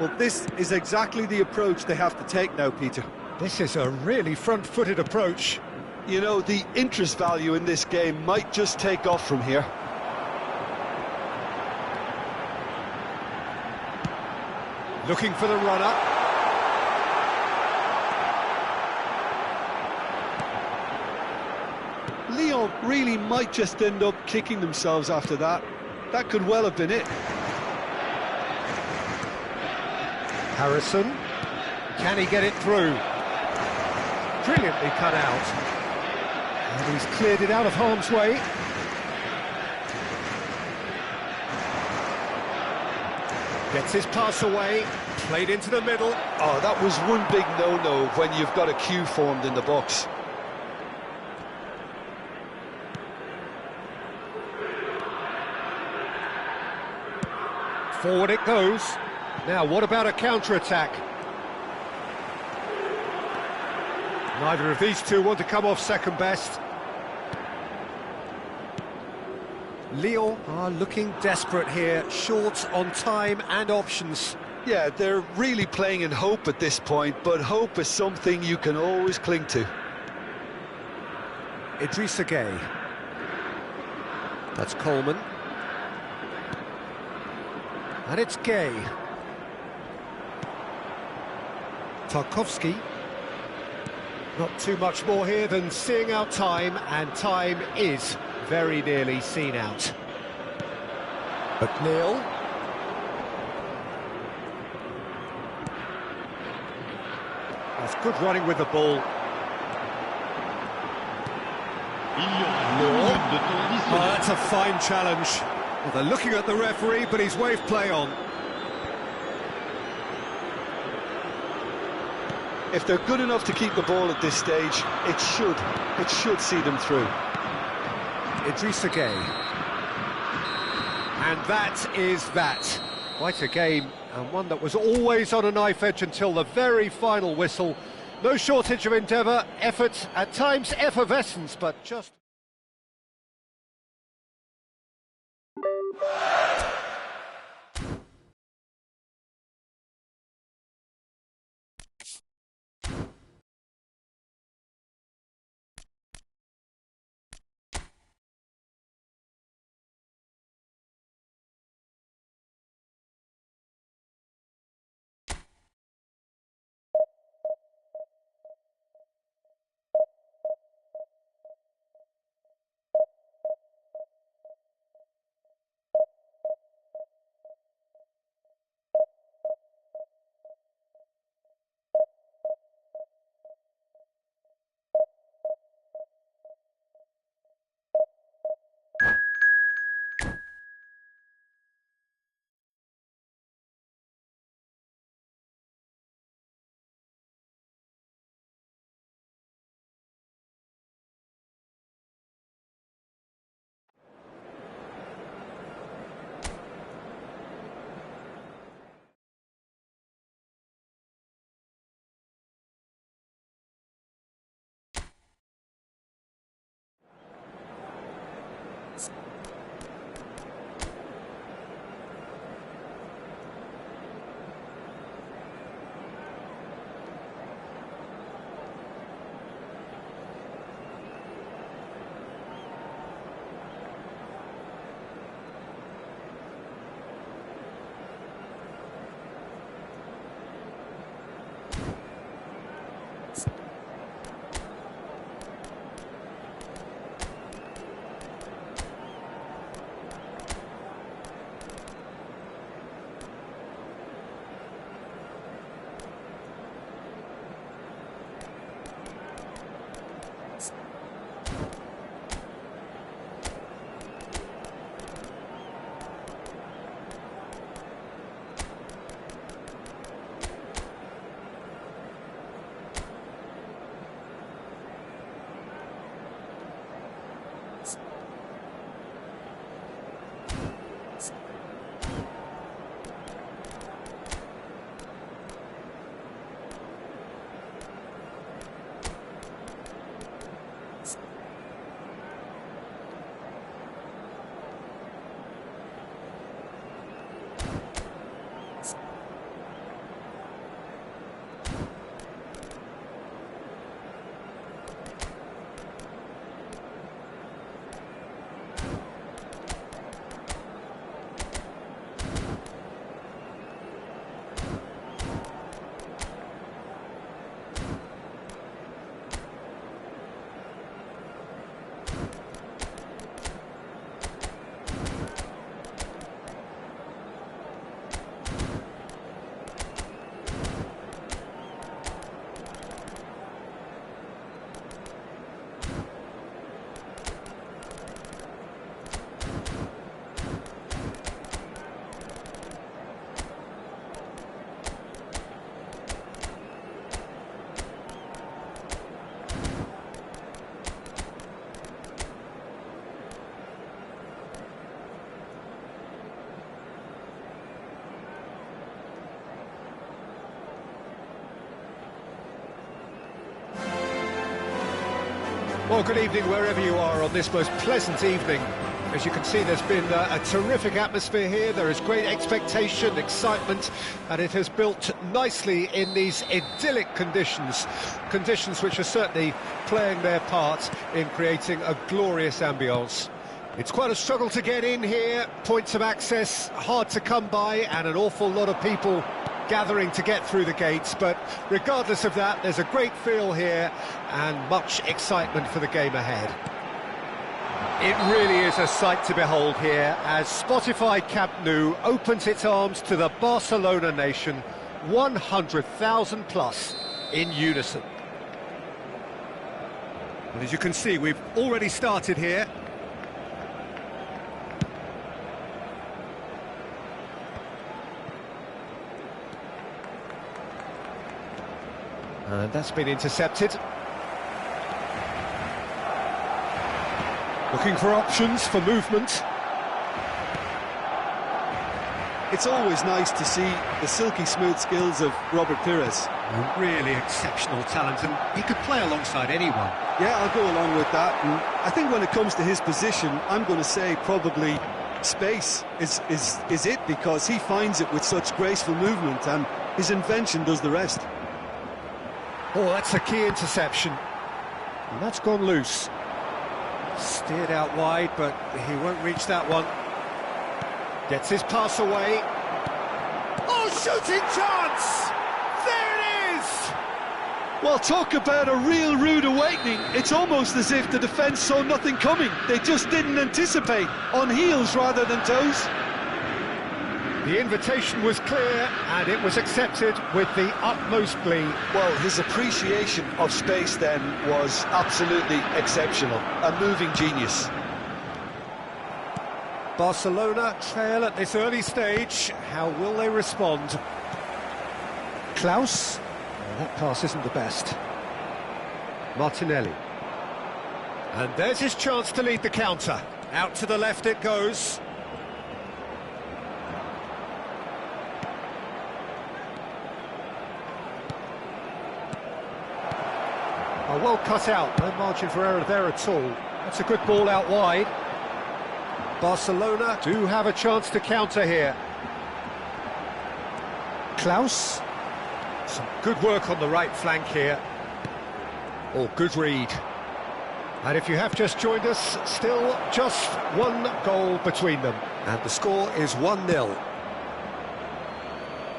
S4: Well, this is exactly the approach they have to take now, Peter.
S1: This is a really front-footed approach.
S2: You know, the interest value in this game might just take off from here.
S1: Looking for the runner.
S4: Lyon really might just end up kicking themselves after that. That could well have been it.
S1: Harrison. Can he get it through? Brilliantly cut out. And he's cleared it out of harm's way. Gets his pass away, played into the middle.
S2: Oh, that was one big no-no when you've got a queue formed in the box.
S1: Forward it goes. Now, what about a counter-attack? Neither of these two want to come off second best. Lyon are looking desperate here, short on time and options.
S2: Yeah, they're really playing in hope at this point, but hope is something you can always cling to.
S1: Idrissa Gueye. That's Coleman. And it's Gueye. Tarkowski. Not too much more here than seeing out time, and time is very nearly seen out. McNeil. That's good running with the ball. Law. Oh, that's a fine challenge. Well, they're looking at the referee, but he's waved play on.
S2: If they're good enough to keep the ball at this stage, it should see them through.
S1: Idrissa Gueye. And that is that. Quite a game, and one that was always on a knife edge until the very final whistle. No shortage of endeavour, effort, at times effervescence, but just... Well, good evening wherever you are on this most pleasant evening. As you can see, there's been a terrific atmosphere here. There is great expectation, excitement, and it has built nicely in these idyllic conditions. Conditions which are certainly playing their part in creating a glorious ambience. It's quite a struggle to get in here, points of access hard to come by, and an awful lot of people gathering to get through the gates, but regardless of that, there's a great feel here and much excitement for the game ahead. It really is a sight to behold here as Spotify Camp Nou opens its arms to the Barcelona nation, 100,000 plus in unison. And as you can see, we've already started here. And that's been intercepted. Looking for options for movement.
S4: it's always nice to see the silky smooth skills of Robert Pires.
S1: A really exceptional talent, and he could play alongside anyone.
S4: Yeah, I'll go along with that. And I think when it comes to his position, I'm going to say probably space is it, because he finds it with such graceful movement, and his invention does the rest.
S1: Oh, that's a key interception. And that's gone loose. Steered out wide, but he won't reach that one. Gets his pass away. Oh, shooting chance! There it is!
S2: Well, talk about a real rude awakening. It's almost as if the defence saw nothing coming. They just didn't anticipate, on heels rather than toes.
S1: The invitation was clear, and it was accepted with the utmost glee.
S2: Well, his appreciation of space then was absolutely exceptional. A moving genius.
S1: Barcelona trail at this early stage. How will they respond? Klaus? Well, that pass isn't the best. Martinelli. And there's his chance to lead the counter. Out to the left it goes. Oh, well cut out. No margin for error there at all. That's a good ball out wide. Barcelona do have a chance to counter here. Klaus. Some good work on the right flank here. Oh, good read. And if you have just joined us, still just one goal between them. And the score is 1-0.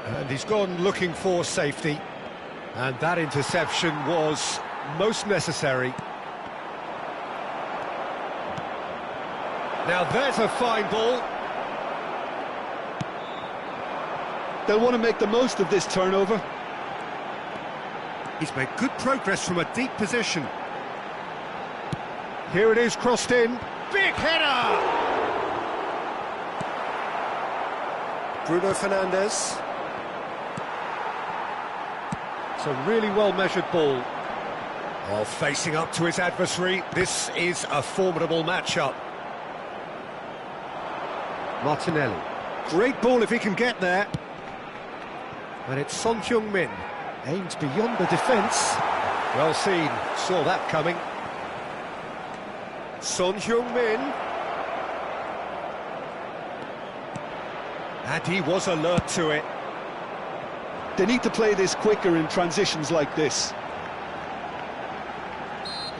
S1: And he's gone looking for safety. And that interception was most necessary. Now there's a fine ball.
S2: They'll want to make the most of this turnover.
S1: He's made good progress from a deep position. Here it is, crossed in. Big header! Bruno Fernandes. It's a really well-measured ball. Oh, facing up to his adversary. This is a formidable matchup. Martinelli. Great ball if he can get there. And it's Son Heung-min. Aimed beyond the defence. Well seen. Saw that coming. Son Heung-min. And he was alert to it.
S2: They need to play this quicker in transitions like this.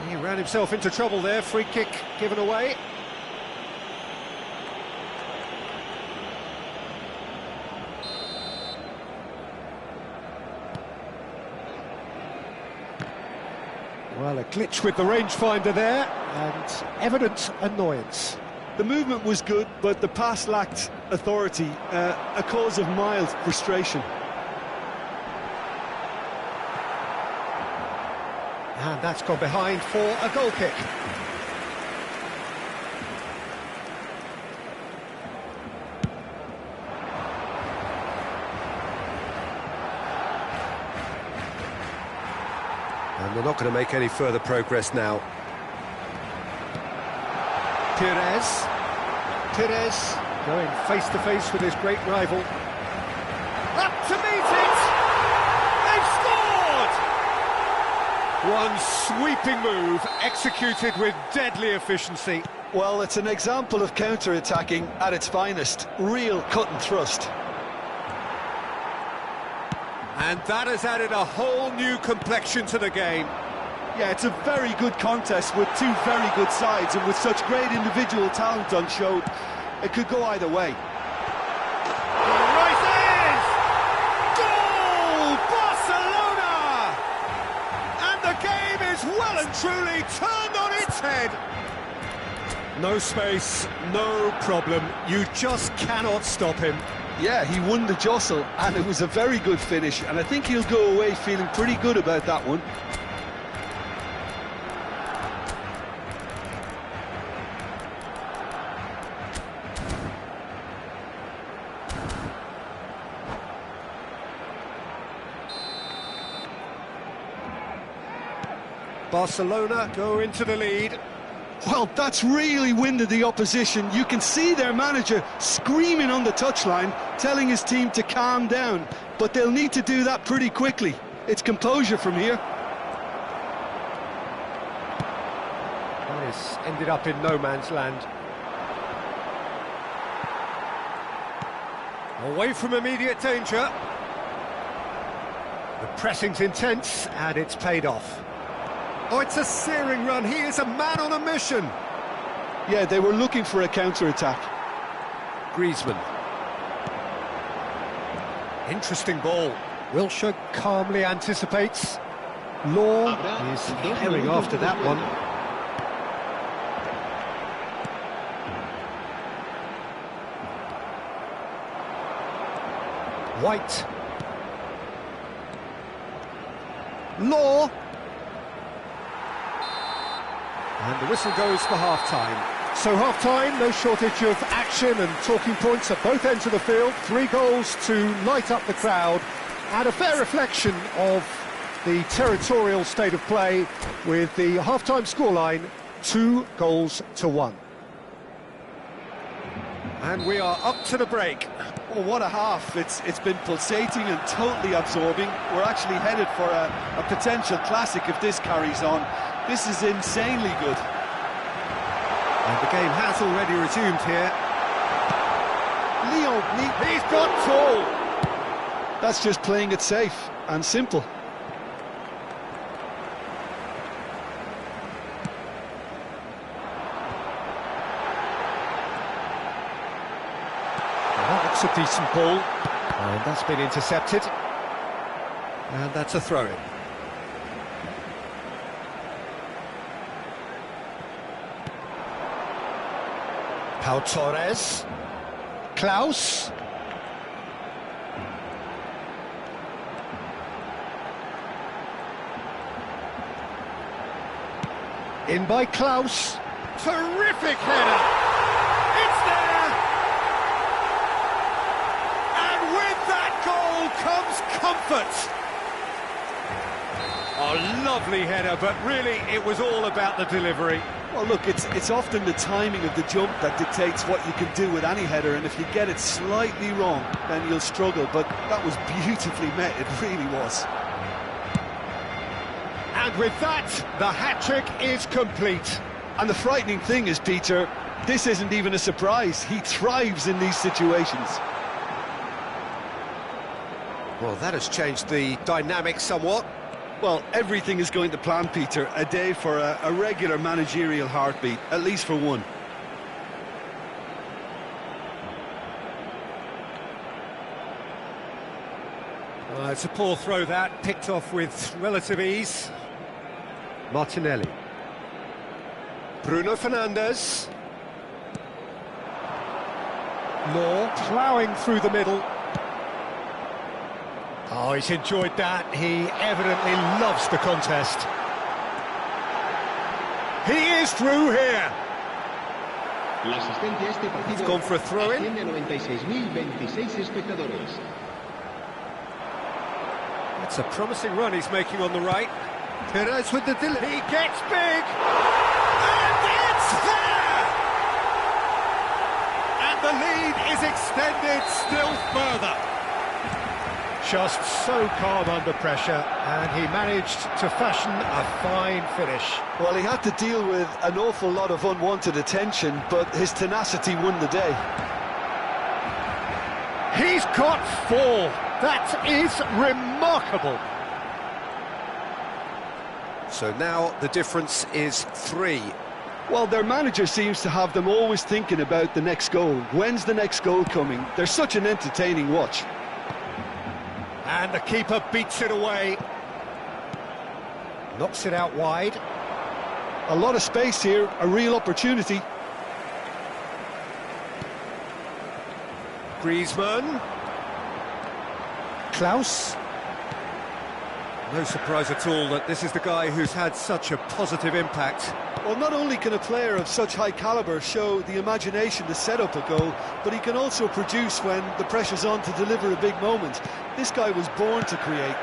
S1: He ran himself into trouble there. Free kick given away. Well, a glitch with the rangefinder there, and evident annoyance.
S4: The movement was good, but the pass lacked authority, a cause of mild frustration.
S1: And that's gone behind for a goal kick. And they're not going to make any further progress now. Pires going face to face with his great rival. Up to meet it! They've scored! One sweeping move, executed with deadly efficiency.
S2: Well, it's an example of counter-attacking at its finest. Real cut and thrust.
S1: And that has added a whole new complexion to the game.
S4: Yeah, it's a very good contest with two very good sides, and with such great individual talent on show, it could go either way.
S1: Right is! Goal! Barcelona! And the game is well and truly turned on its head. No space, no problem. You just cannot stop him.
S2: Yeah, he won the jostle, and it was a very good finish, and I think he'll go away feeling pretty good about that one.
S1: Barcelona go into the lead.
S4: Well, that's really winded the opposition. You can see their manager screaming on the touchline, telling his team to calm down. But they'll need to do that pretty quickly. It's composure from here.
S1: Well, it's ended up in no man's land. Away from immediate danger. The pressing's intense, and it's paid off. Oh, it's a searing run. He is a man on a mission.
S2: Yeah, they were looking for a counter-attack.
S1: Griezmann. Interesting ball. Wilshere calmly anticipates. Law is herring after that one. White. Law. And the whistle goes for half-time. So half-time, no shortage of action and talking points at both ends of the field. 3 goals to light up the crowd, and a fair reflection of the territorial state of play with the half-time scoreline 2-1. And we are up to the break.
S4: Oh, what a half. It's been pulsating and totally absorbing. We're actually headed for a potential classic if this carries on. This is insanely good.
S1: And the game has already resumed here.
S4: Lyon,
S1: he's got tall.
S2: That's just playing it safe and simple.
S1: That looks a decent ball. And that's been intercepted. And that's a throw-in. Pau Torres. Klaus. In by Klaus. Terrific header. It's there. And with that goal comes comfort. A lovely header, but really it was all about the delivery.
S4: Well, look, it's often the timing of the jump that dictates what you can do with any header, and if you get it slightly wrong, then you'll struggle, but that was beautifully met, it really was.
S1: And with that, the hat-trick is complete.
S2: And the frightening thing is, Peter, this isn't even a surprise. He thrives in these situations.
S1: Well, that has changed the dynamic somewhat.
S4: Well, everything is going to plan, Peter. A day for a regular managerial heartbeat, at least for one.
S1: It's a poor throw that, picked off with relative ease. Martinelli. Bruno Fernandes. Law ploughing through the middle. Oh, he's enjoyed that. He evidently loves the contest. He is through here. He's gone for a throw-in. It's a promising run he's making on the right. Perez with the delivery. He gets big. And it's there! And the lead is extended still further. Just so calm under pressure, and he managed to fashion a fine finish.
S2: Well, he had to deal with an awful lot of unwanted attention, but his tenacity won the day.
S1: He's got 4. That is remarkable. So now the difference is 3.
S2: Well, their manager seems to have them always thinking about the next goal. When's the next goal coming? They're such an entertaining watch.
S1: And the keeper beats it away. Knocks it out wide.
S2: A lot of space here, a real opportunity.
S1: Griezmann. Klaus. No surprise at all that this is the guy who's had such a positive impact.
S4: Well, not only can a player of such high calibre show the imagination to set up a goal, but he can also produce when the pressure's on to deliver a big moment. This guy was born to create.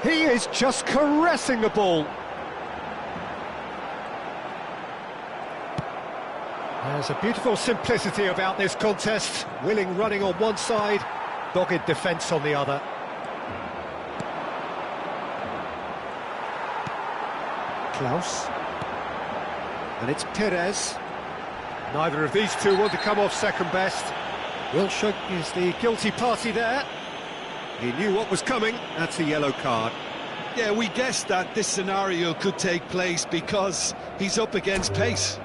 S1: He is just caressing the ball. There's a beautiful simplicity about this contest. Willing running on one side, dogged defence on the other. Klaus. And it's Perez. Neither of these two want to come off second best. Wilshere is the guilty party there. He knew what was coming. That's a yellow card.
S4: Yeah, we guessed that this scenario could take place because he's up against pace.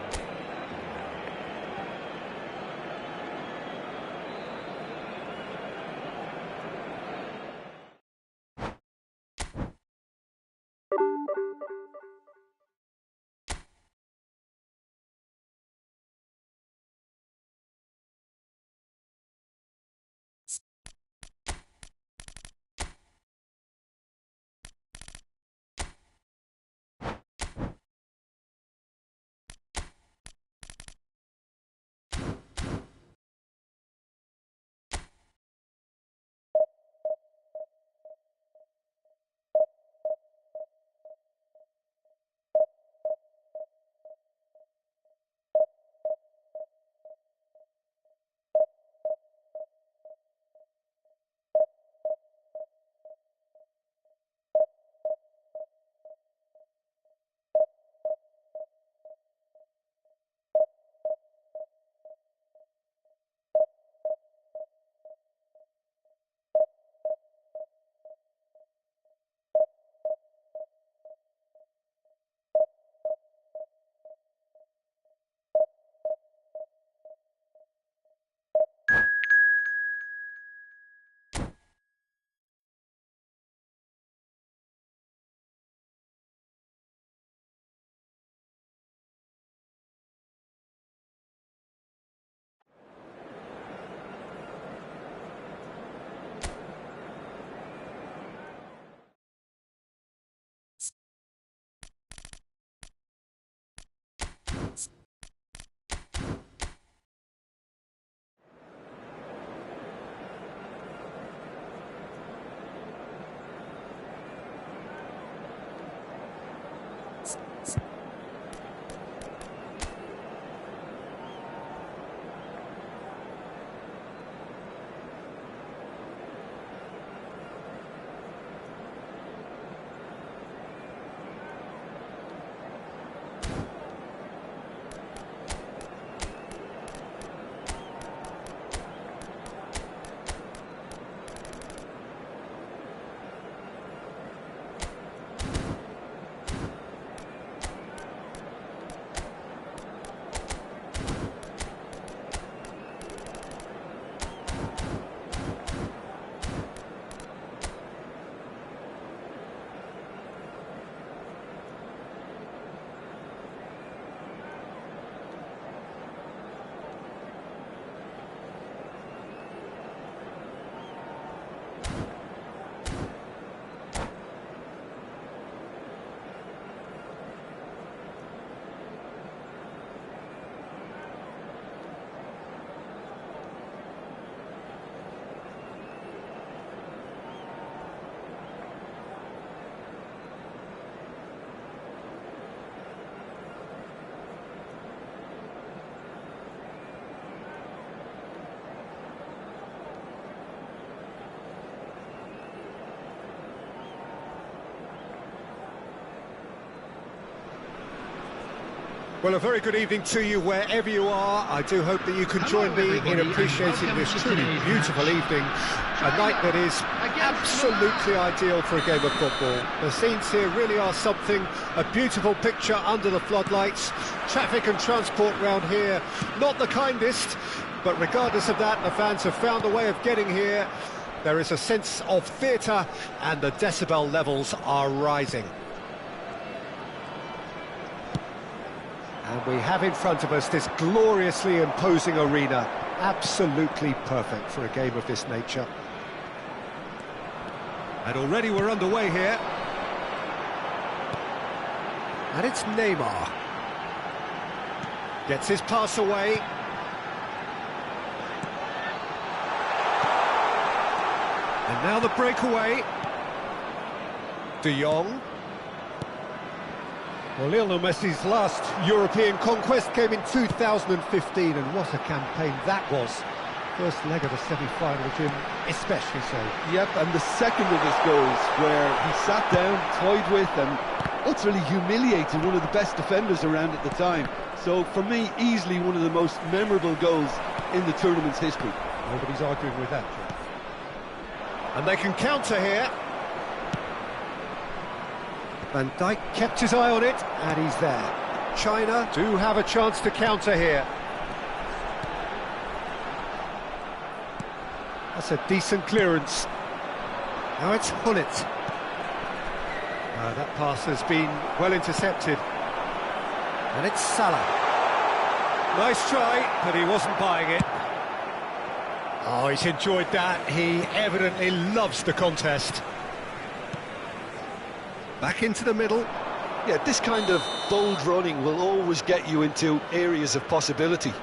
S1: Well, a very good evening to you wherever you are. I do hope that you can join me in appreciating this truly beautiful evening. A night that is absolutely ideal for a game of football. The scenes here really are something, a beautiful picture under the floodlights. Traffic and transport round here, not the kindest, but regardless of that, the fans have found a way of getting here. There is a sense of theatre and the decibel levels are rising. And we have in front of us this gloriously imposing arena, absolutely perfect for a game of this nature. And already we're underway here. And it's Neymar. Gets his pass away. And now the breakaway. De Jong. Well, Lionel Messi's last European conquest came in 2015, and what a campaign that was. First leg of the semi-final, Jim, especially so.
S4: Yep, and the second of his goals, where he sat down, toyed with and utterly humiliated one of the best defenders around at the time. So, for me, easily one of the most memorable goals in the tournament's history.
S1: Nobody's arguing with that, Jim. And they can counter here. Van Dijk kept his eye on it, and he's there. China do have a chance to counter here. That's a decent clearance. Now it's Gullit. That pass has been well intercepted. And it's Salah. Nice try, but he wasn't buying it. Oh, he's enjoyed that. He evidently loves the contest. Back into the middle.
S2: Yeah, this kind of bold running will always get you into areas of possibility.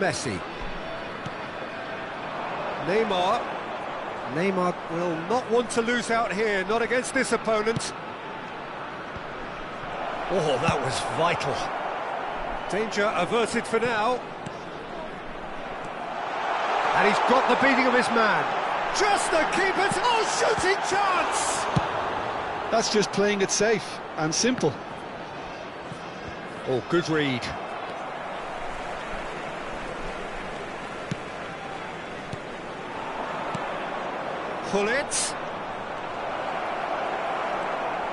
S1: Messi. Neymar will not want to lose out here, not against this opponent. Oh, that was vital. Danger averted for now. And he's got the beating of his man. Just the keeper's shooting chance!
S2: That's just playing it safe and simple.
S1: Oh, good read. Gullit.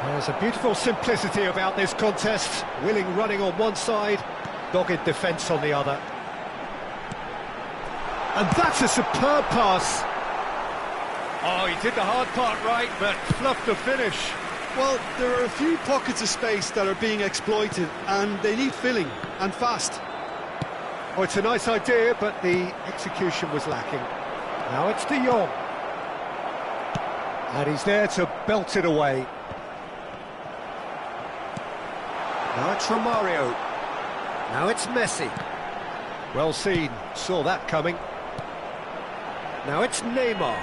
S1: There's a beautiful simplicity about this contest. Willing running on one side, dogged defence on the other. And that's a superb pass. Oh, he did the hard part right, but fluffed the finish.
S4: Well, there are a few pockets of space that are being exploited, and they need filling, and fast.
S1: Oh, it's a nice idea, but the execution was lacking. Now it's De Jong. And he's there to belt it away. Now it's Romario. Now it's Messi. Well seen, saw that coming. Now it's Neymar.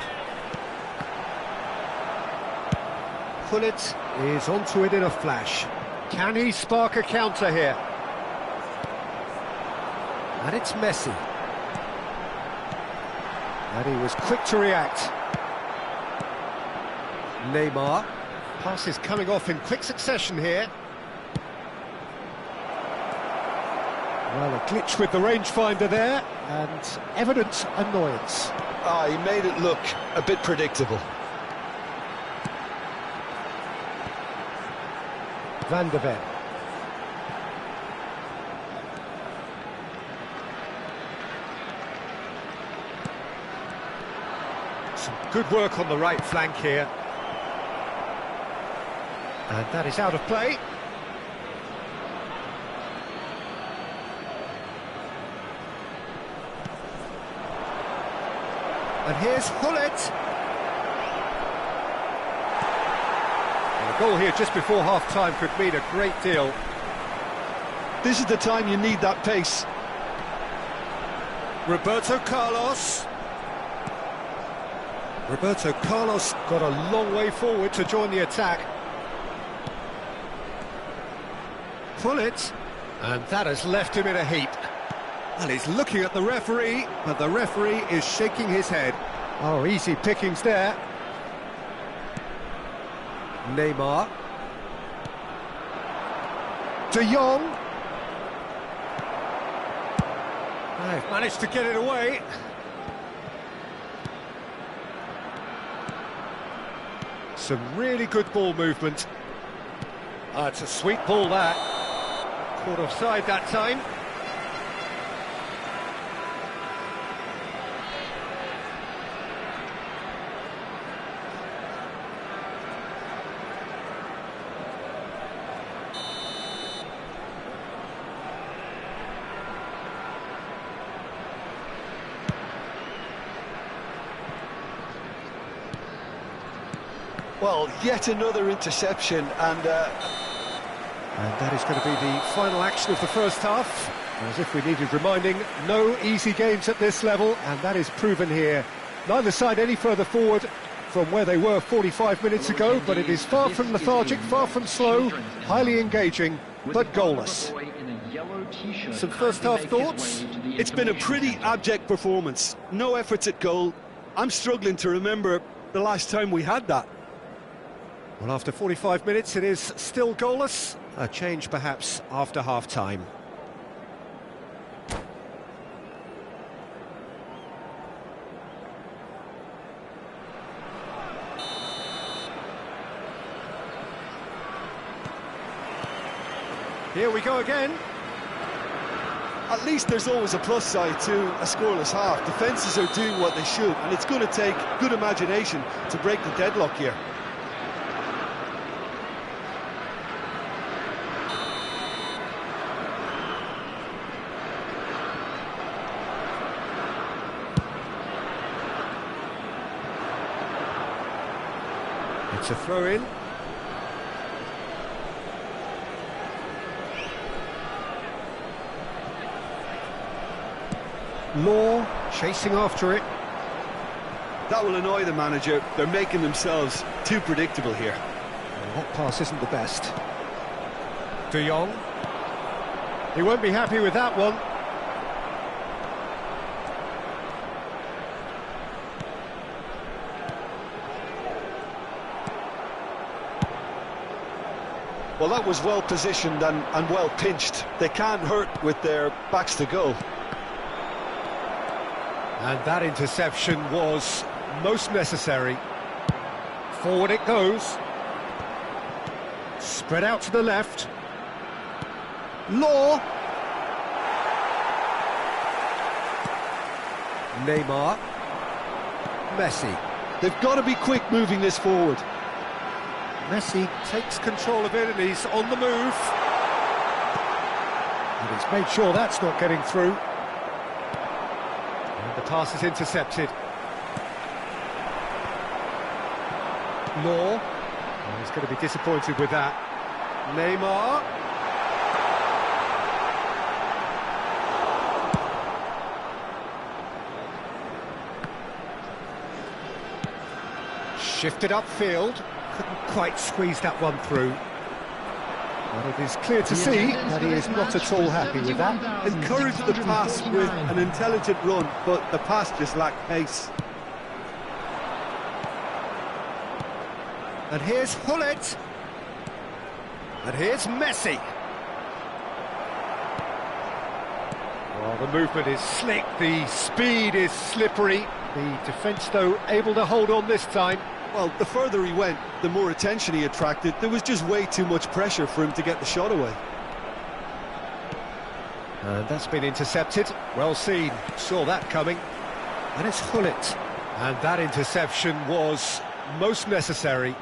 S1: Gullit is onto it in a flash. Can he spark a counter here? And it's Messi. And he was quick to react. Neymar. Passes coming off in quick succession here. Well, a glitch with the rangefinder there, and evident annoyance.
S2: He made it look a bit predictable.
S1: Van de Ven. Some good work on the right flank here. And that is out of play. And here's Gullit. And a goal here just before half-time could mean a great deal.
S2: This is the time you need that pace.
S1: Roberto Carlos. Roberto Carlos got a long way forward to join the attack. Gullit, and that has left him in a heap. Well, he's looking at the referee, but the referee is shaking his head. Oh, easy pickings there. Neymar. De Jong. They've managed to get it away. Some really good ball movement. It's a sweet ball, that. Caught offside that time.
S2: Well, yet another interception, and
S1: that is going to be the final action of the first half. As if we needed reminding, no easy games at this level, and that is proven here. Neither side any further forward from where they were 45 minutes ago, but it is far from lethargic, far from slow, highly engaging, but goalless. Some first-half thoughts?
S4: It's been a pretty abject performance. No efforts at goal. I'm struggling to remember the last time we had that.
S1: Well, after 45 minutes, it is still goalless. A change, perhaps, after half-time. Here we go again.
S4: At least there's always a plus side to a scoreless half. Defences are doing what they should, and it's going to take good imagination to break the deadlock here.
S1: It's a throw-in. Law chasing after it.
S4: That will annoy the manager. They're making themselves too predictable here.
S1: Well, that pass isn't the best. De Jong. He won't be happy with that one.
S2: well, that was well positioned and well pinched. They can't hurt with their backs to goal.
S1: And that interception was most necessary. Forward it goes. Spread out to the left. Law. Neymar. Messi.
S2: They've got to be quick moving this forward.
S1: Messi takes control of it and he's on the move. And he's made sure that's not getting through. And the pass is intercepted. Law. Oh, he's going to be disappointed with that. Neymar. Shifted upfield. Couldn't quite squeeze that one through. But it is clear to see that he is not at all happy with that.
S4: Encouraged the pass with an intelligent run, but the pass just lacked pace.
S1: And here's Hullet. And here's Messi. Well, the movement is slick, the speed is slippery. The defence, though, able to hold on this time.
S4: Well, the further he went, the more attention he attracted. There was just way too much pressure for him to get the shot away.
S1: And that's been intercepted. Well seen. Saw that coming. And it's Hullet. And that interception was most necessary.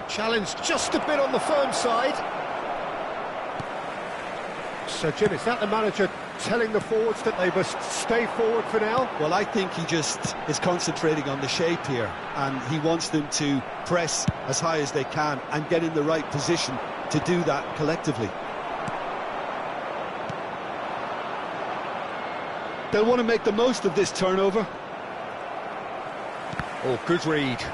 S1: Challenged just a bit on the firm side. So, Jim, is that the manager telling the forwards that they must stay forward for now?
S4: Well, I think he just is concentrating on the shape here, and he wants them to press as high as they can and get in the right position to do that collectively.
S2: They'll want to make the most of this turnover.
S1: Oh, good read.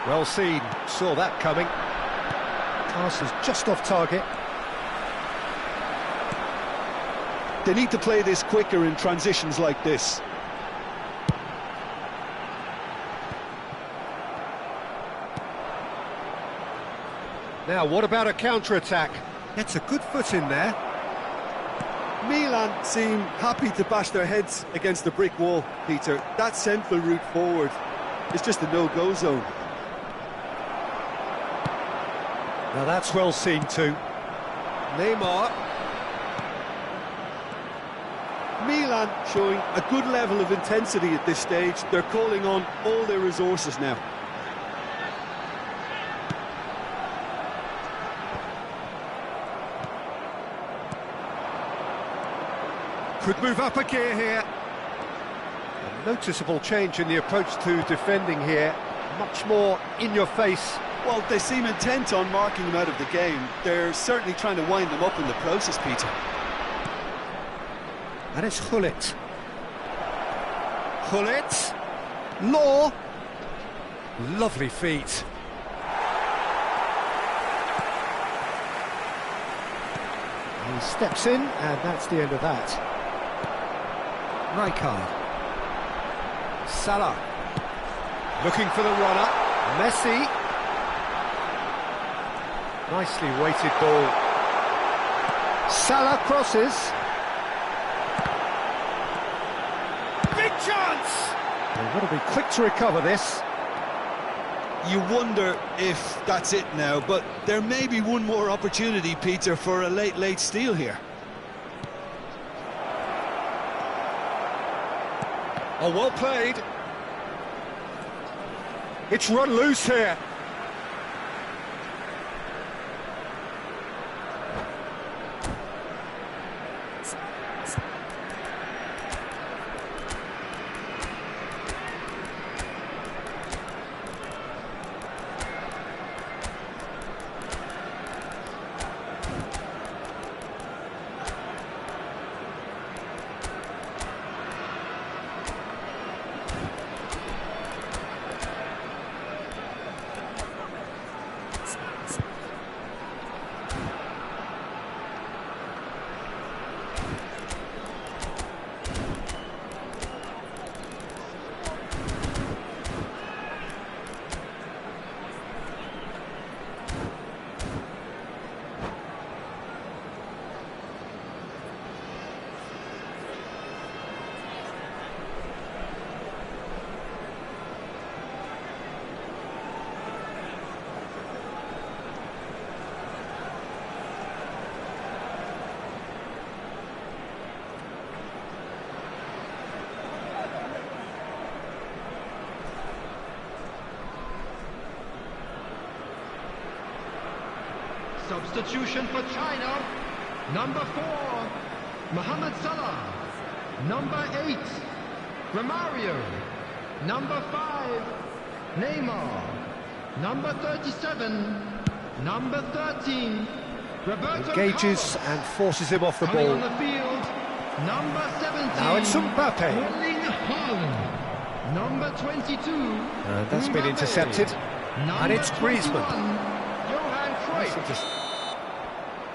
S1: Well seen, saw that coming. Pass is just off target.
S2: They need to play this quicker in transitions like this.
S1: Now, what about a counter-attack? Gets a good foot in there.
S4: Milan seem happy to bash their heads against the brick wall, Peter. That central route forward is just a no-go zone.
S1: Now that's well seen too. Neymar.
S4: Milan showing a good level of intensity at this stage. They're calling on all their resources now.
S1: Could move up a gear here. Noticeable change in the approach to defending here. Much more in your face.
S4: Well, they seem intent on marking him out of the game. They're certainly trying to wind him up in the process, Peter.
S1: And it's Gullit. Gullit. Law. Lovely feet. He steps in, and that's the end of that. Rijkaard. Salah. Looking for the runner. Messi. Nicely weighted ball. Salah crosses. Big chance! They've got to be quick to recover this.
S4: You wonder if that's it now, but there may be one more opportunity, Peter, for a late steal here.
S1: Oh, well played. It's run loose here.
S3: Substitution for China. Number 4, Mohamed Salah. Number 8, Romario. Number 5, Neymar. Number 37, number 13, Roberto
S1: Engages
S3: Carlos.
S1: and forces him off the
S3: Coming
S1: ball.
S3: on the field, number 17,
S1: Now it's Mbappe.
S3: Erling Haaland. Number 22,
S1: And that's been
S3: Mbappe.
S1: intercepted. And it's Griezmann.
S3: 21, Johan Cruyff.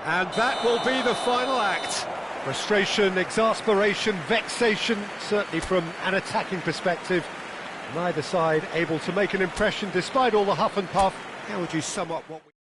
S1: And that will be the final act. Frustration, exasperation, vexation, certainly from an attacking perspective. Neither side able to make an impression despite all the huff and puff. How would you sum up what we...